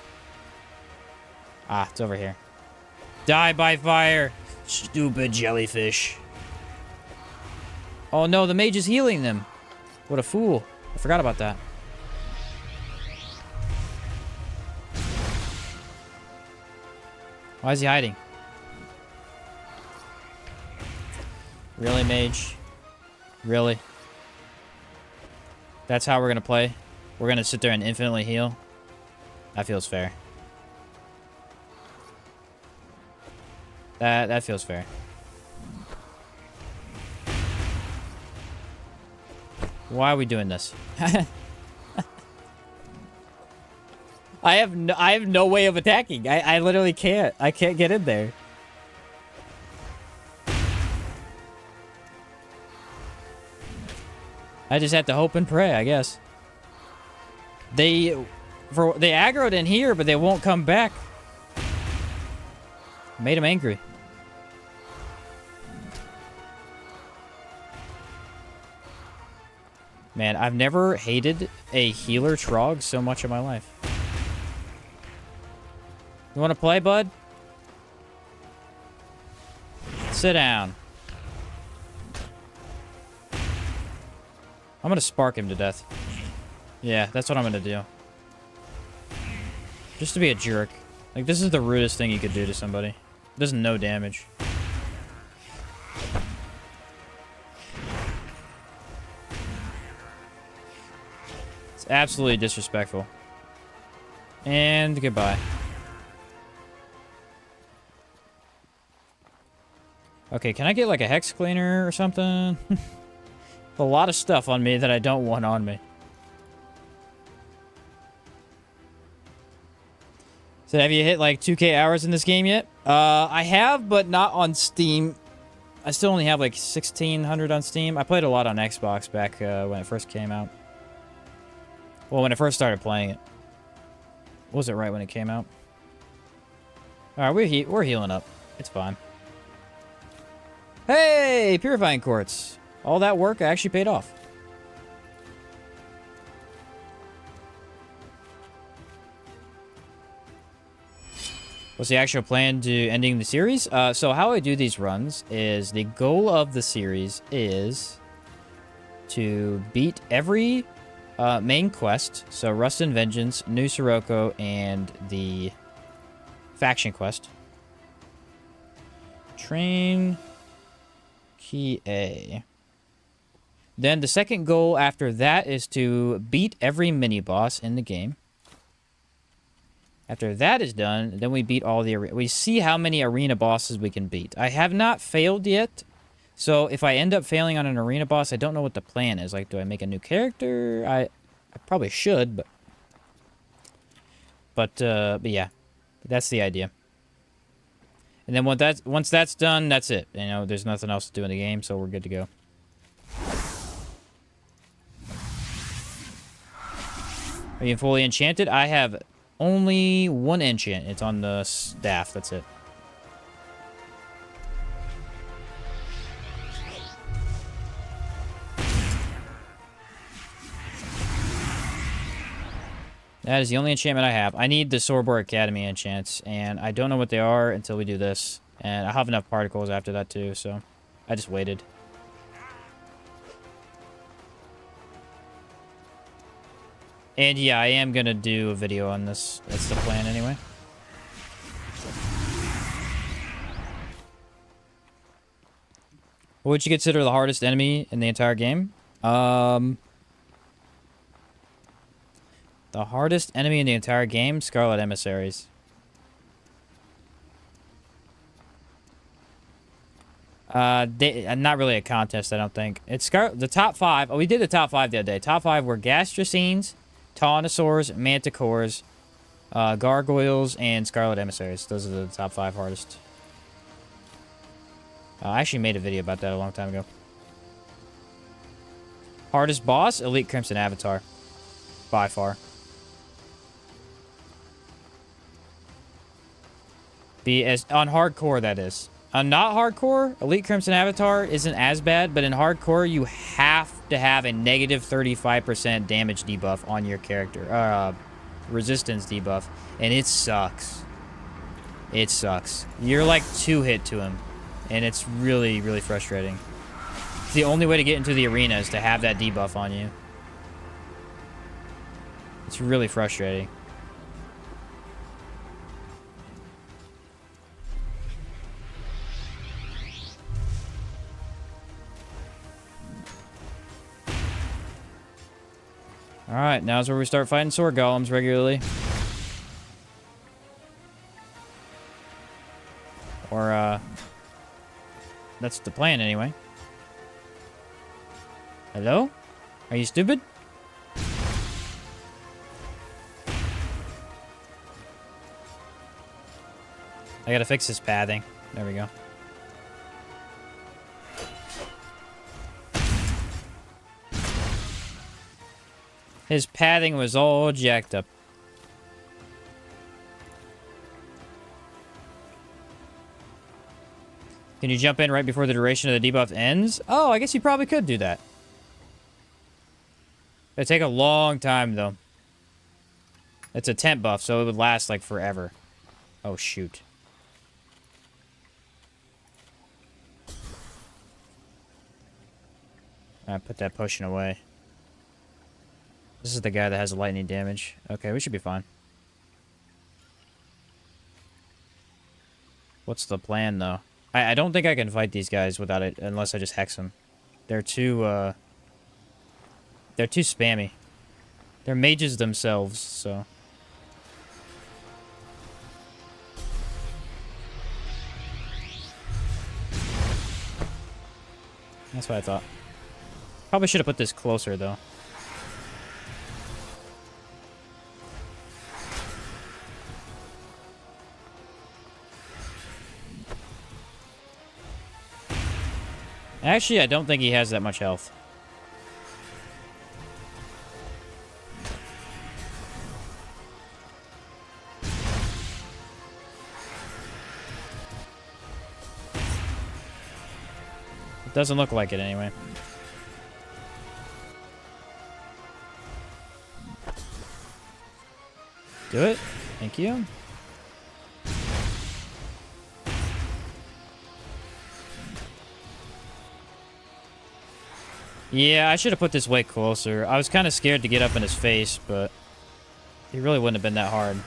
Ah, it's over here. Die by fire, stupid jellyfish. Oh no, the mage is healing them. What a fool. I forgot about that. Why is he hiding? Really, mage? Really? That's how we're gonna play? We're gonna sit there and infinitely heal? That feels fair. That feels fair. Why are we doing this? I have no way of attacking. I literally can't. I can't get in there. I just have to hope and pray, I guess. They aggroed in here, but they won't come back. Made them angry. Man, I've never hated a healer trog so much in my life. You want to play, bud? Sit down. I'm gonna spark him to death. Yeah, that's what I'm gonna do. Just to be a jerk. Like, this is the rudest thing you could do to somebody. It does no damage. It's absolutely disrespectful. And goodbye. Okay, can I get like a hex cleaner or something? A lot of stuff on me that I don't want on me. So have you hit like 2K hours in this game yet? I have, but not on Steam. I still only have like 1,600 on Steam. I played a lot on Xbox back when it first came out. Well, when I first started playing it. Was it right when it came out? Alright, we're healing up. It's fine. Hey! Purifying Quartz. All that work actually paid off. What's the actual plan to ending the series? So how I do these runs is the goal of the series is to beat every main quest. So Rust and Vengeance, New Sirocco, and the faction quest. Train Key A. Then the second goal after that is to beat every mini-boss in the game. After that is done, then we beat all the we see how many arena bosses we can beat. I have not failed yet, so if I end up failing on an arena boss, I don't know what the plan is. Like, do I make a new character? I probably should, but yeah, that's the idea. And then once that's done, that's it. You know, there's nothing else to do in the game, so we're good to go. Are you fully enchanted? I have only one enchant. It's on the staff. That's it. That is the only enchantment I have. I need the Sorobor Academy enchants, and I don't know what they are until we do this. And I have enough particles after that too, so I just waited. And yeah, I am gonna do a video on this. That's the plan anyway. What would you consider the hardest enemy in the entire game? The hardest enemy in the entire game? Scarlet Emissaries. Not really a contest, I don't think. It's the top 5. Oh, we did the top 5 the other day. Top 5 were Gastrocines, Taunosaurs, Manticores, Gargoyles, and Scarlet Emissaries. Those are the top 5 hardest. I actually made a video about that a long time ago. Hardest boss? Elite Crimson Avatar. By far. On hardcore, that is. On not hardcore, Elite Crimson Avatar isn't as bad, but in hardcore, you have to have a negative 35% damage debuff on your character. Resistance debuff. And it sucks. It sucks. You're like 2-hit to him. And it's really, really frustrating. It's the only way to get into the arena is to have that debuff on you. It's really frustrating. Alright, now's where we start fighting sword golems regularly. Or, that's the plan anyway. Hello? Are you stupid? I gotta fix this pathing. There we go. His pathing was all jacked up. Can you jump in right before the duration of the debuff ends? Oh, I guess you probably could do that. It'd take a long time, though. It's a temp buff, so it would last, like, forever. Oh, shoot. I put that potion away. This is the guy that has lightning damage. Okay, we should be fine. What's the plan, though? I don't think I can fight these guys without it, unless I just hex them. They're too spammy. They're mages themselves, so... That's what I thought. Probably should have put this closer, though. Actually, I don't think he has that much health. It doesn't look like it anyway. Do it. Thank you. Yeah, I should have put this way closer. I was kind of scared to get up in his face, but he really wouldn't have been that hard.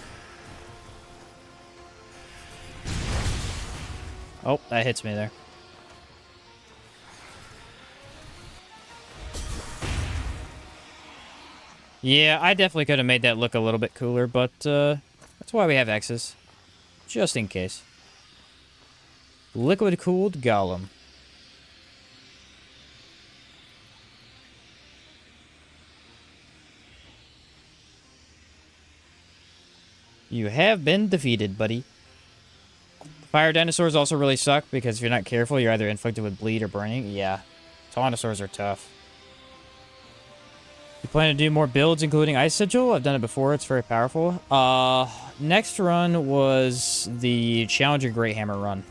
Oh, that hits me there. Yeah, I definitely could have made that look a little bit cooler, but that's why we have X's. Just in case. Liquid-cooled golem. You have been defeated, buddy. Fire dinosaurs also really suck, because if you're not careful, you're either inflicted with bleed or burning. Yeah. Taunosaurs are tough. You plan to do more builds, including Ice Sigil? I've done it before. It's very powerful. Next run was the Challenger Great Hammer run.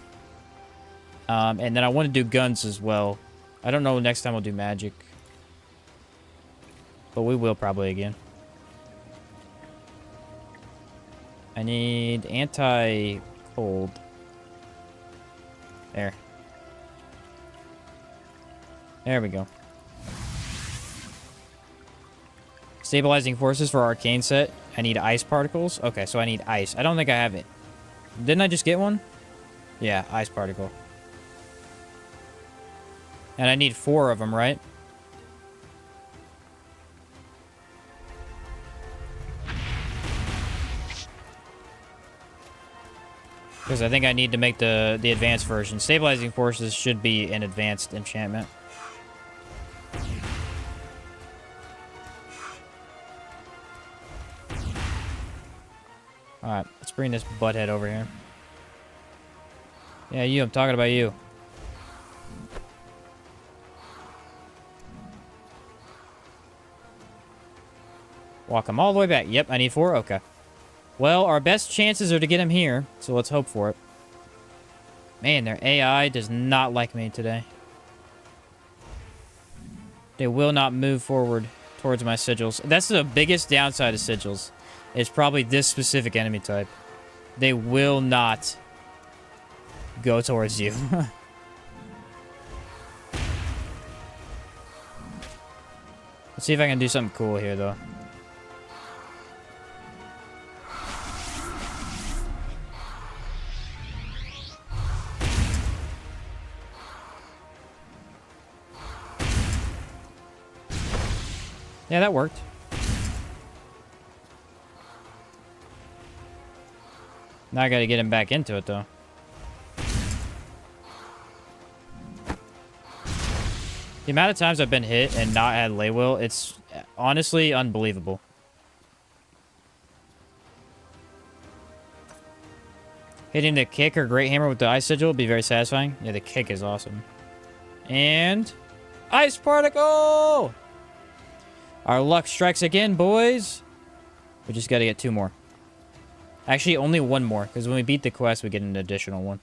And then I want to do guns as well. I don't know next time we'll do magic. But we will probably again. I need anti-cold. There. There we go. Stabilizing forces for arcane set. I need ice particles. Okay, so I need ice. I don't think I have it. Didn't I just get one? Yeah, ice particle. And I need 4 of them, right? Because I think I need to make the advanced version. Stabilizing forces should be an advanced enchantment. Alright, let's bring this butthead over here. Yeah, you, I'm talking about you. Walk him all the way back. Yep, I need 4. Okay. Well, our best chances are to get him here, so let's hope for it. Man, their AI does not like me today. They will not move forward towards my sigils. That's the biggest downside of sigils. It's probably this specific enemy type. They will not go towards you. Let's see if I can do something cool here, though. Yeah, that worked. Now I gotta get him back into it, though. The amount of times I've been hit and not had lay will, it's honestly unbelievable. Hitting the kick or great hammer with the ice sigil would be very satisfying. Yeah, the kick is awesome. And ice particle! Our luck strikes again, boys. We just gotta get 2 more. Actually, only 1 more, because when we beat the quest, we get an additional one.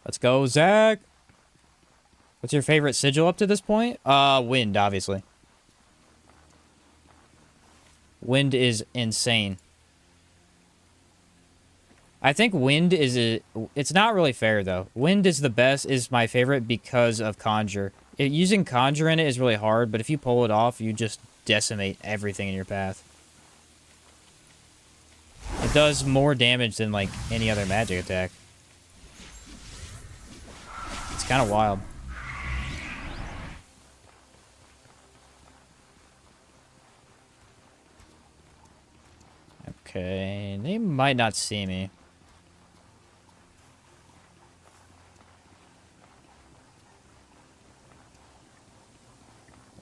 Let's go, Zach. What's your favorite sigil up to this point? Wind, obviously. Wind is insane. I think Wind is it's not really fair, though. Wind is the best, is my favorite because of Conjure. Using Conjure in it is really hard, but if you pull it off, you just decimate everything in your path. It does more damage than, like, any other magic attack. It's kind of wild. Okay, they might not see me.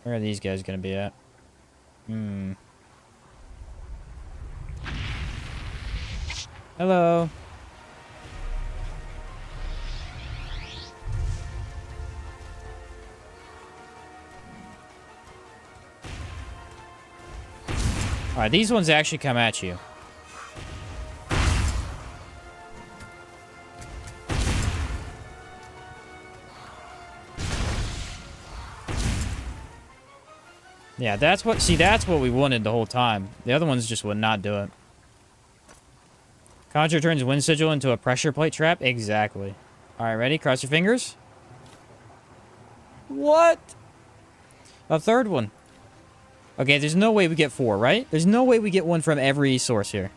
Where are these guys gonna be at? Hello. Alright, these ones actually come at you. Yeah, that's what we wanted the whole time. The other ones just would not do it. Conjure turns Wind Sigil into a pressure plate trap? Exactly. Alright, ready? Cross your fingers. What? A third one. Okay, there's no way we get 4, right? There's no way we get 1 from every source here.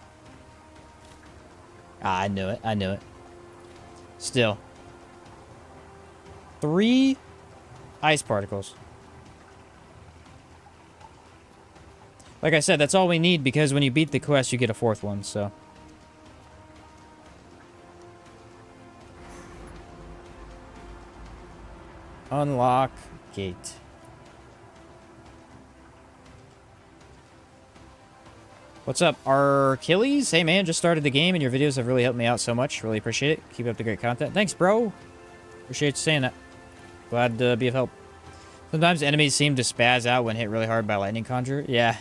Ah, I knew it. I knew it. Still. 3 ice particles. Like I said, that's all we need, because when you beat the quest, you get a 4th one, so. Unlock gate. What's up, Achilles? Hey, man, just started the game, and your videos have really helped me out so much. Really appreciate it. Keep up the great content. Thanks, bro. Appreciate you saying that. Glad to be of help. Sometimes enemies seem to spaz out when hit really hard by lightning conjure. Yeah.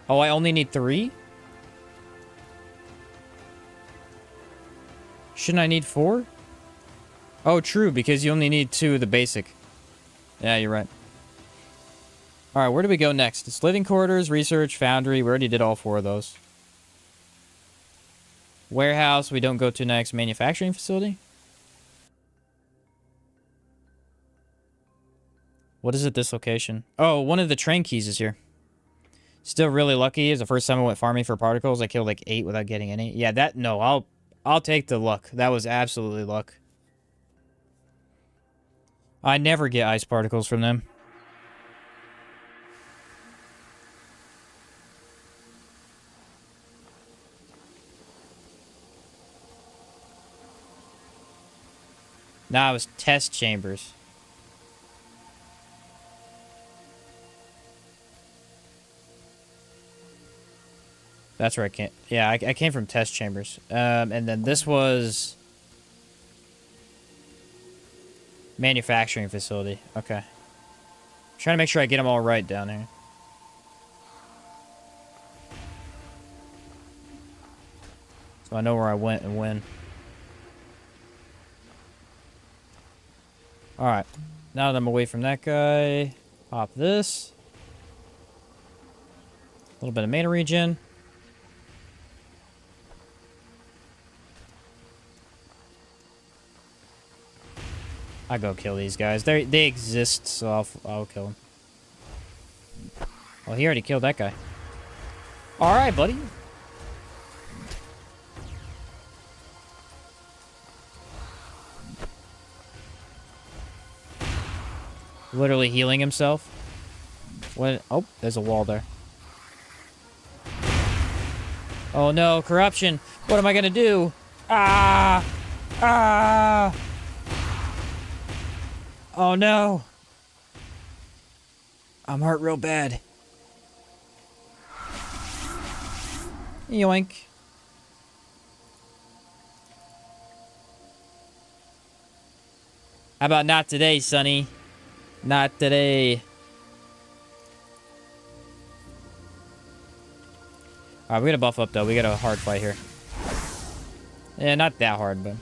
Oh, I only need 3? Shouldn't I need 4? Oh, true, because you only need 2 of the basic. Yeah, you're right. Alright, where do we go next? It's living quarters, research, foundry. We already did all 4 of those. Warehouse, we don't go to next. Manufacturing facility? What is it, this location? Oh, one of the train keys is here. Still really lucky. It's the first time I went farming for particles. I killed like 8 without getting any. Yeah, that... No, I'll take the luck. That was absolutely luck. I never get ice particles from them. Nah, it was test chambers. That's where I came. Yeah, I came from test chambers. And then this was... manufacturing facility. Okay. Trying to make sure I get them all right down here. So I know where I went and when. Alright. Now that I'm away from that guy, pop this. A little bit of mana regen. I go kill these guys. They exist, so I'll kill them. Well, he already killed that guy. All right, buddy. Literally healing himself. What? Oh, there's a wall there. Oh no, corruption. What am I gonna do? Ah! Ah! Oh no. I'm hurt real bad. Yoink. How about not today, Sonny? Not today. Alright, we gotta buff up though. We got a hard fight here. Yeah, not that hard, but...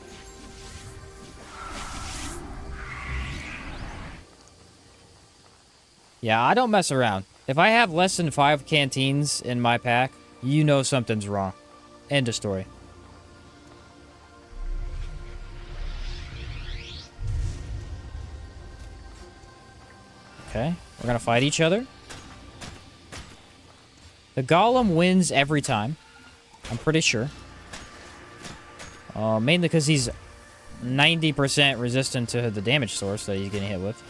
yeah, I don't mess around. If I have less than 5 canteens in my pack, you know something's wrong. End of story. Okay, we're gonna fight each other. The golem wins every time. I'm pretty sure. Mainly because he's 90% resistant to the damage source that he's getting hit with.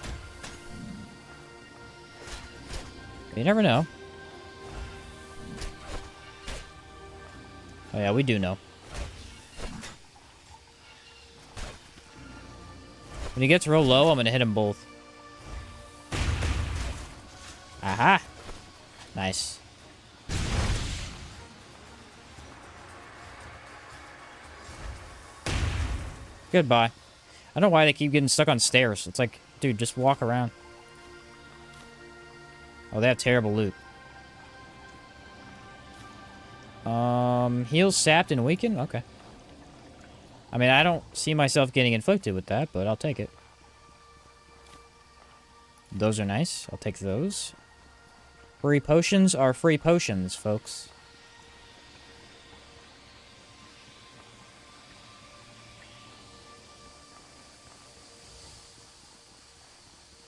You never know. Oh yeah, we do know. When he gets real low, I'm gonna hit them both. Aha! Nice. Goodbye. I don't know why they keep getting stuck on stairs. It's like, dude, just walk around. Oh, they have terrible loot. Heals sapped and weakened? Okay. I mean, I don't see myself getting inflicted with that, but I'll take it. Those are nice. I'll take those. Free potions are free potions, folks.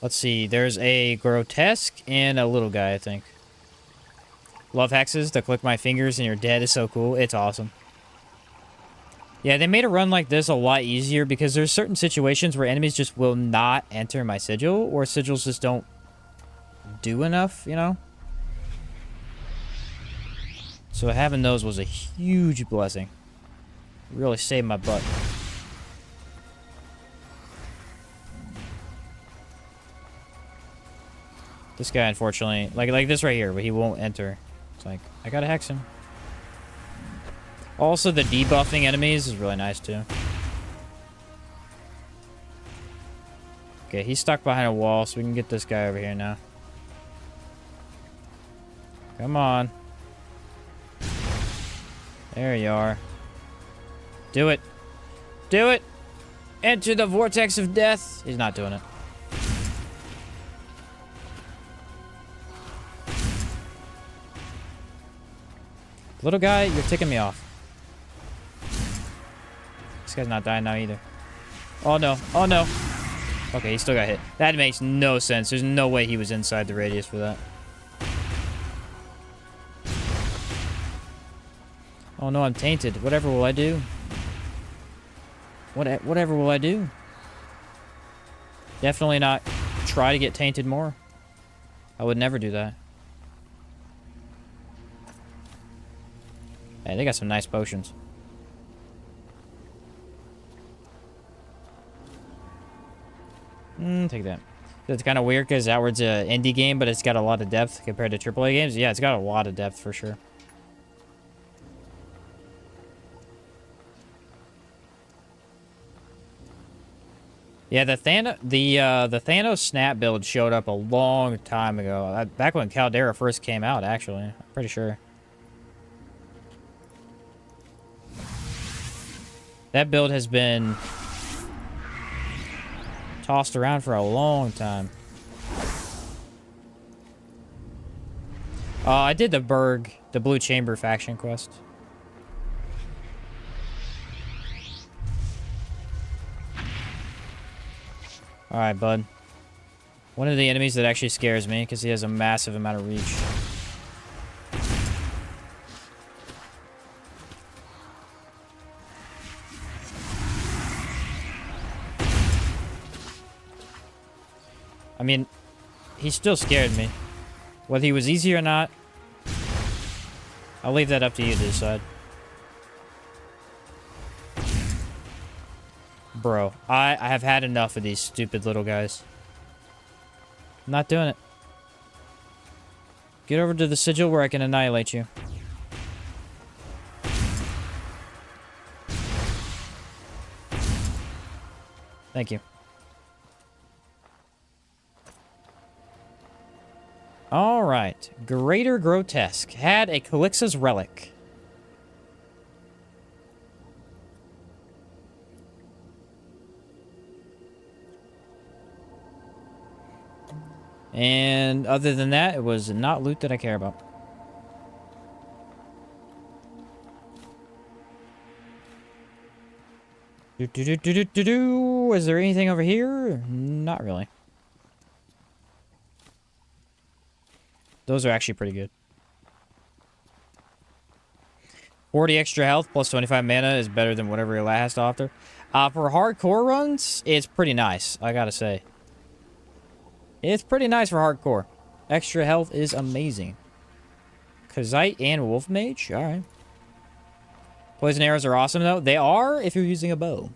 Let's see. There's a grotesque and a little guy, I think. Love hexes to click my fingers and you're dead is so cool. It's awesome. Yeah, they made a run like this a lot easier because there's certain situations where enemies just will not enter my sigil or sigils just don't do enough, you know? So having those was a huge blessing. Really saved my butt. This guy, unfortunately, like this right here, but he won't enter. It's like, I gotta hex him. Also, the debuffing enemies is really nice, too. Okay, he's stuck behind a wall, so we can get this guy over here now. Come on. There you are. Do it. Do it! Enter the vortex of death! He's not doing it. Little guy, you're ticking me off. This guy's not dying now either. Oh no. Oh no. Okay, he still got hit. That makes no sense. There's no way he was inside the radius for that. Oh no, I'm tainted. Whatever will I do? Whatever will I do? Definitely not try to get tainted more. I would never do that. Hey, they got some nice potions. Take that. It's kind of weird because Outward's an indie game, but it's got a lot of depth compared to AAA games. Yeah, it's got a lot of depth for sure. Yeah, the Thanos snap build showed up a long time ago. Back when Caldera first came out, actually. I'm pretty sure. That build has been tossed around for a long time. I did the Berg, the Blue Chamber faction quest. Alright, bud. One of the enemies that actually scares me because he has a massive amount of reach. I mean, he still scared me. Whether he was easy or not, I'll leave that up to you to decide. Bro, I have had enough of these stupid little guys. I'm not doing it. Get over to the sigil where I can annihilate you. Thank you. Alright. Greater Grotesque. Had a Calix's Relic. And other than that, it was not loot that I care about. Is there anything over here? Not really. Those are actually pretty good. 40 extra health plus 25 mana is better than whatever it has to offer. For hardcore runs, it's pretty nice, I gotta say. It's pretty nice for hardcore. Extra health is amazing. Kazite and Wolf Mage? Alright. Poison arrows are awesome, though. They are if you're using a bow.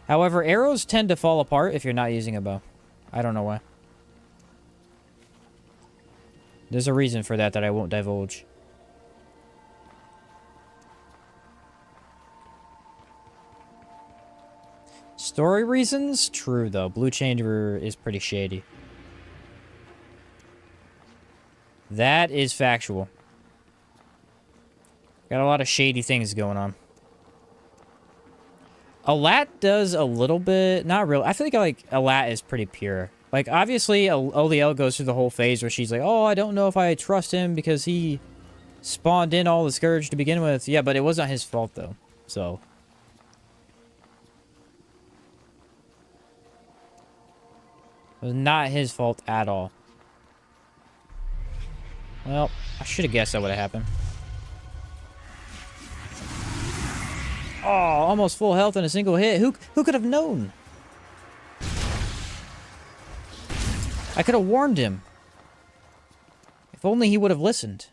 However, arrows tend to fall apart if you're not using a bow. I don't know why. There's a reason for that I won't divulge. Story reasons? True, though. Blue Chamber is pretty shady. That is factual. Got a lot of shady things going on. Alat does a little bit... Not real. I feel like Alat is pretty pure. Like, obviously, Oliel goes through the whole phase where she's like, oh, I don't know if I trust him because he spawned in all the Scourge to begin with. Yeah, but it wasn't his fault, though. So... It was not his fault at all. Well, I should have guessed that would have happened. Oh, almost full health in a single hit. Who could have known? I could have warned him. If only he would have listened.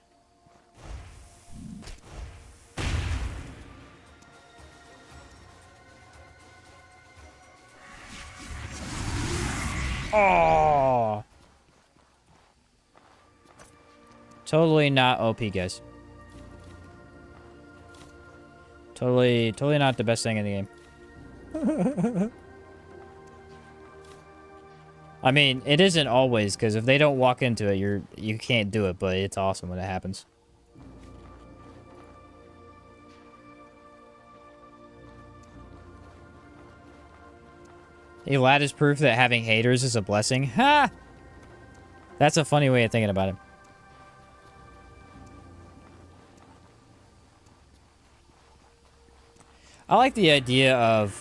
Oh. Totally not OP, guys. Totally not the best thing in the game. I mean, it isn't always, because if they don't walk into it, you can't do it, but it's awesome when it happens. A lad is proof that having haters is a blessing. Ha! That's a funny way of thinking about it. I like the idea of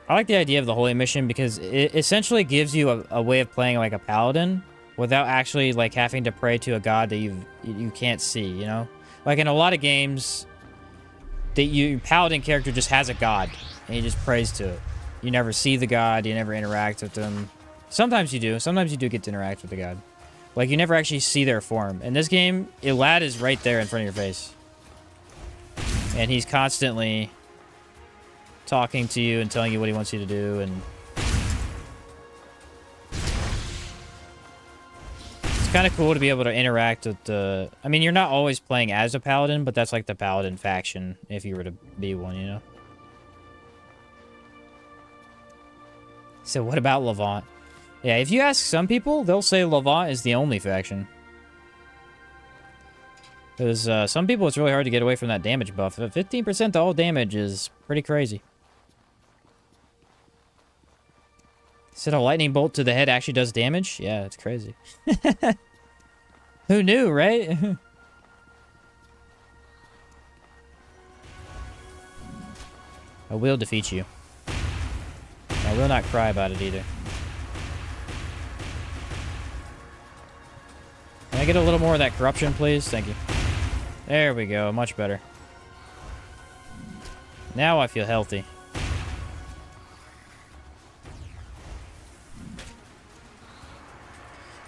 the holy mission because it essentially gives you a way of playing like a paladin without actually like having to pray to a god that you can't see, you know? Like in a lot of games, your paladin character just has a god and he just prays to it. You never see the god, you never interact with them. Sometimes you do. Sometimes you do get to interact with the god. Like you never actually see their form. In this game, Ilad is right there in front of your face. And he's constantly talking to you and telling you what he wants you to do, and it's kind of cool to be able to interact with the... I mean, you're not always playing as a paladin, but that's like the paladin faction, if you were to be one, you know? So what about Levant? Yeah, if you ask some people, they'll say Levant is the only faction. Because some people, it's really hard to get away from that damage buff. 15% to all damage is pretty crazy. Said a lightning bolt to the head actually does damage? Yeah, it's crazy. Who knew, right? I will defeat you. I will not cry about it either. Can I get a little more of that corruption, please? Thank you. There we go. Much better. Now I feel healthy.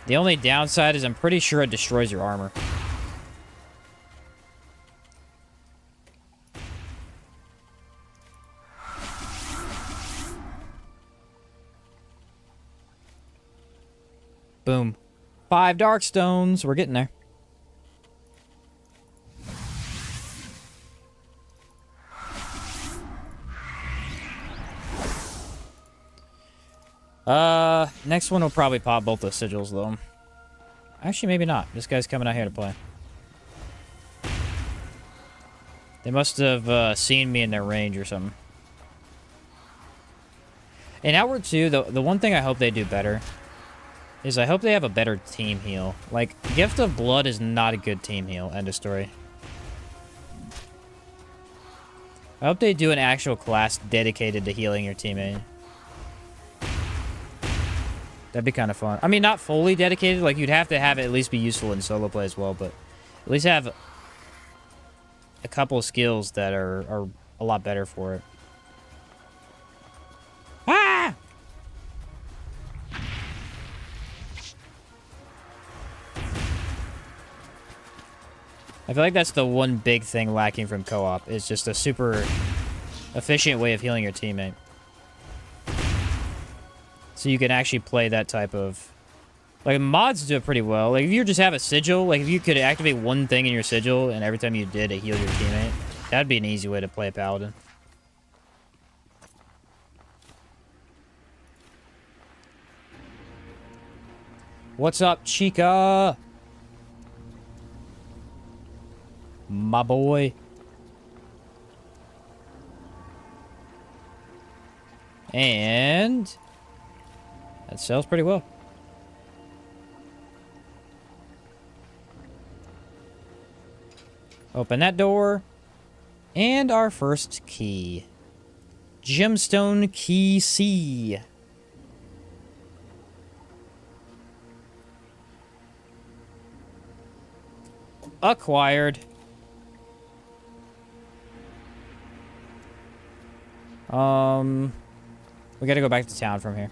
The only downside is I'm pretty sure it destroys your armor. Boom. 5 dark stones. We're getting there. Next one will probably pop both those sigils, though. Actually, maybe not. This guy's coming out here to play. They must have seen me in their range or something. In Outward 2, the one thing I hope they do better is I hope they have a better team heal. Like, Gift of Blood is not a good team heal. End of story. I hope they do an actual class dedicated to healing your teammate. That'd be kind of fun. I mean, not fully dedicated. Like, you'd have to have it at least be useful in solo play as well, but at least have a couple of skills that are a lot better for it. Ah! I feel like that's the one big thing lacking from co-op. Is just a super efficient way of healing your teammate. So you can actually play that type of... Like, mods do it pretty well. Like, if you just have a sigil, like, if you could activate one thing in your sigil, and every time you did, it healed your teammate, that'd be an easy way to play a paladin. What's up, Chica? My boy. And... that sells pretty well. Open that door. And our first key. Gemstone Key C. Acquired. We gotta go back to town from here.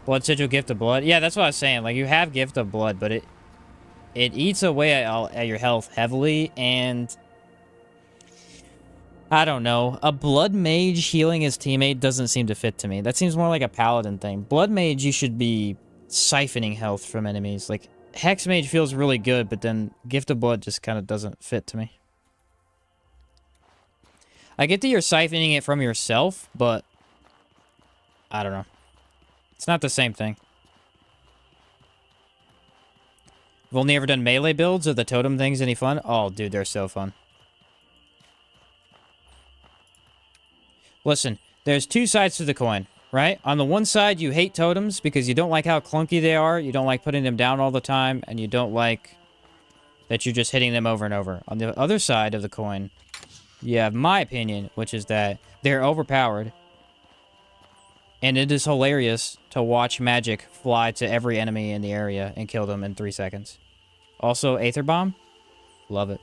Blood sigil, gift of blood. Yeah, that's what I was saying. Like, you have gift of blood, but it eats away at your health heavily, and I don't know. A blood mage healing his teammate doesn't seem to fit to me. That seems more like a paladin thing. Blood mage, you should be siphoning health from enemies. Like, Hex Mage feels really good, but then Gift of Blood just kind of doesn't fit to me. I get that you're siphoning it from yourself, but I don't know. It's not the same thing. I've only ever done melee builds. Are the totem things any fun? Oh, dude, they're so fun. Listen, there's two sides to the coin, right? On the one side, you hate totems because you don't like how clunky they are. You don't like putting them down all the time, and you don't like that you're just hitting them over and over. On the other side of the coin, you have my opinion, which is that they're overpowered. And it is hilarious to watch magic fly to every enemy in the area and kill them in 3 seconds. Also, Aether Bomb. Love it.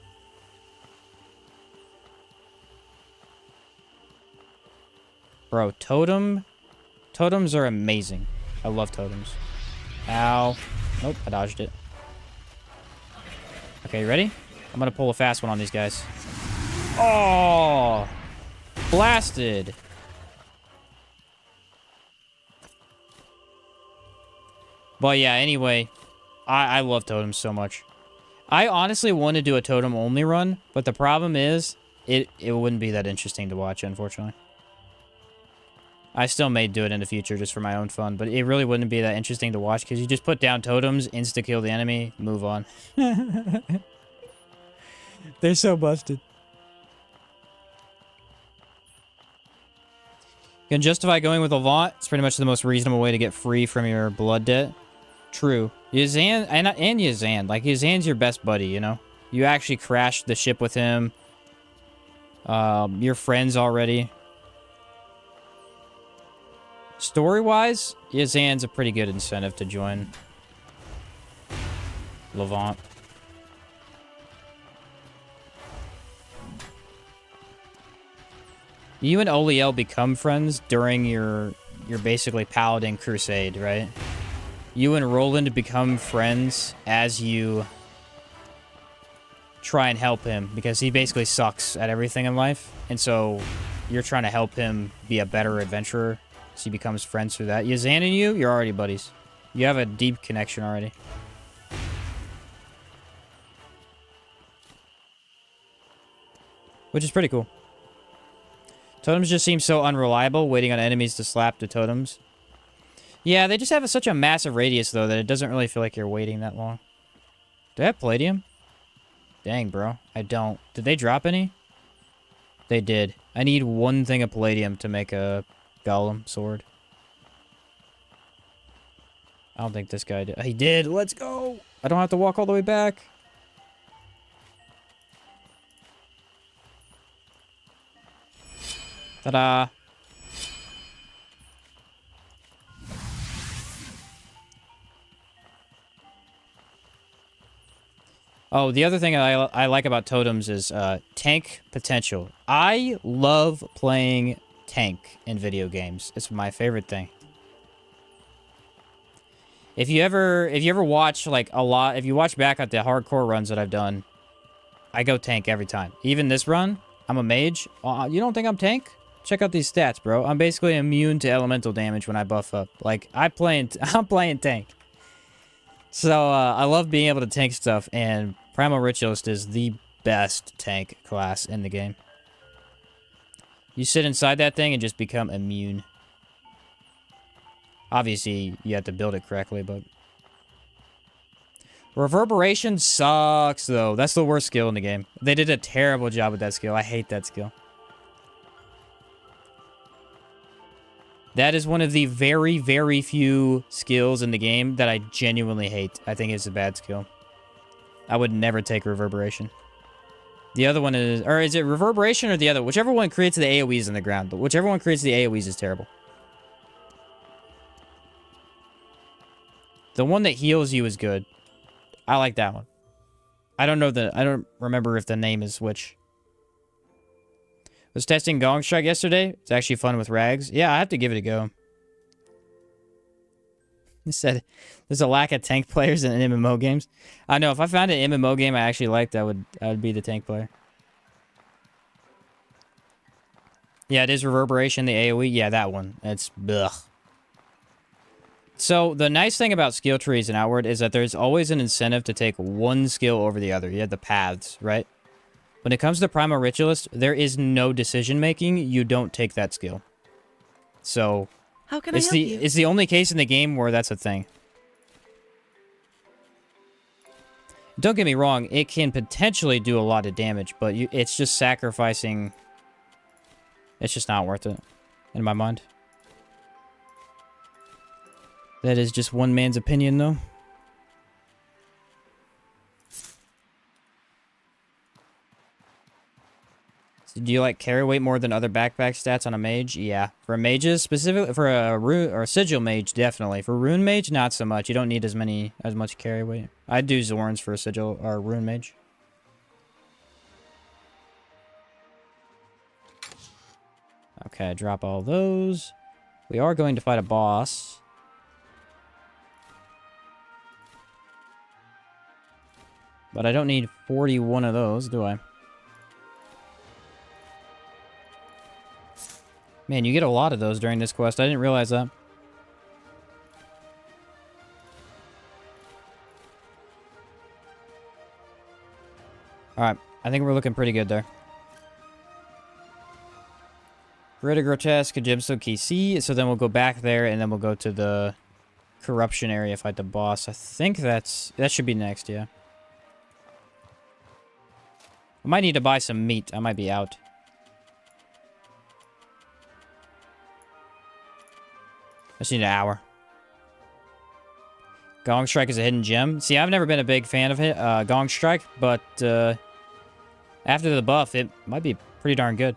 Bro, totems are amazing. I love totems. Ow. Nope, I dodged it. Okay, you ready? I'm gonna pull a fast one on these guys. Oh! Blasted! But yeah, anyway, I love totems so much. I honestly want to do a totem only run, but the problem is, it wouldn't be that interesting to watch, unfortunately. I still may do it in the future just for my own fun, but it really wouldn't be that interesting to watch because you just put down totems, insta-kill the enemy, move on. They're so busted. You can justify going with Avant. It's pretty much the most reasonable way to get free from your blood debt. True. Yazan, and Yazan. Like, Yazan's your best buddy, you know? You actually crashed the ship with him. You're friends already. Story-wise, Yazan's a pretty good incentive to join Levant. You and Oliel become friends during your basically Paladin Crusade, right? You and Roland become friends as you try and help him because he basically sucks at everything in life. And so you're trying to help him be a better adventurer. So he becomes friends through that. Yazan and you're already buddies. You have a deep connection already. Which is pretty cool. Totems just seem so unreliable, waiting on enemies to slap the totems. Yeah, they just have such a massive radius, though, that it doesn't really feel like you're waiting that long. Do I have Palladium? Dang, bro. I don't. Did they drop any? They did. I need one thing of Palladium to make a Golem sword. I don't think this guy did. He did! Let's go! I don't have to walk all the way back. Ta-da! Oh, the other thing I like about totems is tank potential. I love playing tank in video games. It's my favorite thing. If you ever watch like a lot, if you watch back at the hardcore runs that I've done, I go tank every time. Even this run, I'm a mage. You don't think I'm tank? Check out these stats, bro. I'm basically immune to elemental damage when I buff up. Like, I'm playing tank. So, I love being able to tank stuff, and Primal Ritualist is the best tank class in the game. You sit inside that thing and just become immune. Obviously, you have to build it correctly, but... Reverberation sucks, though. That's the worst skill in the game. They did a terrible job with that skill. I hate that skill. That is one of the very, very few skills in the game that I genuinely hate. I think it's a bad skill. I would never take Reverberation. The other one is... Or is it Reverberation or the other? Whichever one creates the AoEs in the ground. Whichever one creates the AoEs is terrible. The one that heals you is good. I like that one. I don't remember if the name is which. Was testing Gong Strike yesterday. It's actually fun with Rags. Yeah, I have to give it a go. He said there's a lack of tank players in MMO games. I know, if I found an MMO game I actually liked, I would be the tank player. Yeah, it is Reverberation, the AoE. Yeah, that one. It's ugh. So the nice thing about skill trees in Outward is that there's always an incentive to take one skill over the other. You have the paths, right? When it comes to Primal Ritualist, there is no decision making. You don't take that skill. So How can I help you? it's the only case in the game where that's a thing. Don't get me wrong, it can potentially do a lot of damage, but it's just sacrificing. It's just not worth it, in my mind. That is just one man's opinion, though. So do you like carry weight more than other backpack stats on a mage? Yeah. For mages, specifically for a rune or a sigil mage, definitely. For rune mage, not so much. You don't need as much carry weight. I'd do Zorns for a sigil or rune mage. Okay, drop all those. We are going to fight a boss. But I don't need 41 of those, do I? Man, you get a lot of those during this quest. I didn't realize that. Alright, I think we're looking pretty good there. Greta Grotesque, Gemstone Key C. So then we'll go back there, and then we'll go to the corruption area, fight the boss. I think that should be next, yeah. I might need to buy some meat. I might be out. I just need an hour. Gong Strike is a hidden gem. See, I've never been a big fan of it, Gong Strike, but after the buff, it might be pretty darn good.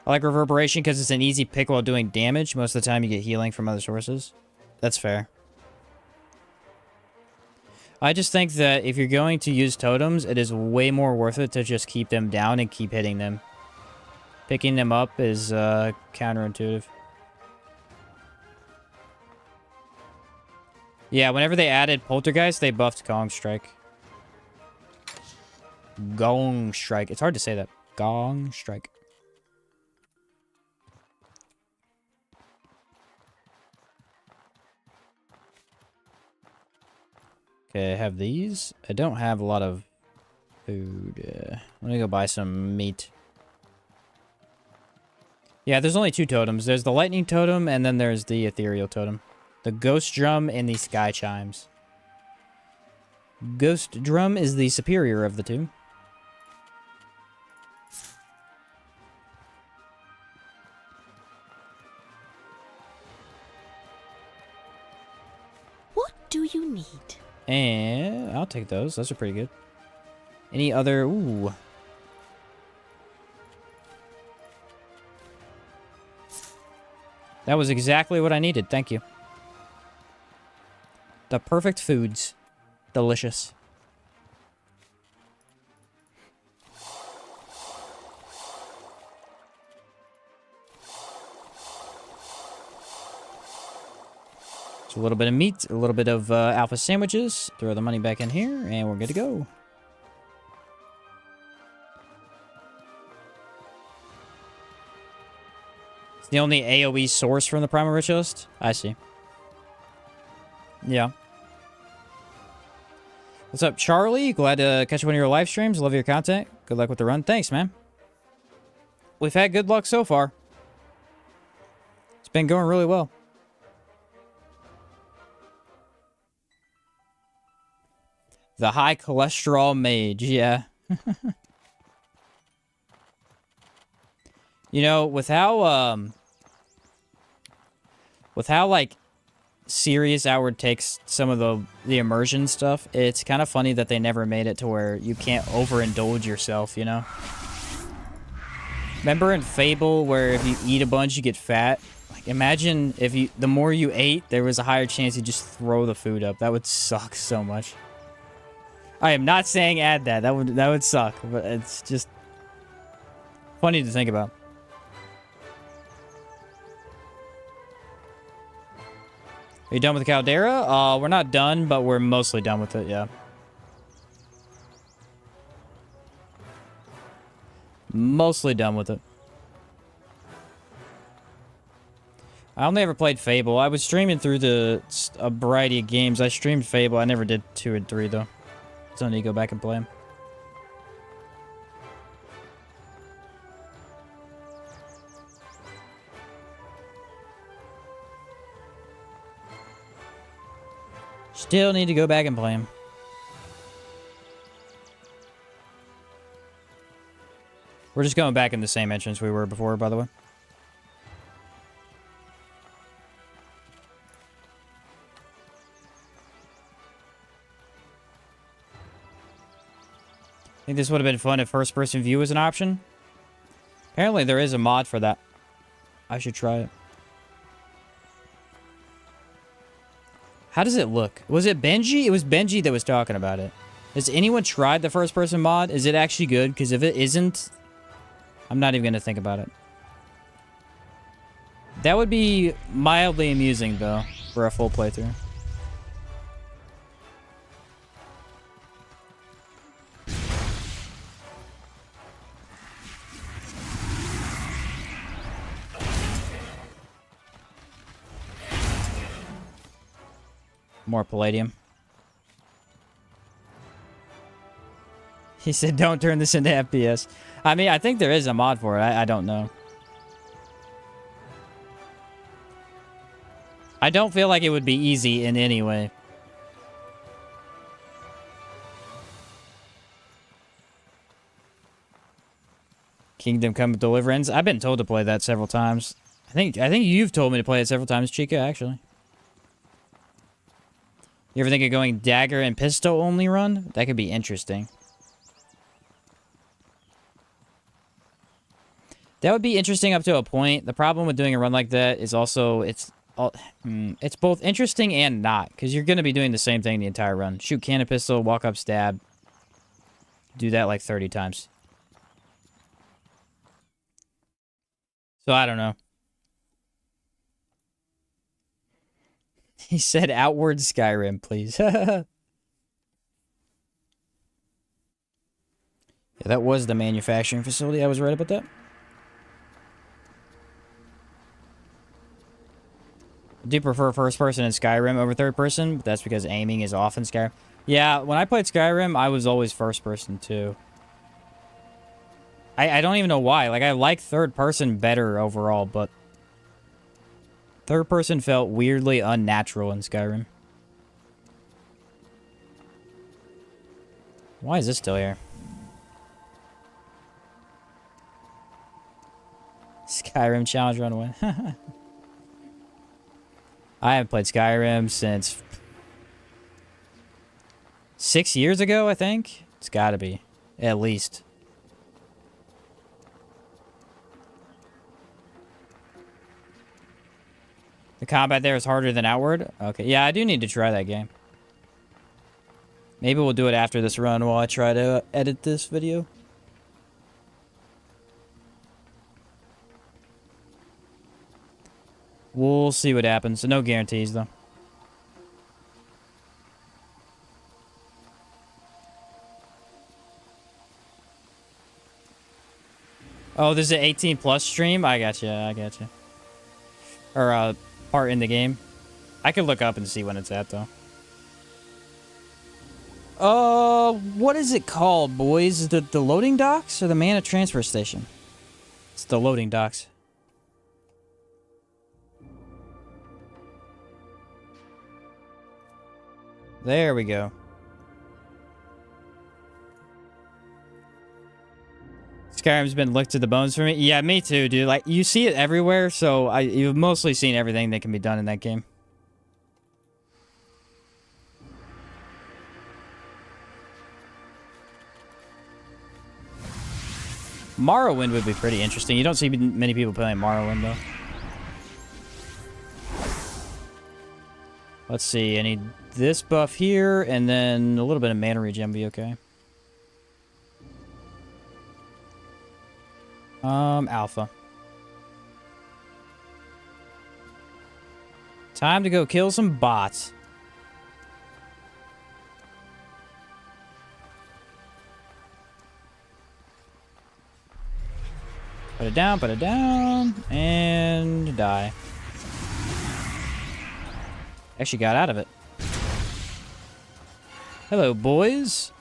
I like Reverberation because it's an easy pick while doing damage. Most of the time you get healing from other sources. That's fair. I just think that if you're going to use totems, it is way more worth it to just keep them down and keep hitting them. Picking them up is counterintuitive. Yeah, whenever they added Poltergeist, they buffed Gong Strike. Gong Strike. It's hard to say that. Gong Strike. Okay, I have these. I don't have a lot of food. Let me go buy some meat. Yeah, there's only two totems. There's the lightning totem, and then there's the ethereal totem. The ghost drum and the sky chimes. Ghost drum is the superior of the two. What do you need? And I'll take those. Those are pretty good. Any other... Ooh. That was exactly what I needed. Thank you. The perfect foods. Delicious. So a little bit of meat, a little bit of alpha sandwiches. Throw the money back in here, and we're good to go. It's the only AoE source from the Primal Ritualist? I see. Yeah. What's up, Charlie? Glad to catch one of your live streams. Love your content. Good luck with the run. Thanks, man. We've had good luck so far. It's been going really well. The high cholesterol mage, yeah. You know, with how like serious Outward takes some of the immersion stuff, it's kind of funny that they never made it to where you can't overindulge yourself, you know? Remember in Fable where if you eat a bunch you get fat? Like imagine if the more you ate, there was a higher chance you just throw the food up. That would suck so much. I am not saying add that. That would suck, but it's just funny to think about. Are you done with the Caldera? We're not done, but we're mostly done with it, yeah. Mostly done with it. I only ever played Fable. I was streaming through a variety of games. I streamed Fable. I never did 2 and 3 though. So I need to go back and play them. Still need to go back and play them. We're just going back in the same entrance we were before, by the way. I think this would have been fun if first-person view was an option. Apparently there is a mod for that. I should try it. How does it look? Was it Benji? It was Benji that was talking about it. Has anyone tried the first-person mod? Is it actually good? Because if it isn't, I'm not even going to think about it. That would be mildly amusing, though, for a full playthrough. More palladium. He said, don't turn this into FPS. I mean, I think there is a mod for it. I don't know. I don't feel like it would be easy in any way. Kingdom Come Deliverance. I've been told to play that several times. I think you've told me to play it several times, Chica, actually. You ever think of going dagger and pistol only run? That could be interesting. That would be interesting up to a point. The problem with doing a run like that is also it's both interesting and not, because you're going to be doing the same thing the entire run. Shoot cannon pistol, walk up, stab. Do that like 30 times. So I don't know. He said outward Skyrim, please. Yeah, that was the manufacturing facility. I was right about that. I do prefer first person in Skyrim over third person, but that's because aiming is off in Skyrim. Yeah, when I played Skyrim, I was always first person too. I don't even know why. Like, I like third person better overall, but third person felt weirdly unnatural in Skyrim. Why is this still here? Skyrim challenge run win. I haven't played Skyrim since 6 years ago, I think. It's gotta be. At least. The combat there is harder than Outward? Okay, yeah, I do need to try that game. Maybe we'll do it after this run while I try to edit this video. We'll see what happens. No guarantees, though. Oh, this is an 18+ stream? I got you. I got you. Or, part in the game. I could look up and see when it's at, though. What is it called, boys? The loading docks or the Mana transfer station? It's the loading docks. There we go. Skyrim's been licked to the bones for me. Yeah, me too, dude. Like, you see it everywhere, so you've mostly seen everything that can be done in that game. Morrowind would be pretty interesting. You don't see many people playing Morrowind, though. Let's see. I need this buff here, and then a little bit of mana regen be okay. Alpha. Time to go kill some bots. Put it down, and die. Actually got out of it. Hello, boys.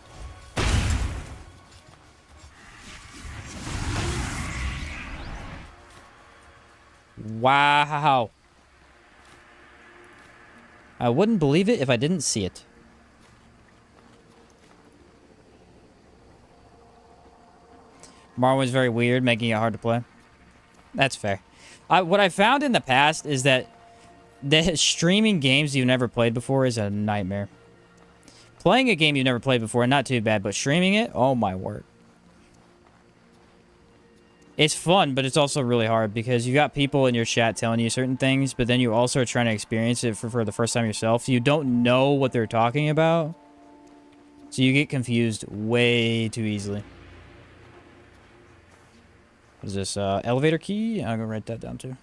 Wow. I wouldn't believe it if I didn't see it. Marwin's very weird, making it hard to play. That's fair. What I found in the past is that streaming games you've never played before is a nightmare. Playing a game you've never played before, not too bad, but streaming it, oh my word. It's fun, but it's also really hard because you got people in your chat telling you certain things, but then you also are trying to experience it for the first time yourself. You don't know what they're talking about, so you get confused way too easily. What is this, elevator key? I'm gonna write that down too.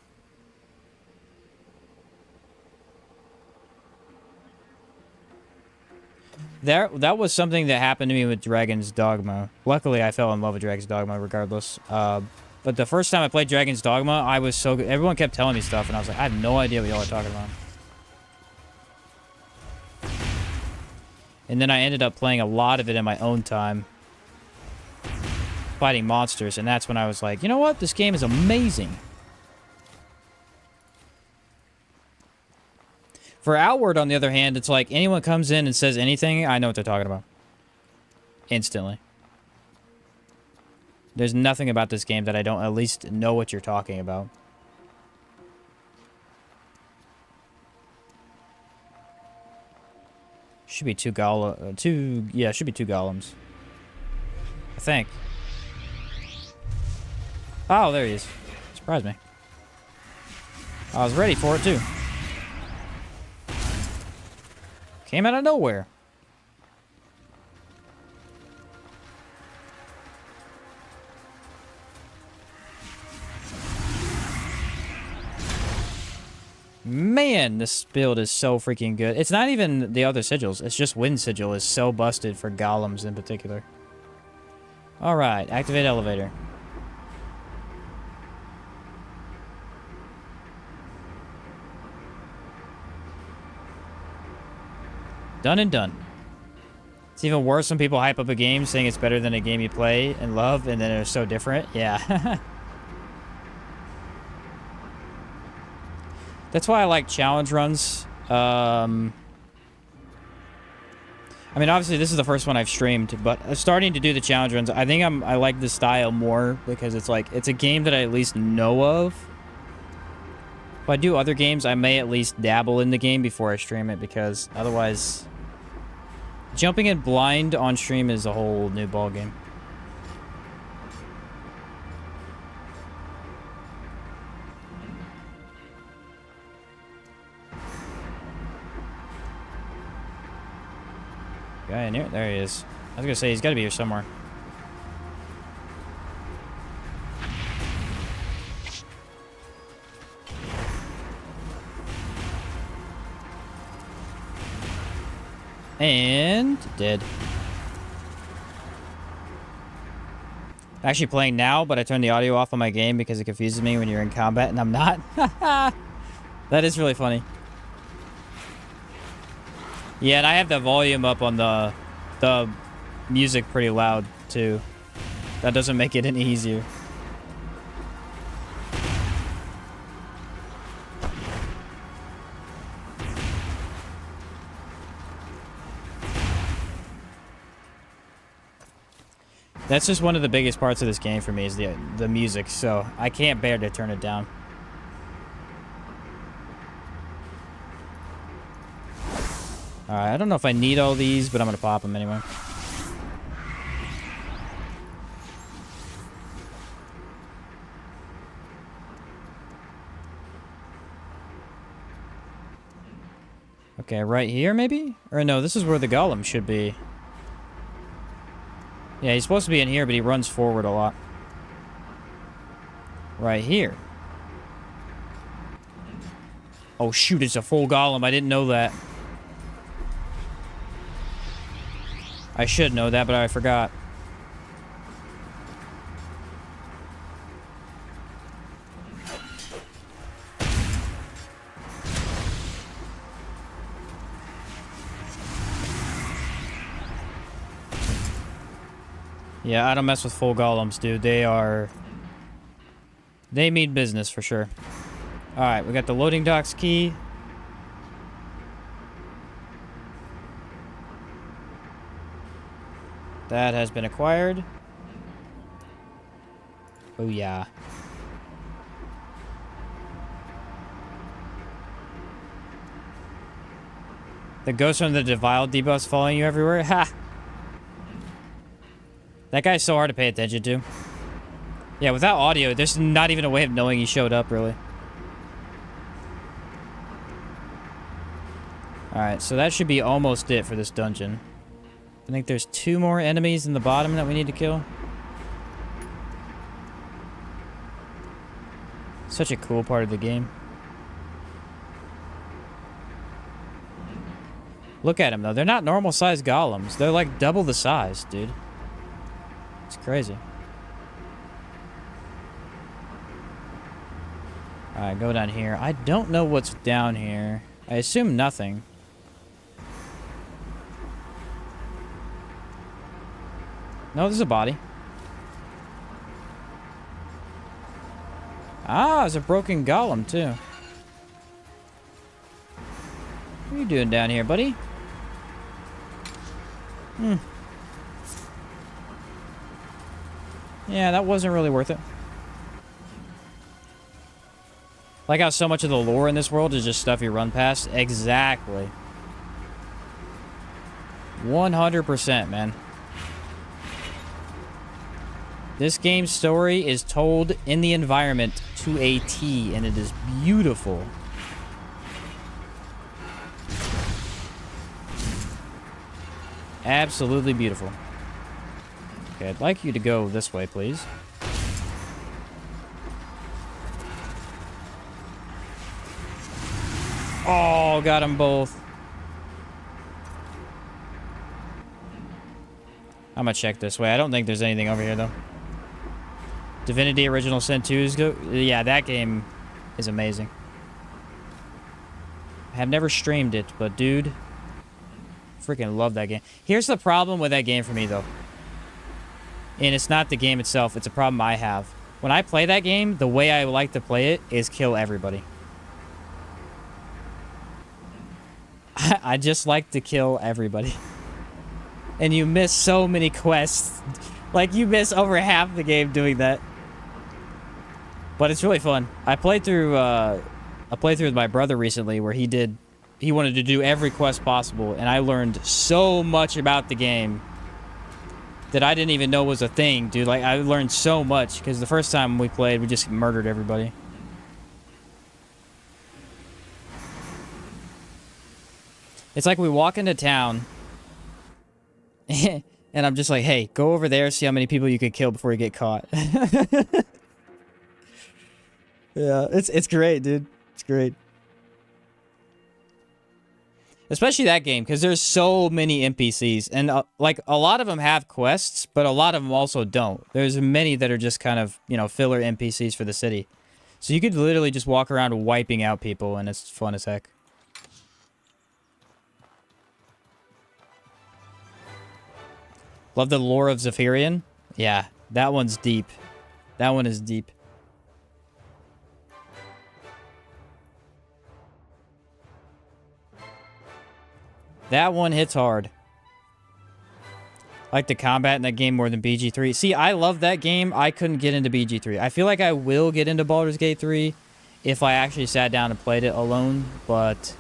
That was something that happened to me with Dragon's Dogma. Luckily, I fell in love with Dragon's Dogma regardless. But the first time I played Dragon's Dogma, I was so good. Everyone kept telling me stuff, and I was like, I have no idea what y'all are talking about. And then I ended up playing a lot of it in my own time, fighting monsters, and that's when I was like, you know what? This game is amazing. For Outward, on the other hand, it's like anyone comes in and says anything, I know what they're talking about. Instantly. There's nothing about this game that I don't at least know what you're talking about. Should be should be two golems. I think. Oh, there he is. Surprised me. I was ready for it too. Came out of nowhere. Man, this build is so freaking good. It's not even the other sigils. It's just Wind Sigil is so busted for golems in particular. Alright, activate elevator. Done and done. It's even worse when people hype up a game saying it's better than a game you play and love, and then they're so different. Yeah. That's why I like challenge runs. I mean, obviously, this is the first one I've streamed, but starting to do the challenge runs, I think I like this style more because it's like, it's a game that I at least know of. If I do other games, I may at least dabble in the game before I stream it, because otherwise, jumping in blind on stream is a whole new ballgame. Guy in here? There he is. I was gonna say, he's gotta be here somewhere. And dead. I'm actually playing now, but I turned the audio off on my game because it confuses me when you're in combat and I'm not. That is really funny. Yeah, and I have the volume up on the music pretty loud too. That doesn't make it any easier. That's just one of the biggest parts of this game for me is the music, so I can't bear to turn it down. Alright, I don't know if I need all these, but I'm gonna pop them anyway. Okay, right here maybe? Or no, this is where the golem should be. Yeah, he's supposed to be in here, but he runs forward a lot. Right here. Oh shoot, it's a full golem. I didn't know that. I should know that, but I forgot. Yeah, I don't mess with full golems, dude. They mean business for sure. Alright, we got the loading docks key. That has been acquired. Oh yeah. The ghost from the Defiled debuff's following you everywhere? Ha! That guy's so hard to pay attention to. Yeah, without audio, there's not even a way of knowing he showed up, really. Alright, so that should be almost it for this dungeon. I think there's 2 more enemies in the bottom that we need to kill. Such a cool part of the game. Look at them, though. They're not normal-sized golems. They're like double the size, dude. It's crazy. Alright, go down here. I don't know what's down here. I assume nothing. No, there's a body. Ah, there's a broken golem, too. What are you doing down here, buddy? Yeah, that wasn't really worth it. Like how so much of the lore in this world is just stuff you run past. Exactly. 100%, man. This game's story is told in the environment to a T, and it is beautiful. Absolutely beautiful. Okay, I'd like you to go this way, please. Oh, got them both. I'm gonna check this way. I don't think there's anything over here, though. Divinity Original Sin 2 is good. Yeah, that game is amazing. I have never streamed it, but dude, freaking love that game. Here's the problem with that game for me, though. And it's not the game itself, it's a problem I have. When I play that game, the way I like to play it is kill everybody. I just like to kill everybody. And you miss so many quests. Like, you miss over half the game doing that. But it's really fun. I played through with my brother recently where he wanted to do every quest possible, and I learned so much about the game that I didn't even know was a thing, dude. Like, I learned so much, because the first time we played, we just murdered everybody. It's like we walk into town, and I'm just like, hey, go over there, see how many people you could kill before you get caught. Yeah, it's great, dude. It's great. Especially that game, because there's so many NPCs. And, like, a lot of them have quests, but a lot of them also don't. There's many that are just kind of, you know, filler NPCs for the city. So you could literally just walk around wiping out people, and it's fun as heck. Love the lore of Zephyrian. Yeah, that one's deep. That one is deep. That one hits hard. I like the combat in that game more than BG3. See, I love that game. I couldn't get into BG3. I feel like I will get into Baldur's Gate 3 if I actually sat down and played it alone, but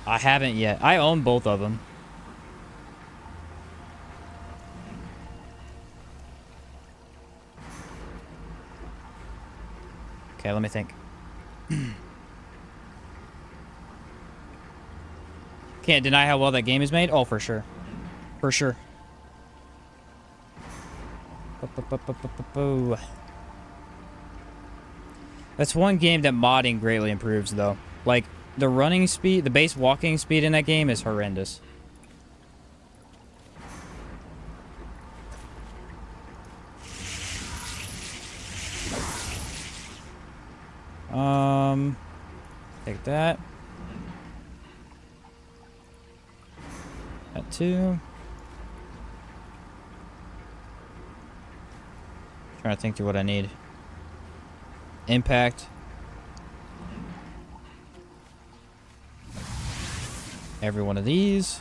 I haven't yet. I own both of them. Okay, let me think. Can't deny how well that game is made. Oh, for sure. For sure. That's one game that modding greatly improves, though. Like, the running speed, the base walking speed in that game is horrendous. Take that. That too. Trying to think through what I need. Impact. Every one of these.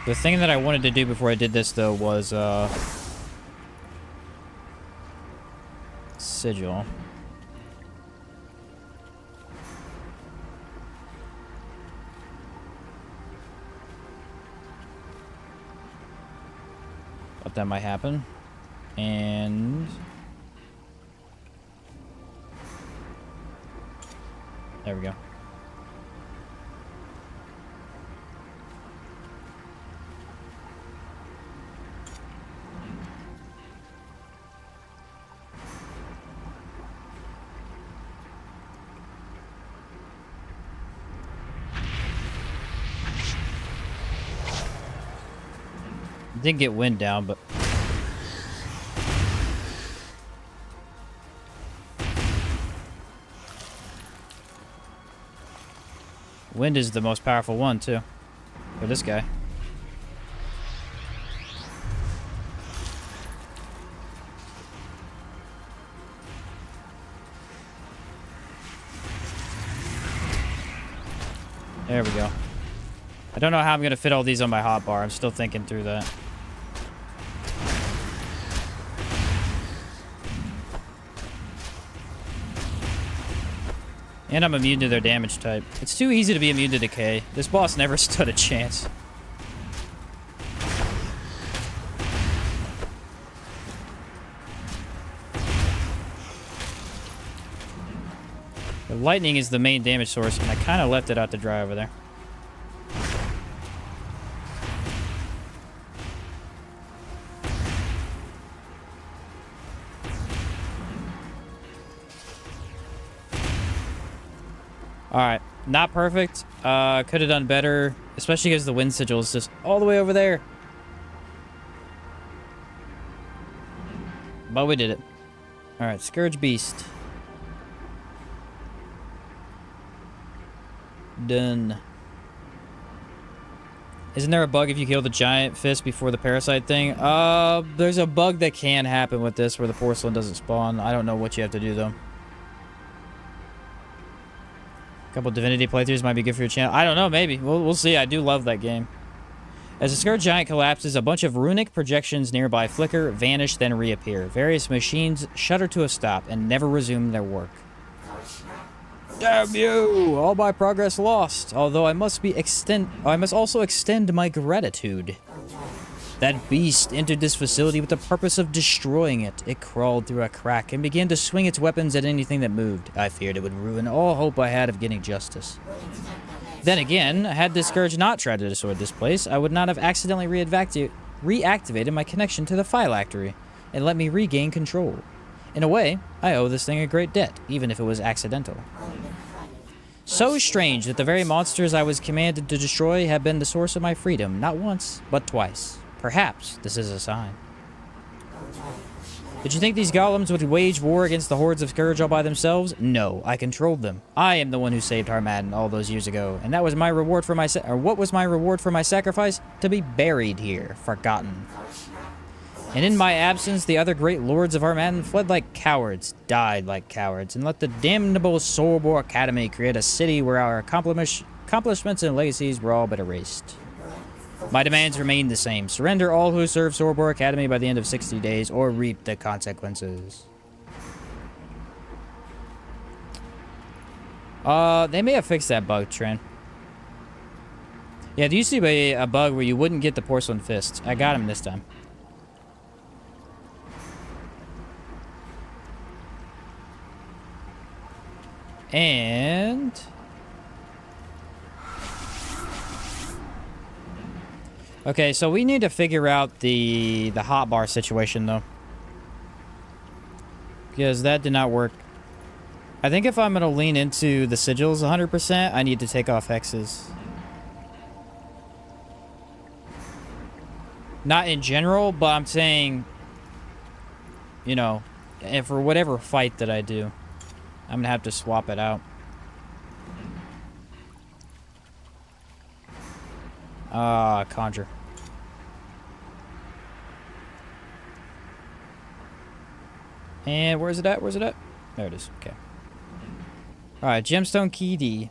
The thing that I wanted to do before I did this, though, was, sigil. Thought that might happen. And... there we go. Didn't get wind down, but... wind is the most powerful one, too. For this guy. There we go. I don't know how I'm going to fit all these on my hotbar. I'm still thinking through that. And I'm immune to their damage type. It's too easy to be immune to decay. This boss never stood a chance. The lightning is the main damage source, and I kind of left it out to dry over there. Alright, not perfect. Could have done better, especially because the wind sigil is just all the way over there. But we did it. Alright, Scourge Beast. Done. Isn't there a bug if you kill the giant fist before the parasite thing? There's a bug that can happen with this where the porcelain doesn't spawn. I don't know what you have to do, though. Couple Divinity playthroughs might be good for your channel. I don't know, maybe. We'll see. I do love that game. As the Scourge Giant collapses, a bunch of runic projections nearby flicker, vanish, then reappear. Various machines shudder to a stop and never resume their work. Damn you! All my progress lost. Although I must also extend my gratitude. That beast entered this facility with the purpose of destroying it. It crawled through a crack and began to swing its weapons at anything that moved. I feared it would ruin all hope I had of getting justice. Then again, had this Scourge not tried to destroy this place, I would not have accidentally reactivated my connection to the phylactery and let me regain control. In a way, I owe this thing a great debt, even if it was accidental. So strange that the very monsters I was commanded to destroy have been the source of my freedom, not once, but twice. Perhaps this is a sign. Did you think these golems would wage war against the hordes of Scourge all by themselves? No, I controlled them. I am the one who saved Harmadden all those years ago, and that was my reward for my what was my reward for my sacrifice? To be buried here, forgotten. And in my absence, the other great lords of Harmadden fled like cowards, died like cowards, and let the damnable Sorbo Academy create a city where our accomplishments and legacies were all but erased. My demands remain the same. Surrender all who serve Sorbo Academy by the end of 60 days, or reap the consequences. They may have fixed that bug, Trent. Yeah, there used to be a bug where you wouldn't get the porcelain fist. I got him this time. And... okay, so we need to figure out the hotbar situation, though. Because that did not work. I think if I'm going to lean into the sigils 100%, I need to take off hexes. Not in general, but I'm saying, you know, and for whatever fight that I do, I'm going to have to swap it out. Conjure. And where's it at? Where's it at? There it is. Okay. Alright, Gemstone Key D.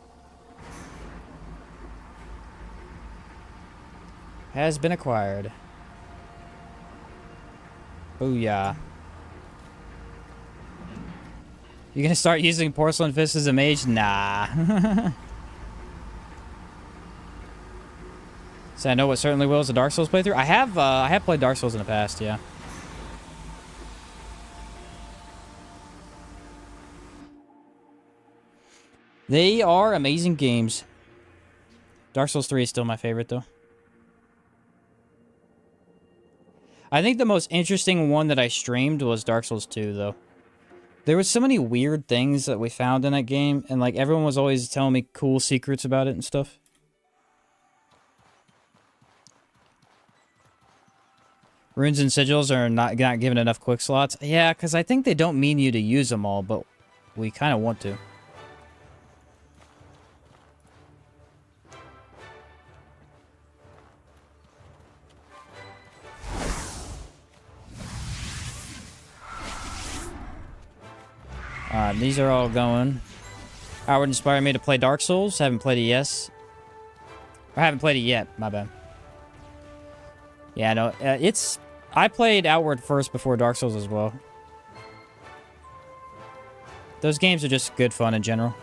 Has been acquired. Booyah. You gonna start using Porcelain Fist as a mage? Nah. So I know what certainly will is a Dark Souls playthrough. I have played Dark Souls in the past, yeah. They are amazing games. Dark Souls 3 is still my favorite, though. I think the most interesting one that I streamed was Dark Souls 2, though. There was so many weird things that we found in that game, and like everyone was always telling me cool secrets about it and stuff. Runes and sigils are not given enough quick slots. Yeah, because I think they don't mean you to use them all, but we kind of want to. These are all going. Howard inspired me to play Dark Souls. Haven't played it yet. I haven't played it yet. My bad. Yeah, no, it's... I played Outward first before Dark Souls as well. Those games are just good fun in general.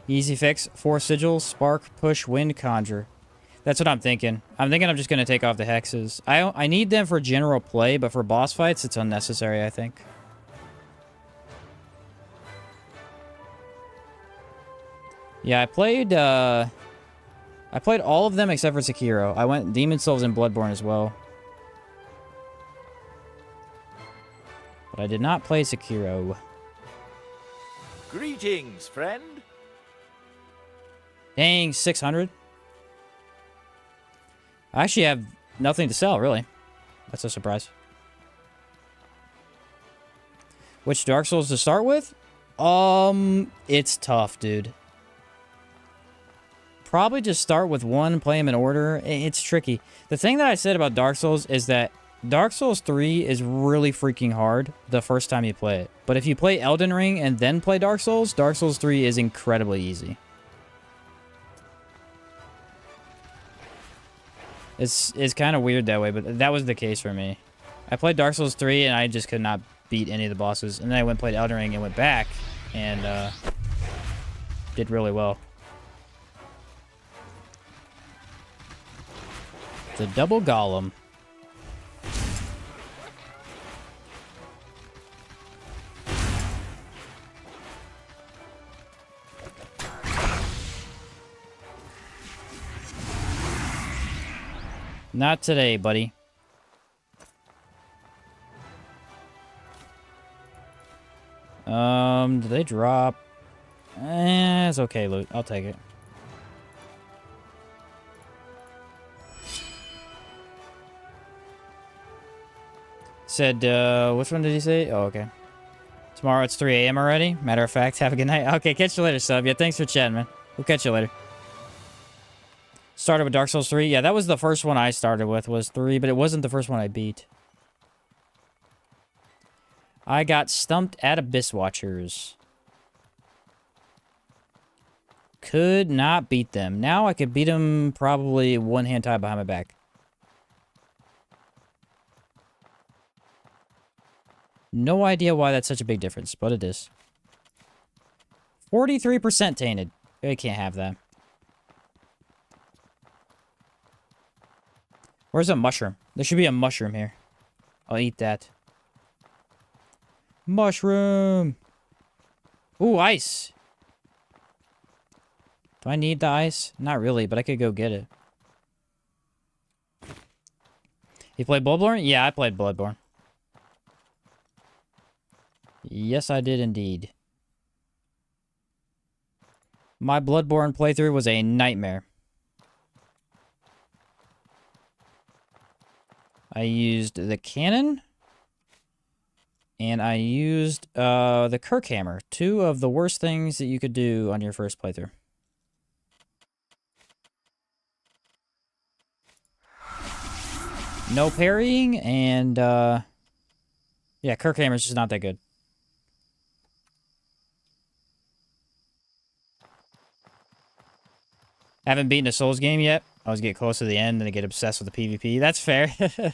Easy fix. 4 sigils. Spark, push, wind, conjure. That's what I'm thinking. I'm thinking I'm just going to take off the hexes. I need them for general play, but for boss fights, it's unnecessary, I think. Yeah, I played all of them except for Sekiro. I went Demon Souls and Bloodborne as well. But I did not play Sekiro. Greetings, friend. Dang, 600? I actually have nothing to sell, really. That's a surprise. Which Dark Souls to start with? It's tough, dude. Probably just start with one, play them in order. It's tricky. The thing that I said about Dark Souls is that Dark Souls 3 is really freaking hard the first time you play it. But if you play Elden Ring and then play Dark Souls 3 is incredibly easy. It's kind of weird that way, but that was the case for me. I played Dark Souls 3 and I just could not beat any of the bosses. And then I went and played Elden Ring and went back and did really well. The double golem. Not today, buddy. Did they drop? It's okay, loot. I'll take it. Said, which one did he say? Oh, okay. Tomorrow it's 3 a.m. already. Matter of fact, have a good night. Okay, catch you later, sub. Yeah, thanks for chatting, man. We'll catch you later. Started with Dark Souls 3. Yeah, that was the first one I started with, was 3, but it wasn't the first one I beat. I got stumped at Abyss Watchers. Could not beat them. Now I could beat them probably one hand tied behind my back. No idea why that's such a big difference, but it is. 43% tainted. I can't have that. Where's a mushroom? There should be a mushroom here. I'll eat that. Mushroom! Ooh, ice! Do I need the ice? Not really, but I could go get it. You played Bloodborne? Yeah, I played Bloodborne. Yes, I did indeed. My Bloodborne playthrough was a nightmare. I used the cannon. And I used the Kirkhammer. 2 of the worst things that you could do on your first playthrough. No parrying and Yeah, Kirkhammer's just not that good. Haven't beaten a Souls game yet. I always get close to the end and I get obsessed with the PvP. That's fair. I'm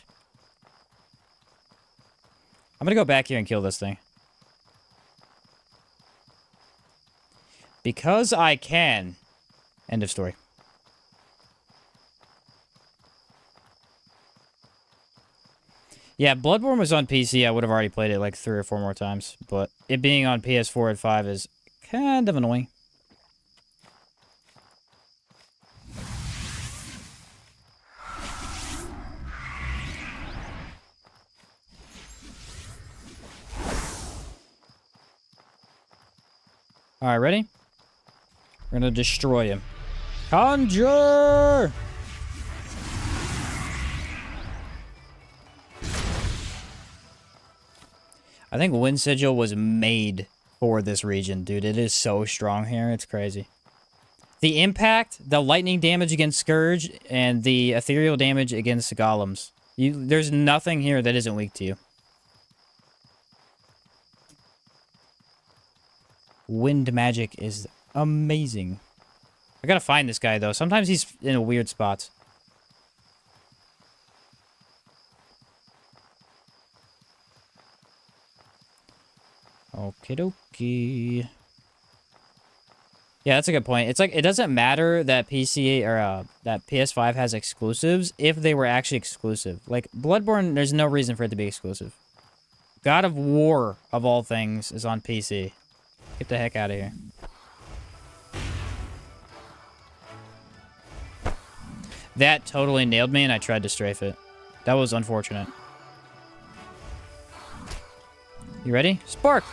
gonna go back here and kill this thing. Because I can. End of story. Yeah, Bloodborne was on PC. I would have already played it like 3 or 4 more times. But it being on PS4 and 5 is kind of annoying. Alright, ready? We're gonna destroy him. Conjure! I think Wind Sigil was made for this region, dude. It is so strong here. It's crazy. The impact, the lightning damage against Scourge, and the ethereal damage against golems. There's nothing here that isn't weak to you. Wind magic is amazing. I gotta find this guy, though. Sometimes he's in a weird spots. Okie dokie. Yeah, that's a good point. It's like, it doesn't matter that PC or that PS5 has exclusives if they were actually exclusive. Like, Bloodborne, there's no reason for it to be exclusive. God of War, of all things, is on PC. Get the heck out of here. That totally nailed me, and I tried to strafe it. That was unfortunate. You ready? Spark!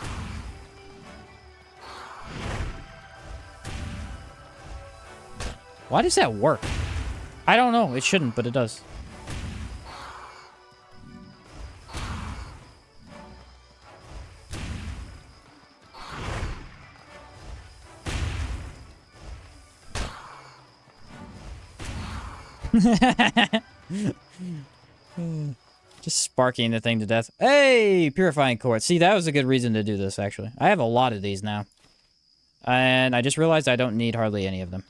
Why does that work? I don't know. It shouldn't, but it does. Just sparking the thing to death. Hey, Purifying Quartz. See, that was a good reason to do this, actually. I have a lot of these now. And I just realized I don't need hardly any of them.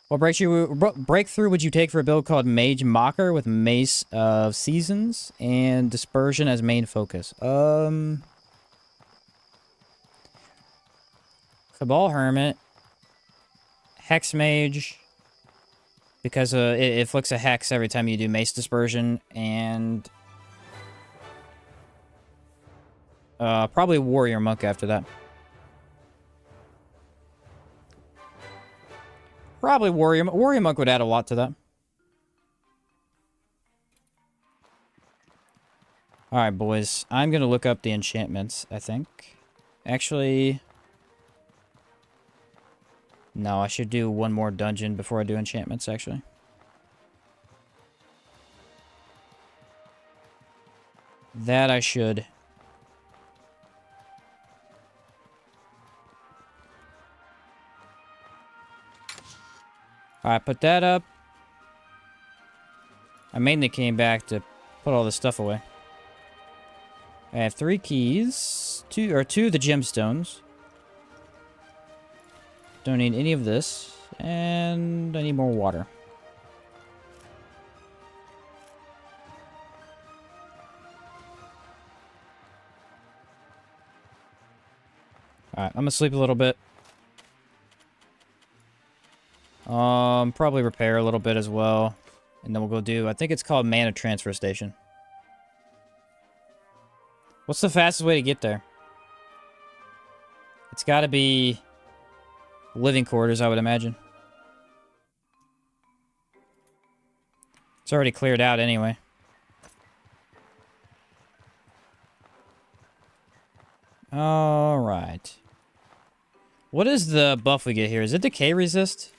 What breakthrough would you take for a build called Mage Mocker with Mace of Seasons and Dispersion as main focus? Cabal Hermit. Hex Mage. Because it inflicts a hex every time you do Mace Dispersion. And probably Warrior Monk after that. Probably Warrior Monk would add a lot to that. Alright, boys. I'm going to look up the enchantments, I think. Actually... No, I should do one more dungeon before I do enchantments, actually. That I should. Alright, put that up. I mainly came back to put all this stuff away. I have 3 keys. 2 of the gemstones. Don't need any of this. And I need more water. Alright, I'm gonna sleep a little bit. Probably repair a little bit as well. And then we'll go do, I think it's called Mana Transfer Station. What's the fastest way to get there? It's gotta be living quarters, I would imagine. It's already cleared out anyway. Alright. What is the buff we get here? Is it decay resist?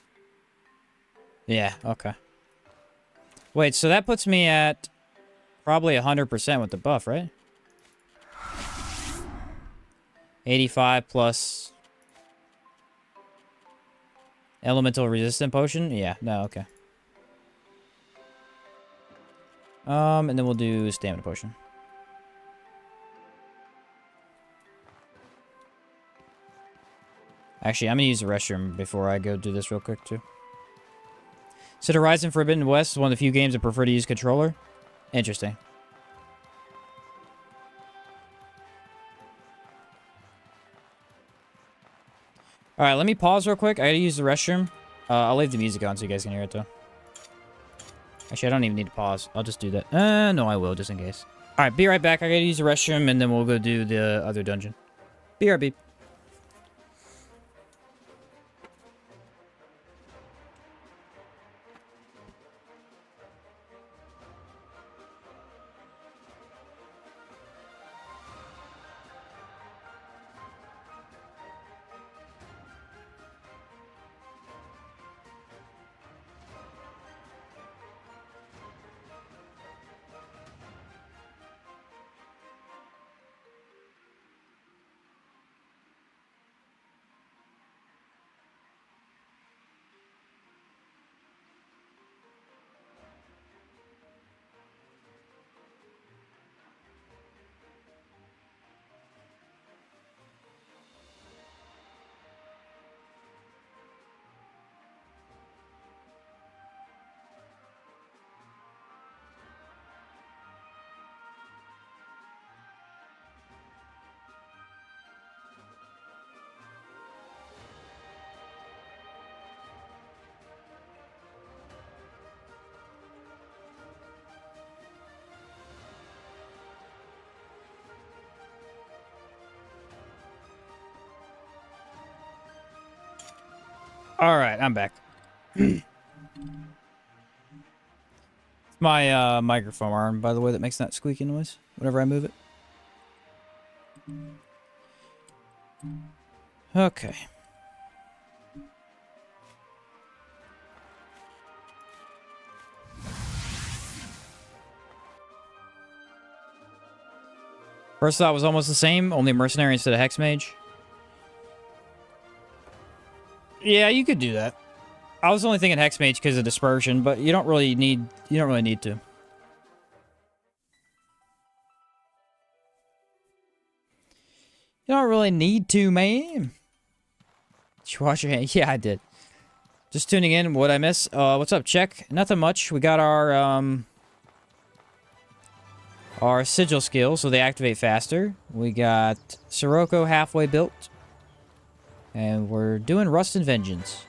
Yeah, okay. Wait, so that puts me at probably 100% with the buff, right? 85 plus elemental resistant potion? Yeah, no, okay. And then we'll do stamina potion. Actually, I'm gonna use the restroom before I go do this real quick too. So Horizon Forbidden West is one of the few games I prefer to use controller. Interesting. Alright, let me pause real quick. I gotta use the restroom. I'll leave the music on so you guys can hear it though. Actually, I don't even need to pause. I'll just do that. No, I will, just in case. Alright, be right back. I gotta use the restroom, and then we'll go do the other dungeon. BRB. Alright, I'm back. My microphone arm, by the way, that makes that squeaky noise whenever I move it. Okay. First thought was almost the same, only mercenary instead of hex mage. Yeah, you could do that. I was only thinking hex mage because of dispersion, but you don't really need to. You don't really need to, man. Did you wash your hands? Yeah, I did. Just tuning in. What'd I miss? What's up, Check? Nothing much. We got our sigil skills, so they activate faster. We got Sirocco halfway built. And we're doing Rust and Vengeance.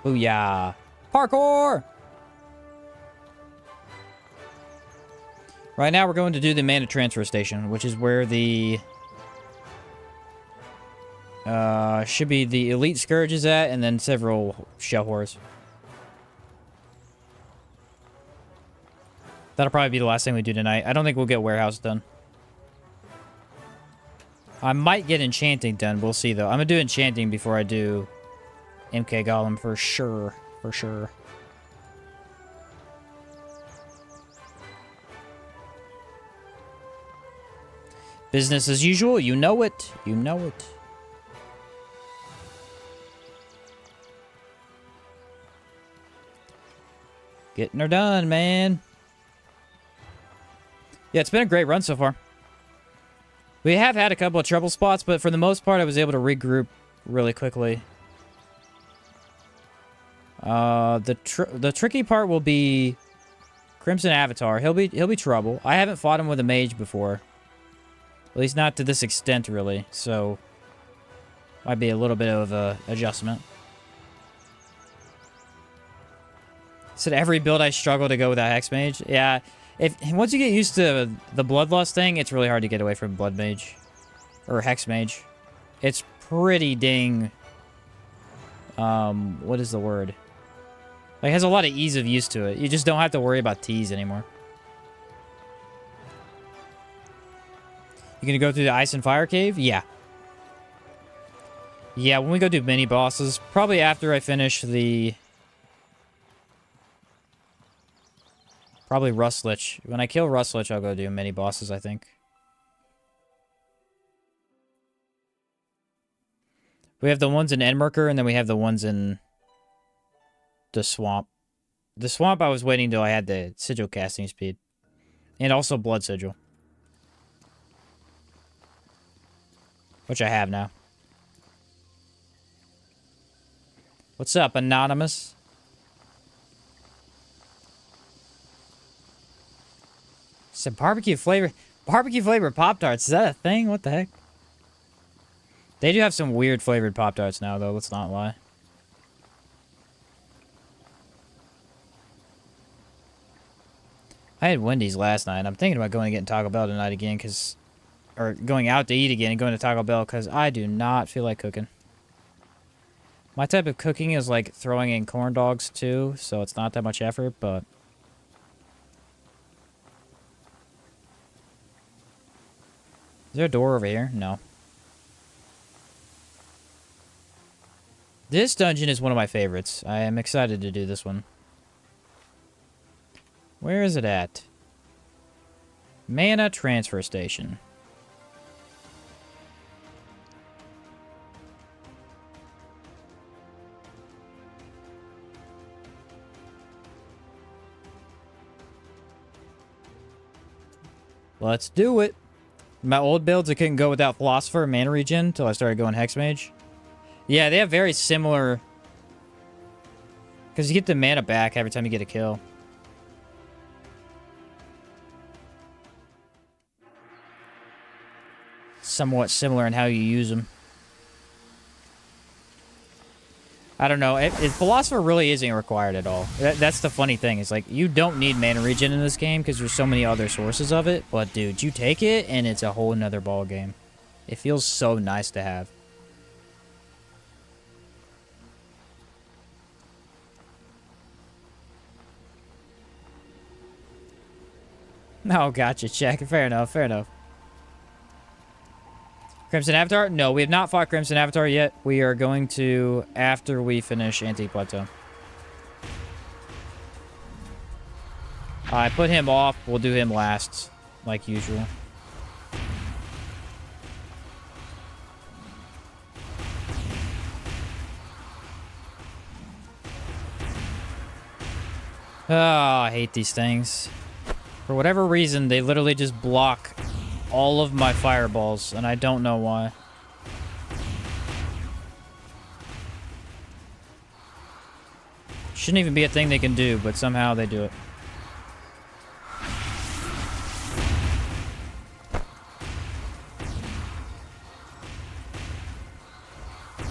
Booyah. Parkour! Right now we're going to do the mana transfer station, which is where the... should be the elite scourge is at, and then several shell horrors. That'll probably be the last thing we do tonight. I don't think we'll get warehouse done. I might get enchanting done. We'll see, though. I'm gonna do enchanting before I do MK Golem for sure. For sure. Business as usual. You know it. You know it. Getting her done, man. Yeah, it's been a great run so far. We have had a couple of trouble spots, but for the most part, I was able to regroup really quickly. The tricky part will be Crimson Avatar. He'll be trouble. I haven't fought him with a mage before. At least not to this extent, really. So, might be a little bit of a adjustment. Said every build I struggle to go with that Hex Mage. Yeah. Once you get used to the Bloodlust thing, it's really hard to get away from Blood Mage. Or Hex Mage. It's pretty dang... what is the word? Like, it has a lot of ease of use to it. You just don't have to worry about T's anymore. You gonna go through the Ice and Fire Cave? Yeah. Yeah, when we go do mini bosses, probably after I finish the... Probably Rustlich. When I kill Rustlich, I'll go do mini bosses, I think. We have the ones in Enmerker, and then we have the ones in the swamp. The swamp, I was waiting till I had the sigil casting speed. And also blood sigil. Which I have now. What's up, Anonymous? Some barbecue flavor Pop-Tarts. Is that a thing? What the heck? They do have some weird flavored Pop-Tarts now, though. Let's not lie. I had Wendy's last night. I'm thinking about going to get Taco Bell tonight again, because... Or going out to eat again and going to Taco Bell, because I do not feel like cooking. My type of cooking is like throwing in corn dogs, too, so it's not that much effort, but... Is there a door over here? No. This dungeon is one of my favorites. I am excited to do this one. Where is it at? Mana Transfer Station. Let's do it. My old builds, I couldn't go without Philosopher and Mana Regen until I started going Hexmage. Yeah, they have very similar... Because you get the mana back every time you get a kill. Somewhat similar in how you use them. I don't know. Philosopher really isn't required at all. That's the funny thing. It's like, you don't need mana regen in this game because there's so many other sources of it. But, dude, you take it, and it's a whole nother ball game. It feels so nice to have. Oh, gotcha, check. Fair enough, fair enough. Crimson Avatar? No, we have not fought Crimson Avatar yet. We are going to after we finish Antique Plateau. I put him off. We'll do him last, like usual. Oh, I hate these things. For whatever reason, they literally just block all of my fireballs, and I don't know why. Shouldn't even be a thing they can do, but somehow they do it.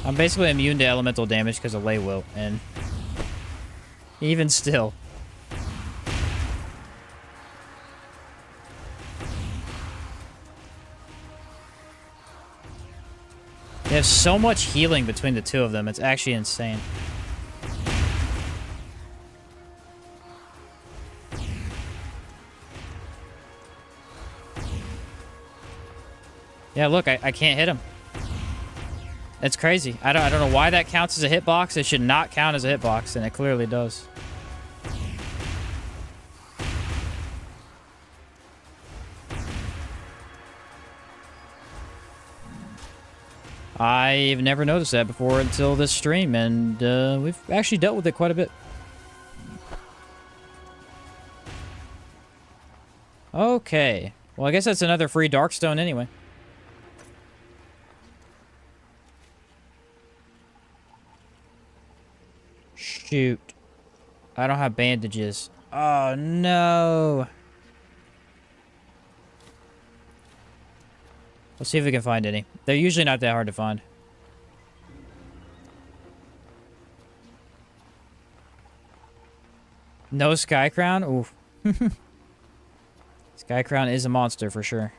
I'm basically immune to elemental damage because of Lay Wilt, and even still. They have so much healing between the two of them. It's actually insane. Yeah, look, I can't hit him. It's crazy. I don't know why that counts as a hitbox. It should not count as a hitbox, and it clearly does. I've never noticed that before until this stream, and we've actually dealt with it quite a bit. Okay. Well, I guess that's another free Darkstone anyway. Shoot. I don't have bandages. Oh, no. Let's see if we can find any. They're usually not that hard to find. No Sky Crown? Oof. Sky Crown is a monster for sure.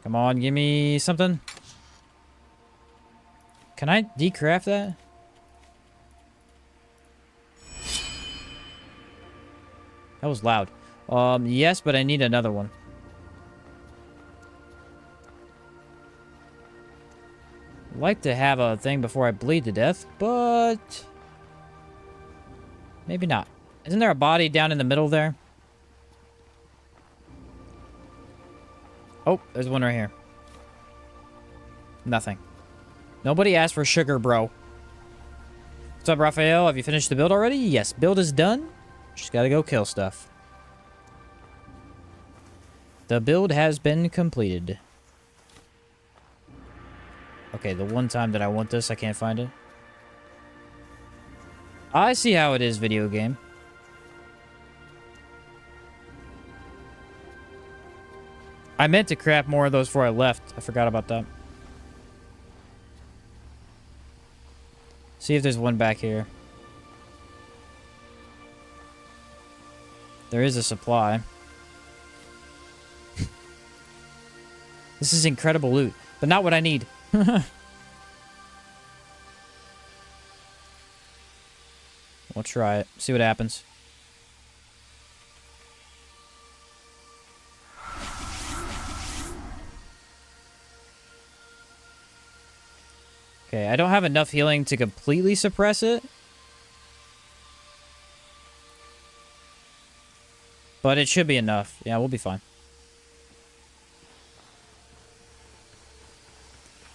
Come on, give me something. Can I decraft that? That was loud. Yes, but I need another one. I'd like to have a thing before I bleed to death, but maybe not. Isn't there a body down in the middle there? Oh, there's one right here. Nothing. Nobody asked for sugar, bro. What's up, Raphael? Have you finished the build already? Yes, build is done. Just gotta go kill stuff. The build has been completed. Okay, the one time that I want this, I can't find it. I see how it is, video game. I meant to craft more of those before I left. I forgot about that. See if there's one back here. There is a supply. This is incredible loot, but not what I need. We'll try it. See what happens. Okay, I don't have enough healing to completely suppress it. But it should be enough. Yeah, we'll be fine.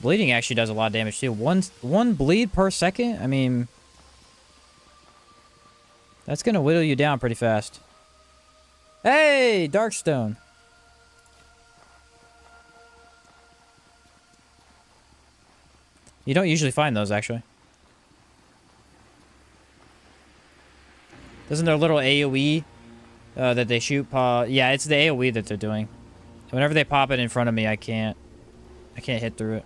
Bleeding actually does a lot of damage too. One bleed per second? I mean... That's gonna whittle you down pretty fast. Hey! Darkstone! You don't usually find those, actually. Doesn't their little AoE that they shoot yeah, it's the AoE that they're doing. Whenever they pop it in front of me, I can't hit through it.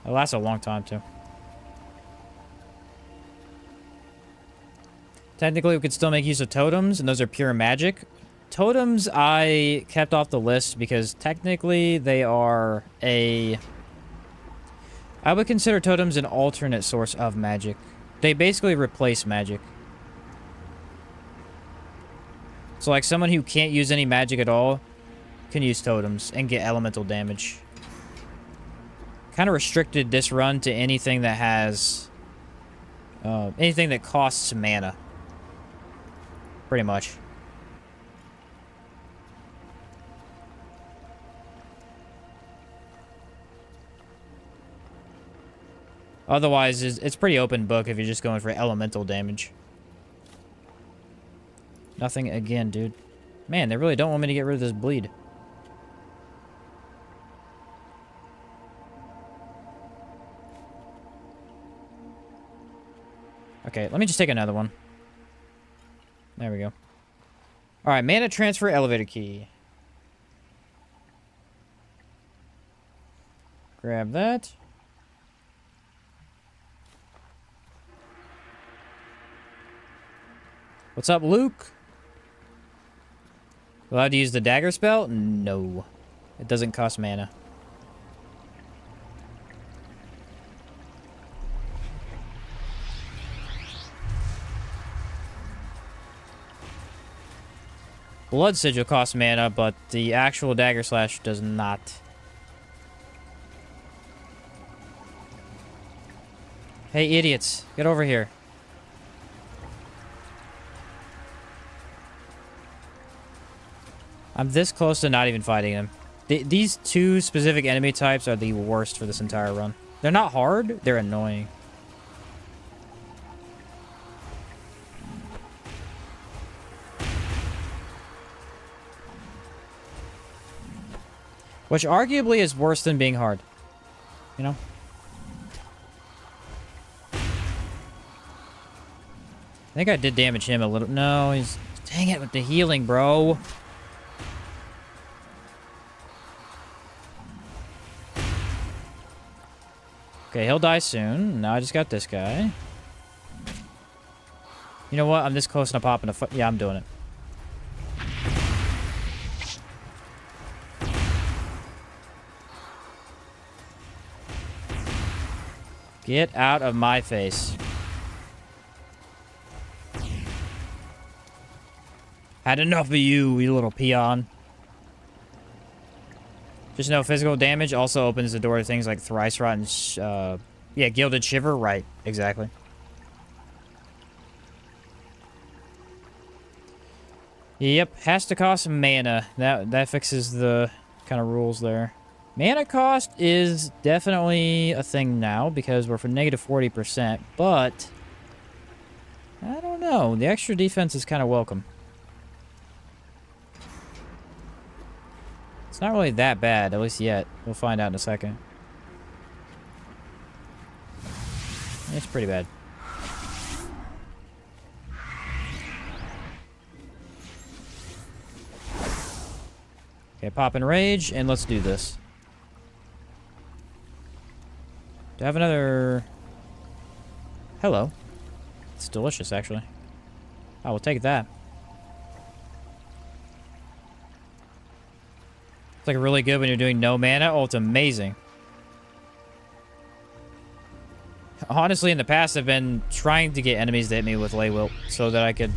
It lasts a long time, too. Technically, we could still make use of totems, and those are pure magic. Totems I kept off the list because technically they are a... I would consider totems an alternate source of magic. They basically replace magic. So like someone who can't use any magic at all can use totems and get elemental damage. Kind of restricted this run to anything that has... anything that costs mana. Pretty much. Otherwise, it's pretty open book if you're just going for elemental damage. Nothing again, dude. Man, they really don't want me to get rid of this bleed. Okay, let me just take another one. There we go. Alright, mana transfer elevator key. Grab that. What's up, Luke? Allowed to use the dagger spell? No. It doesn't cost mana. Blood Sigil costs mana, but the actual Dagger Slash does not. Hey, idiots. Get over here. I'm this close to not even fighting them. These two specific enemy types are the worst for this entire run. They're not hard, they're annoying. Which arguably is worse than being hard. You know? I think I did damage him a little. No, he's... Dang it with the healing, bro. Okay, he'll die soon. Now I just got this guy. You know what? I'm this close to popping a foot. Yeah, I'm doing it. Get out of my face. Had enough of you, you little peon. Just know physical damage also opens the door to things like Thrice Rot and, yeah, Gilded Shiver. Right, exactly. Yep, has to cost mana. That fixes the kind of rules there. Mana cost is definitely a thing now because we're for negative 40%, but I don't know. The extra defense is kind of welcome. It's not really that bad, at least yet. We'll find out in a second. It's pretty bad. Okay, pop and rage, and let's do this. Do I have another... Hello. It's delicious, actually. I will take that. It's like really good when you're doing no mana. Oh, it's amazing. Honestly, in the past, I've been trying to get enemies to hit me with Lay Wilt so that I could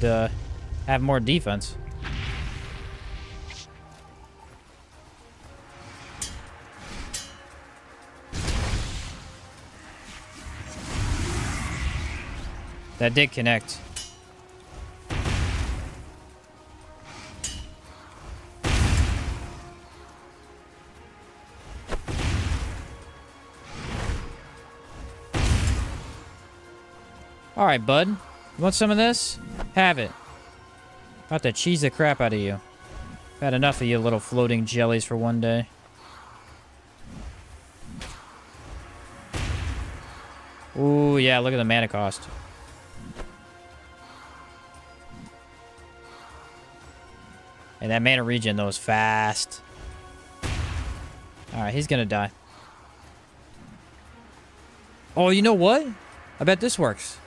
have more defense. That did connect. Alright, bud. You want some of this? Have it. About to cheese the crap out of you. I've had enough of you little floating jellies for one day. Ooh, yeah, look at the mana cost. And that mana regen, though, is fast. Alright, he's gonna die. Oh, you know what? I bet this works.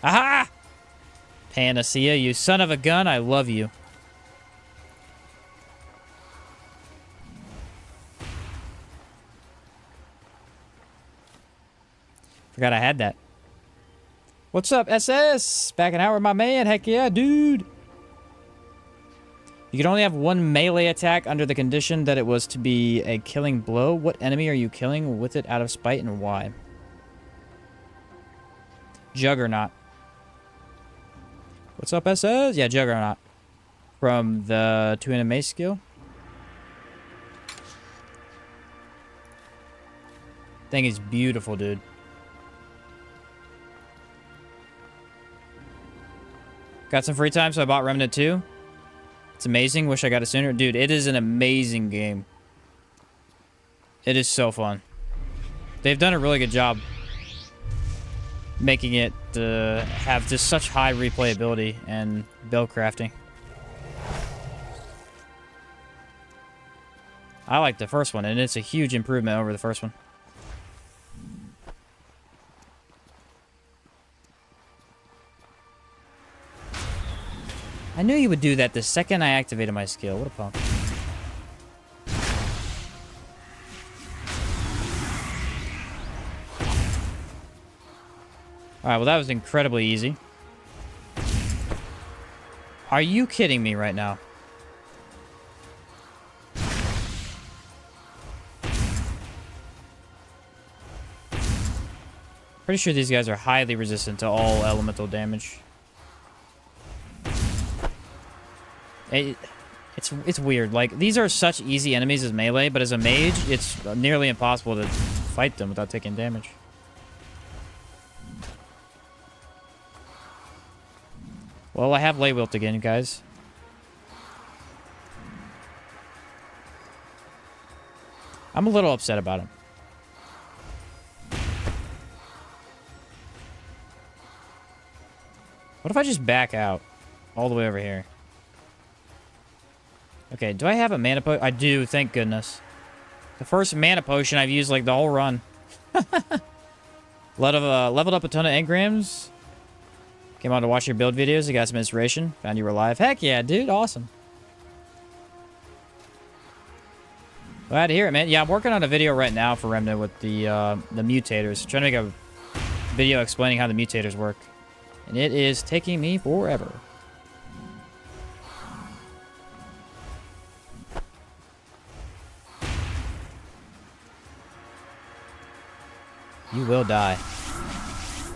Aha! Panacea, you son of a gun, I love you. Forgot I had that. What's up, SS? Back an hour, my man. Heck yeah, dude. You can only have one melee attack under the condition that it was to be a killing blow. What enemy are you killing with it out of spite and why? Juggernaut. What's up, SS? Yeah, Juggernaut. From the Two Handed Mace skill. Thing is beautiful, dude. Got some free time, so I bought Remnant 2. It's amazing. Wish I got it sooner. Dude, it is an amazing game. It is so fun. They've done a really good job making it have just such high replayability and build crafting. I like the first one, and it's a huge improvement over the first one. I knew you would do that the second I activated my skill. What a punk. Alright, well that was incredibly easy. Are you kidding me right now? Pretty sure these guys are highly resistant to all elemental damage. It's weird. Like, these are such easy enemies as melee, but as a mage, it's nearly impossible to fight them without taking damage. Well, I have Lay Wilt again, guys. I'm a little upset about him. What if I just back out all the way over here? Okay, do I have a mana potion? I do, thank goodness. The first mana potion I've used like the whole run. Leveled up a ton of engrams. Came on to watch your build videos. You got some inspiration. Found you were live. Heck yeah, dude. Awesome. Glad to hear it, man. Yeah, I'm working on a video right now for Remnant with the mutators. Trying to make a video explaining how the mutators work. And it is taking me forever. You will die.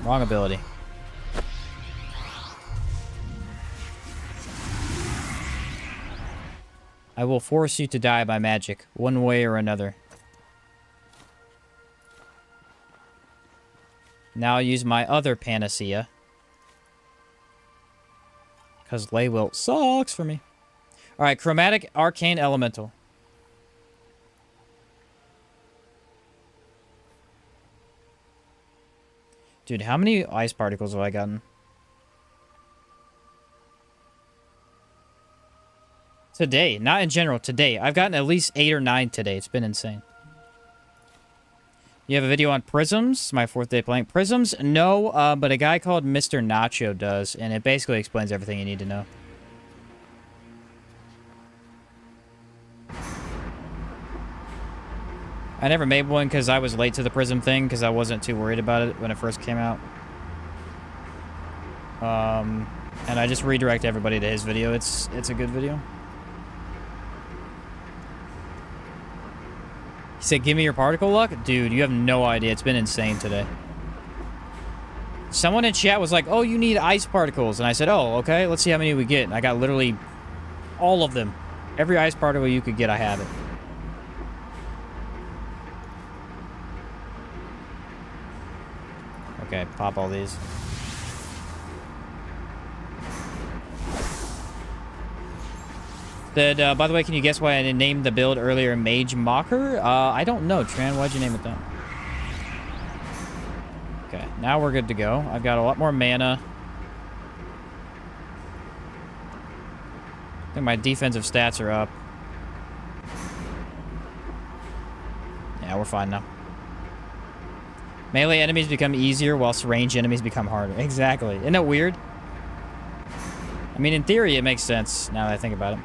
Wrong ability. I will force you to die by magic, one way or another. Now I'll use my other panacea. Because Lay Wilt sucks for me. Alright, Chromatic Arcane Elemental. Dude, how many ice particles have I gotten? Today, not in general, today. I've gotten at least 8 or 9 today. It's been insane. You have a video on prisms? It's my 4th day playing. Prisms? No, but a guy called Mr. Nacho does, and it basically explains everything you need to know. I never made one because I was late to the prism thing because I wasn't too worried about it when it first came out. And I just redirect everybody to his video. It's a good video. He said, give me your particle luck? Dude, you have no idea. It's been insane today. Someone in chat was like, oh, you need ice particles. And I said, oh, okay, let's see how many we get. And I got literally all of them. Every ice particle you could get, I have it. Okay, pop all these. By the way, can you guess why I named the build earlier Mage Mocker? I don't know, Tran. Why'd you name it that? Okay, now we're good to go. I've got a lot more mana. I think my defensive stats are up. Yeah, we're fine now. Melee enemies become easier whilst range enemies become harder. Exactly. Isn't that weird? I mean, in theory, it makes sense now that I think about it.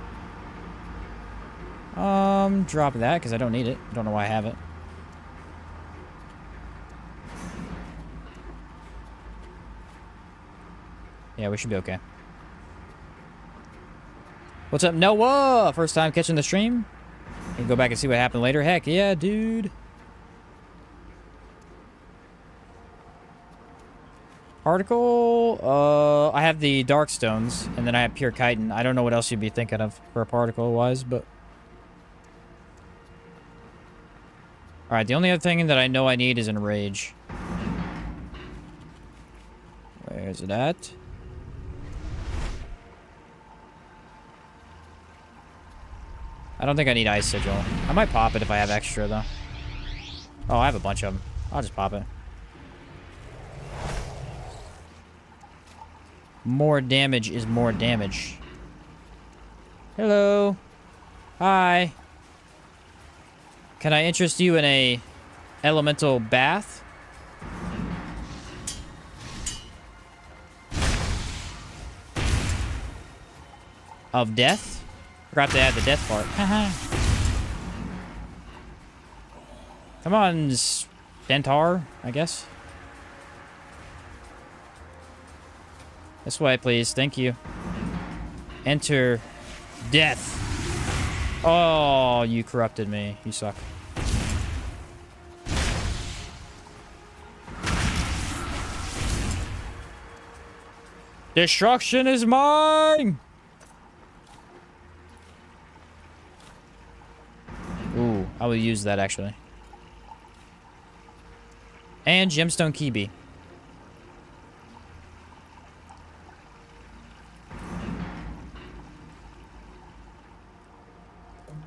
Drop that because I don't need it. I don't know why I have it. Yeah, we should be okay. What's up, Noah? First time catching the stream? You can go back and see what happened later. Heck yeah, dude. Particle, I have the Dark Stones, and then I have Pure Chitin. I don't know what else you'd be thinking of for a particle-wise, but... Alright, the only other thing that I know I need is Enrage. Where is it at? I don't think I need Ice Sigil. I might pop it if I have extra, though. Oh, I have a bunch of them. I'll just pop it. More damage is more damage. Hello. Hi. Can I interest you in a elemental bath? Of death? Forgot to add the death part. Come on, Dentar, I guess. This way, please. Thank you. Enter death. Oh, you corrupted me. You suck. Destruction is mine! Ooh, I will use that, actually. And Gemstone Kibi.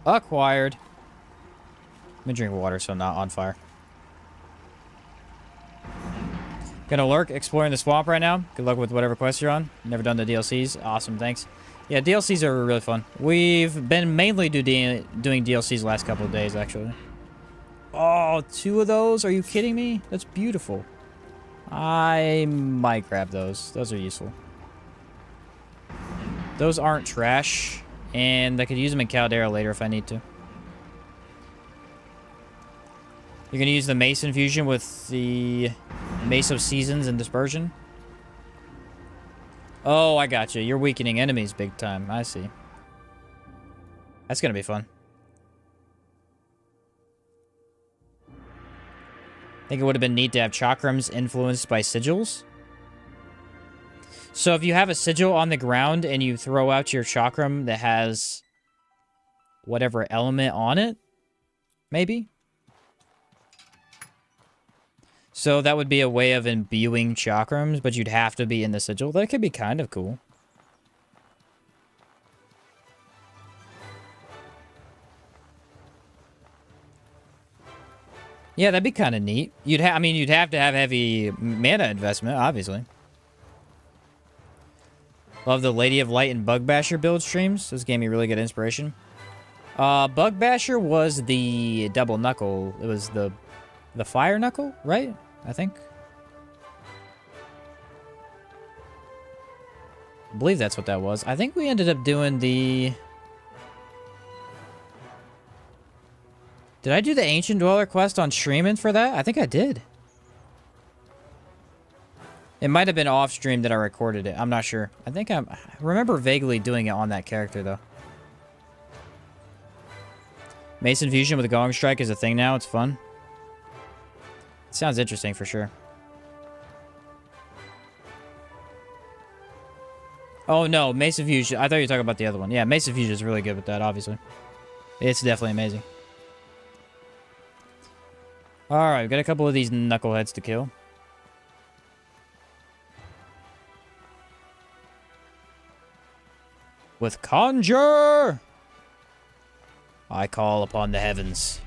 Acquired. Let me drink water so I'm not on fire. Gonna lurk exploring the swamp right now. Good luck with whatever quest you're on. Never done the DLCs. Awesome, thanks. Yeah, DLCs are really fun. We've been mainly doing DLCs the last couple of days, actually. Oh, 2 of those? Are you kidding me? That's beautiful. I might grab those. Those are useful. Those aren't trash. And I could use them in Caldera later if I need to. You're going to use the Mace Infusion with the Mace of Seasons and Dispersion? Oh, I got you. You're weakening enemies big time. I see. That's going to be fun. Think it would have been neat to have chakrams influenced by sigils? So if you have a sigil on the ground and you throw out your chakram that has whatever element on it. Maybe. So that would be a way of imbuing chakrams, but you'd have to be in the sigil. That could be kind of cool. Yeah, that'd be kind of neat. You'd have to have heavy mana investment, obviously. Love the Lady of Light and Bug Basher build streams. This gave me really good inspiration. Bug Basher was the double knuckle. It was the fire knuckle, right? I think. I believe that's what that was. I think we ended up doing the... Did I do the Ancient Dweller quest on streaming for that? I think I did. It might have been off stream that I recorded it. I'm not sure. I remember vaguely doing it on that character, though. Mason Fusion with a Gong Strike is a thing now. It's fun. It sounds interesting for sure. Oh, no. Mason Fusion. I thought you were talking about the other one. Yeah, Mason Fusion is really good with that, obviously. It's definitely amazing. Alright, we've got a couple of these knuckleheads to kill. With Conjure! I call upon the heavens.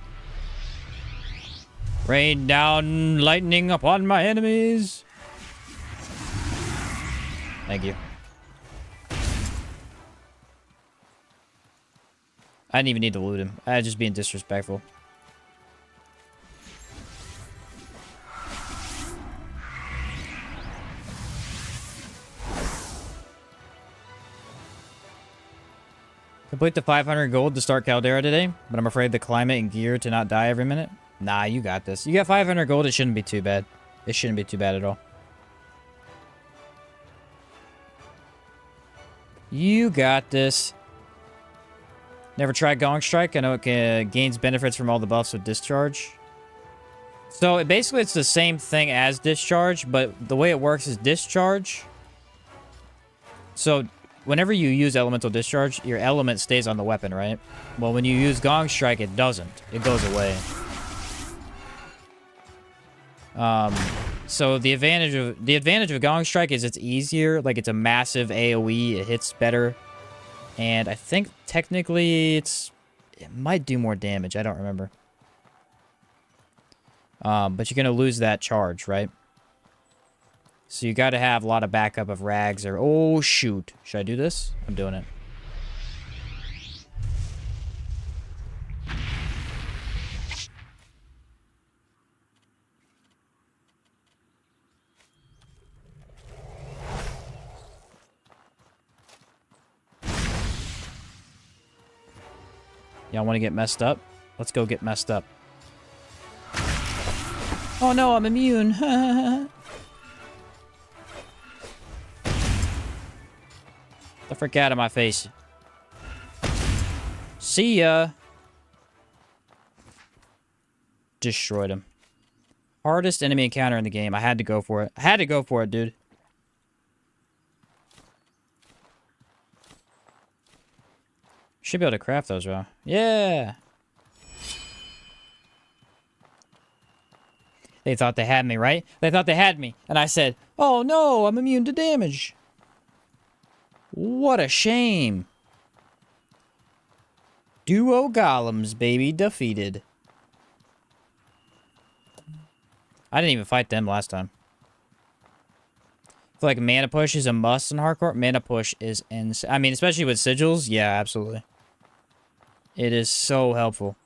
Rain down lightning upon my enemies. Thank you. I didn't even need to loot him. I was just being disrespectful. Complete the 500 gold to start Caldera today, but I'm afraid the climate and gear to not die every minute. Nah, you got this. You got 500 gold, it shouldn't be too bad. It shouldn't be too bad at all. You got this. Never tried Gong Strike. I know it gains benefits from all the buffs with Discharge. So basically it's the same thing as Discharge, but the way it works is Discharge. So whenever you use Elemental Discharge, your element stays on the weapon, right? Well, when you use Gong Strike, it doesn't. It goes away. So the advantage of Gong Strike is it's easier. Like, it's a massive AoE. It hits better. And I think technically it might do more damage. I don't remember. But you're going to lose that charge, right? So you got to have a lot of backup of rags or... Oh, shoot. Should I do this? I'm doing it. Y'all want to get messed up? Let's go get messed up. Oh no, I'm immune. The frick out of my face. See ya. Destroyed him. Hardest enemy encounter in the game. I had to go for it. I had to go for it, dude. Should be able to craft those, bro. Yeah. They thought they had me, right? They thought they had me. And I said, oh no, I'm immune to damage. What a shame. Duo golems, baby, defeated. I didn't even fight them last time. I feel like mana push is a must in hardcore. Mana push is insane. I mean, especially with sigils. Yeah, absolutely. It is so helpful.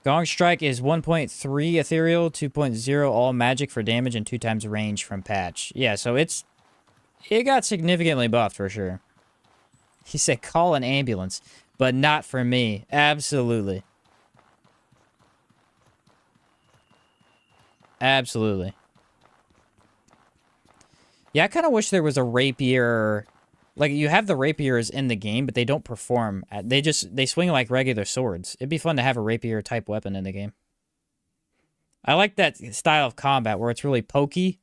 Gong Strike is 1.3 ethereal, 2.0 all magic for damage, and 2 times range from patch. Yeah, so it got significantly buffed for sure. He said call an ambulance, but not for me. Absolutely. Absolutely. Yeah, I kind of wish there was a rapier. Like, you have the rapiers in the game, but they don't perform. They swing like regular swords. It'd be fun to have a rapier type weapon in the game. I like that style of combat where it's really pokey.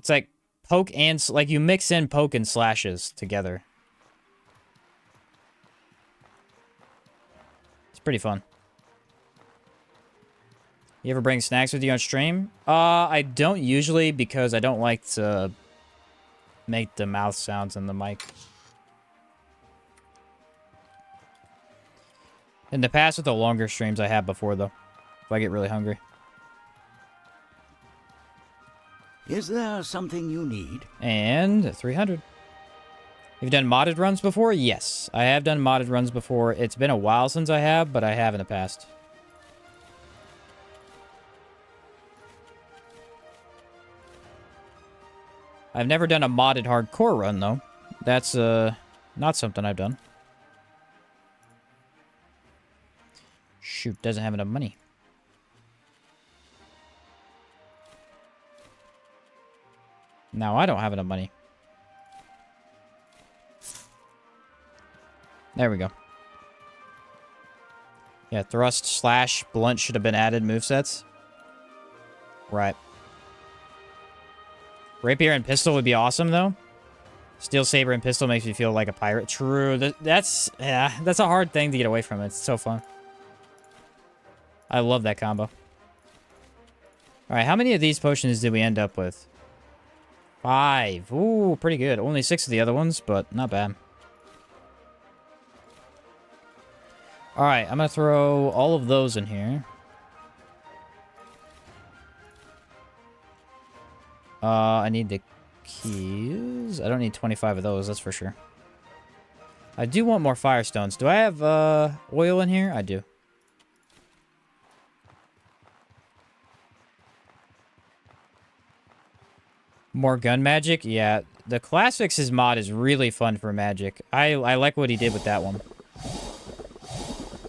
It's like poke and... Like, you mix in poke and slashes together. It's pretty fun. You ever bring snacks with you on stream? I don't usually because I don't like to make the mouth sounds in the mic. In the past with the longer streams I have before, though. If I get really hungry. Is there something you need? And 300. You've done modded runs before? Yes. I have done modded runs before. It's been a while since I have, but I have in the past. I've never done a modded hardcore run, though. That's, not something I've done. Shoot, doesn't have enough money. Now I don't have enough money. There we go. Yeah, thrust, slash, blunt should have been added movesets. Right. Rapier and pistol would be awesome, though. Steel saber and pistol makes me feel like a pirate. True. That's a hard thing to get away from. It's so fun. I love that combo. Alright, how many of these potions did we end up with? 5. Ooh, pretty good. Only 6 of the other ones, but not bad. Alright, I'm gonna throw all of those in here. I need the keys. I don't need 25 of those, that's for sure. I do want more firestones. Do I have oil in here? I do. More gun magic? Yeah, the Classics' mod is really fun for magic. I like what he did with that one.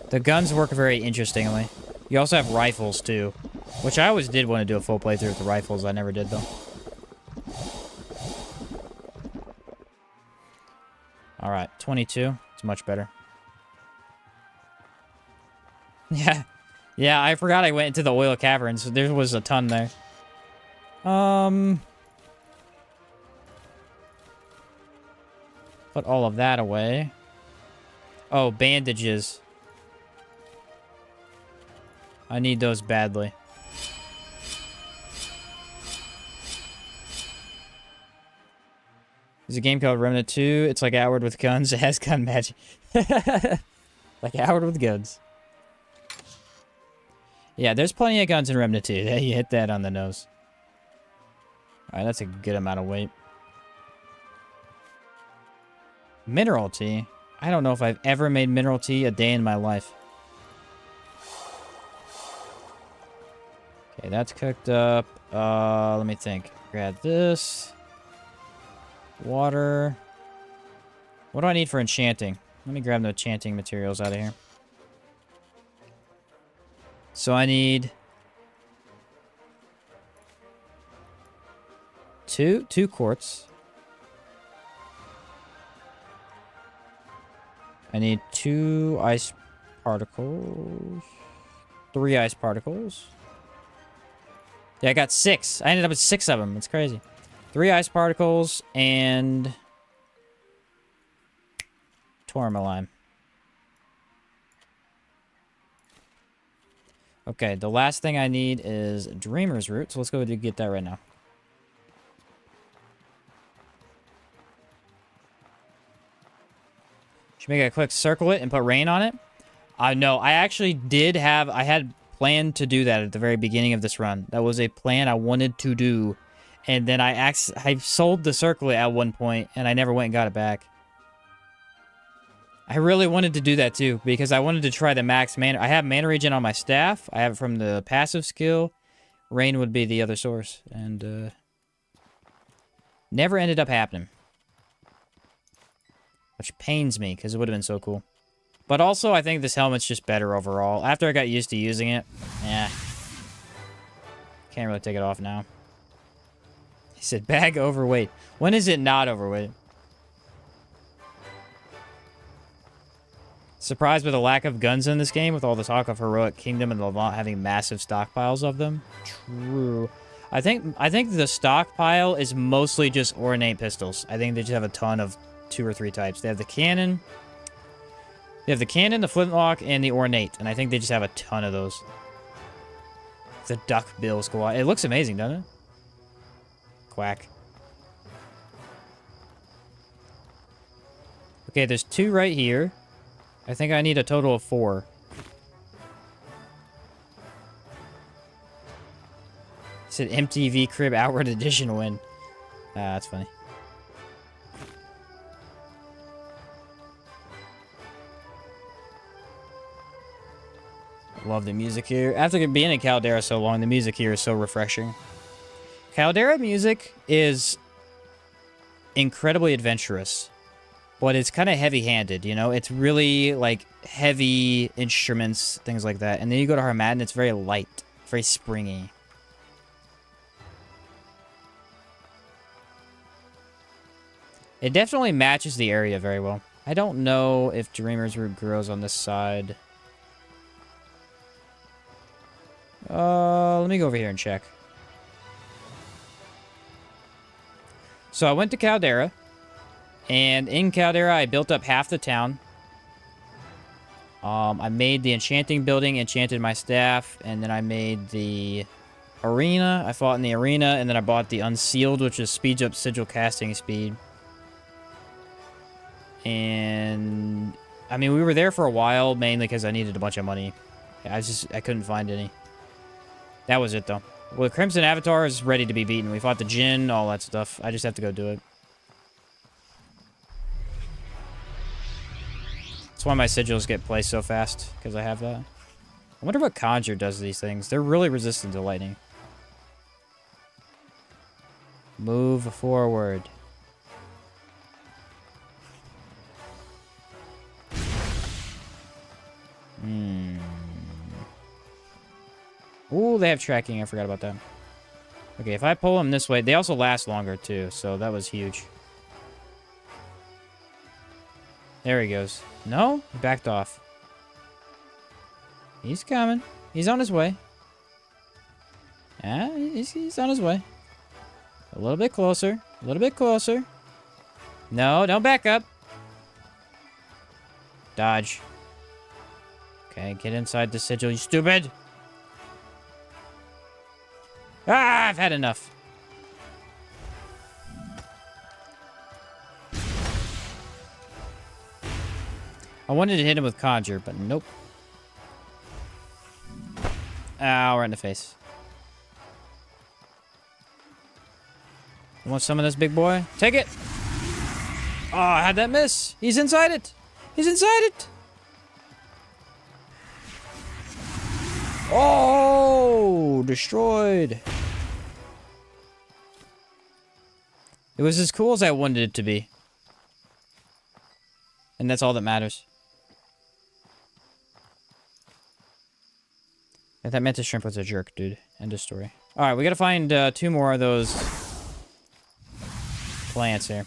The guns work very interestingly. You also have rifles, too. Which I always did want to do a full playthrough with the rifles. I never did, though. Alright, 22. It's much better. Yeah. Yeah, I forgot I went into the oil caverns. There was a ton there. Put all of that away. Oh, bandages. I need those badly. There's a game called Remnant 2. It's like Outward with guns. It has gun magic. Like Outward with guns. Yeah, there's plenty of guns in Remnant 2. You hit that on the nose. Alright, that's a good amount of weight. Mineral tea? I don't know if I've ever made mineral tea a day in my life. Okay, that's cooked up. Let me think. Grab this. Water. What do I need for enchanting? Let me grab the enchanting materials out of here. So I need... two quartz. I need 2 ice particles. 3 ice particles. Yeah, I got 6. I ended up with 6 of them. It's crazy. 3 ice particles and... tourmaline. Okay, the last thing I need is Dreamer's Root, so let's go and get that right now. Should make a quick circle it and put rain on it. No, I actually did have... I had planned to do that at the very beginning of this run. That was a plan I wanted to do. And then I sold the circlet at one point, and I never went and got it back. I really wanted to do that too, because I wanted to try the max mana. I have mana regen on my staff. I have it from the passive skill. Rain would be the other source. And, never ended up happening. Which pains me, because it would have been so cool. But also, I think this helmet's just better overall. After I got used to using it, yeah. Can't really take it off now. He said, bag overweight. When is it not overweight? Surprised with the lack of guns in this game, with all the talk of Heroic Kingdom and Levant having massive stockpiles of them? True. I think the stockpile is mostly just ornate pistols. I think they just have a ton of 2 or 3 types. They have the cannon. They have the cannon, the flintlock, and the ornate. And I think they just have a ton of those. The duck bill squad. It looks amazing, doesn't it? Quack. Okay, there's 2 right here. I think I need a total of 4. It said MTV Crib Outward Edition win. Ah, that's funny. Love the music here. After being in Caldera so long, the music here is so refreshing. Caldera music is incredibly adventurous, but it's kind of heavy-handed, you know? It's really, like, heavy instruments, things like that. And then you go to Harmattan, it's very light, very springy. It definitely matches the area very well. I don't know if Dreamer's Root grows on this side. Let me go over here and check. So I went to Caldera, and in Caldera I built up half the town. I made the enchanting building, enchanted my staff, and then I made the arena. I fought in the arena, and then I bought the unsealed, which is speeds up sigil casting speed. And I mean, we were there for a while, mainly because I needed a bunch of money. I couldn't find any. That was it, though. Well, Crimson Avatar is ready to be beaten. We fought the Jinn, all that stuff. I just have to go do it. That's why my sigils get placed so fast, because I have that. I wonder what Conjure does to these things. They're really resistant to lightning. Move forward. Ooh, they have tracking. I forgot about that. Okay, if I pull them this way, they also last longer too, so that was huge. There he goes. No? He backed off. He's coming. He's on his way. Yeah, he's on his way. A little bit closer. A little bit closer. No, don't back up. Dodge. Okay, get inside the sigil, you stupid! Ah, I've had enough. I wanted to hit him with Conjure, but nope. Ow, right in the face. You want some of this, big boy? Take it! Oh, I had that miss. He's inside it. He's inside it. Oh, destroyed. It was as cool as I wanted it to be. And that's all that matters. And that Mantis Shrimp was a jerk, dude. End of story. Alright, we gotta find 2 more of those plants here.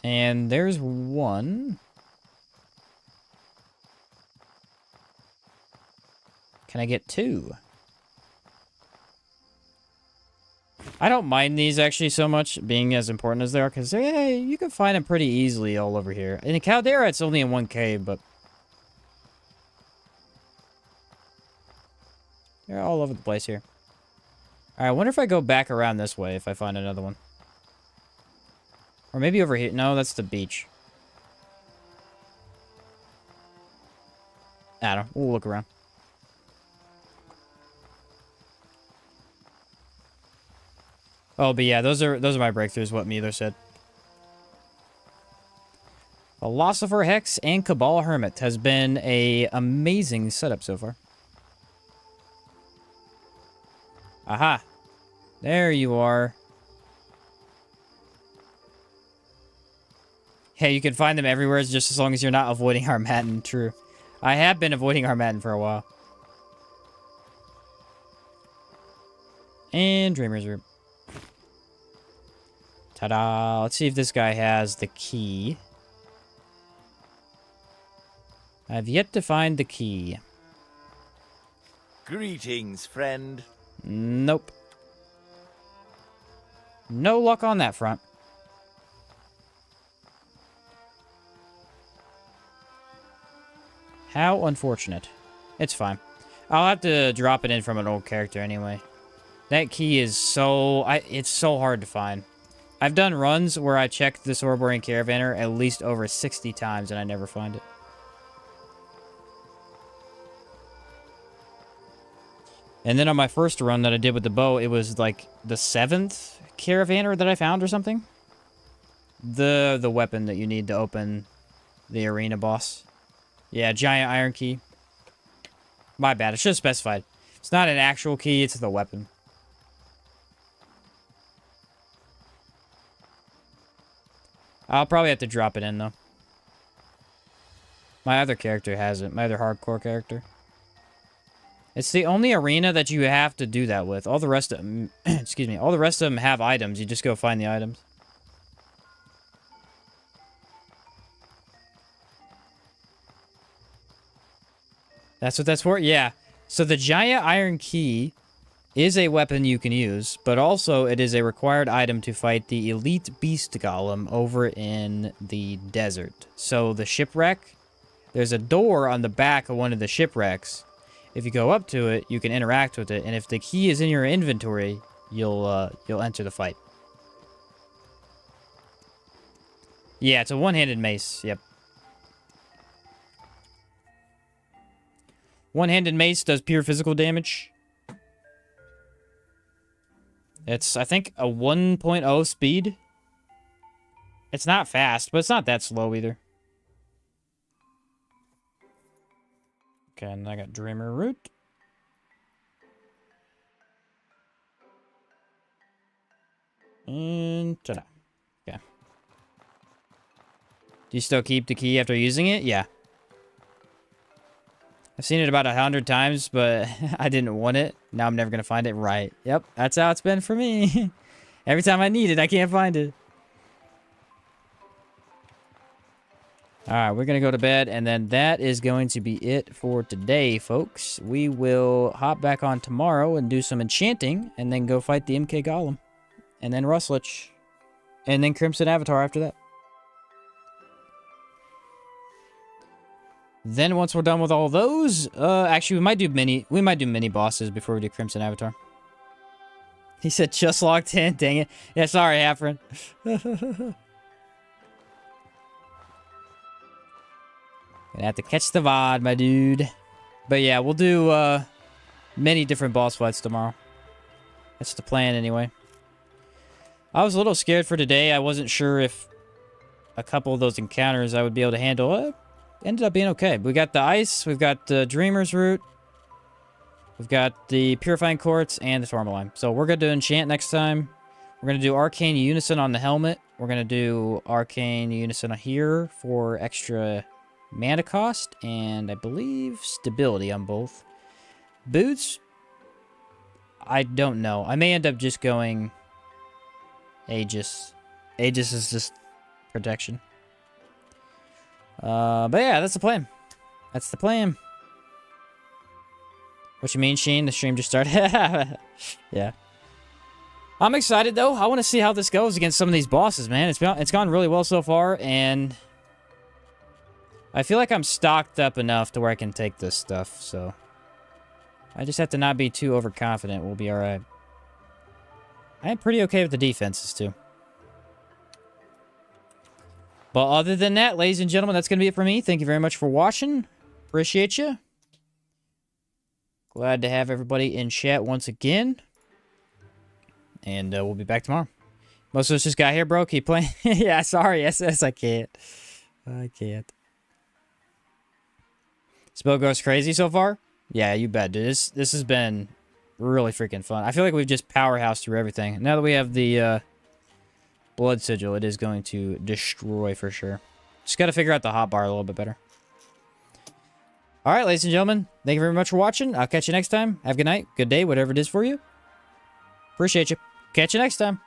And there's one. Can I get 2? I don't mind these actually so much, being as important as they are, because hey, you can find them pretty easily all over here. In Caldera, it's only in one cave, but they're all over the place here. Alright, I wonder if I go back around this way if I find another one. Or maybe over here. No, that's the beach. I don't know. We'll look around. Oh, but yeah, those are my breakthroughs, what Mealer said. Philosopher Hex and Cabal Hermit has been a amazing setup so far. Aha. There you are. Hey, you can find them everywhere just as long as you're not avoiding Harmattan. True. I have been avoiding Harmattan for a while. And Dreamer's Root. Ta-da! Let's see if this guy has the key. I've yet to find the key. Greetings, friend. Nope. No luck on that front. How unfortunate. It's fine. I'll have to drop it in from an old character anyway. That key is it's so hard to find. I've done runs where I checked this Ouroborean Caravaner at least over 60 times and I never find it. And then on my first run that I did with the bow, it was like the 7th Caravaner that I found or something. The weapon that you need to open the arena boss. Yeah, giant iron key. My bad, I should have specified. It's not an actual key, it's the weapon. I'll probably have to drop it in, though. My other character has it. My other hardcore character. It's the only arena that you have to do that with. All the rest of them... excuse me. All the rest of them have items. You just go find the items. That's what that's for? Yeah. So the giant iron key is a weapon you can use, but also it is a required item to fight the elite beast golem over in the desert. So the shipwreck, there's a door on the back of one of the shipwrecks. If you go up to it, you can interact with it, and if the key is in your inventory, you'll enter the fight. Yeah, it's a one-handed mace. Yep. One-handed mace does pure physical damage. It's, I think, a 1.0 speed. It's not fast, but it's not that slow either. Okay, and I got Dreamer Root. And ta-da. Okay. Do you still keep the key after using it? Yeah. I've seen it about 100 times, but I didn't want it. Now I'm never going to find it. Right. Yep, that's how it's been for me. Every time I need it, I can't find it. Alright, we're going to go to bed, and then that is going to be it for today, folks. We will hop back on tomorrow and do some enchanting, and then go fight the MK Golem. And then Rustlich. And then Crimson Avatar after that. Then once we're done with all those, actually we might do mini bosses before we do Crimson Avatar. He said just logged in, dang it. Yeah, sorry, Afrin. Gonna have to catch the VOD, my dude. But yeah, we'll do many different boss fights tomorrow. That's the plan anyway. I was a little scared for today. I wasn't sure if a couple of those encounters I would be able to handle. Ended up being okay. We got the ice, we've got the Dreamer's Root, we've got the Purifying Quartz, and the Tourmaline. So we're going to enchant next time. We're going to do Arcane Unison on the helmet. We're going to do Arcane Unison here for extra mana cost, and I believe stability on both. Boots, I don't know. I may end up just going Aegis. Aegis is just protection. But yeah, that's the plan. That's the plan. What you mean, Sheen? The stream just started. Yeah. I'm excited though. I want to see how this goes against some of these bosses, man. It's gone really well so far, and I feel like I'm stocked up enough to where I can take this stuff. So I just have to not be too overconfident. We'll be all right. I am pretty okay with the defenses too. But other than that, ladies and gentlemen, that's going to be it for me. Thank you very much for watching. Appreciate you. Glad to have everybody in chat once again. And we'll be back tomorrow. Most of us just got here, bro. Keep playing. Yeah, sorry. Yes, I can't. I can't. Spell goes crazy so far? Yeah, you bet, dude. This has been really freaking fun. I feel like we've just powerhoused through everything. Now that we have the Blood Sigil, it is going to destroy for sure. Just got to figure out the hotbar a little bit better. All right, ladies and gentlemen, thank you very much for watching. I'll catch you next time. Have a good night, good day, whatever it is for you. Appreciate you. Catch you next time.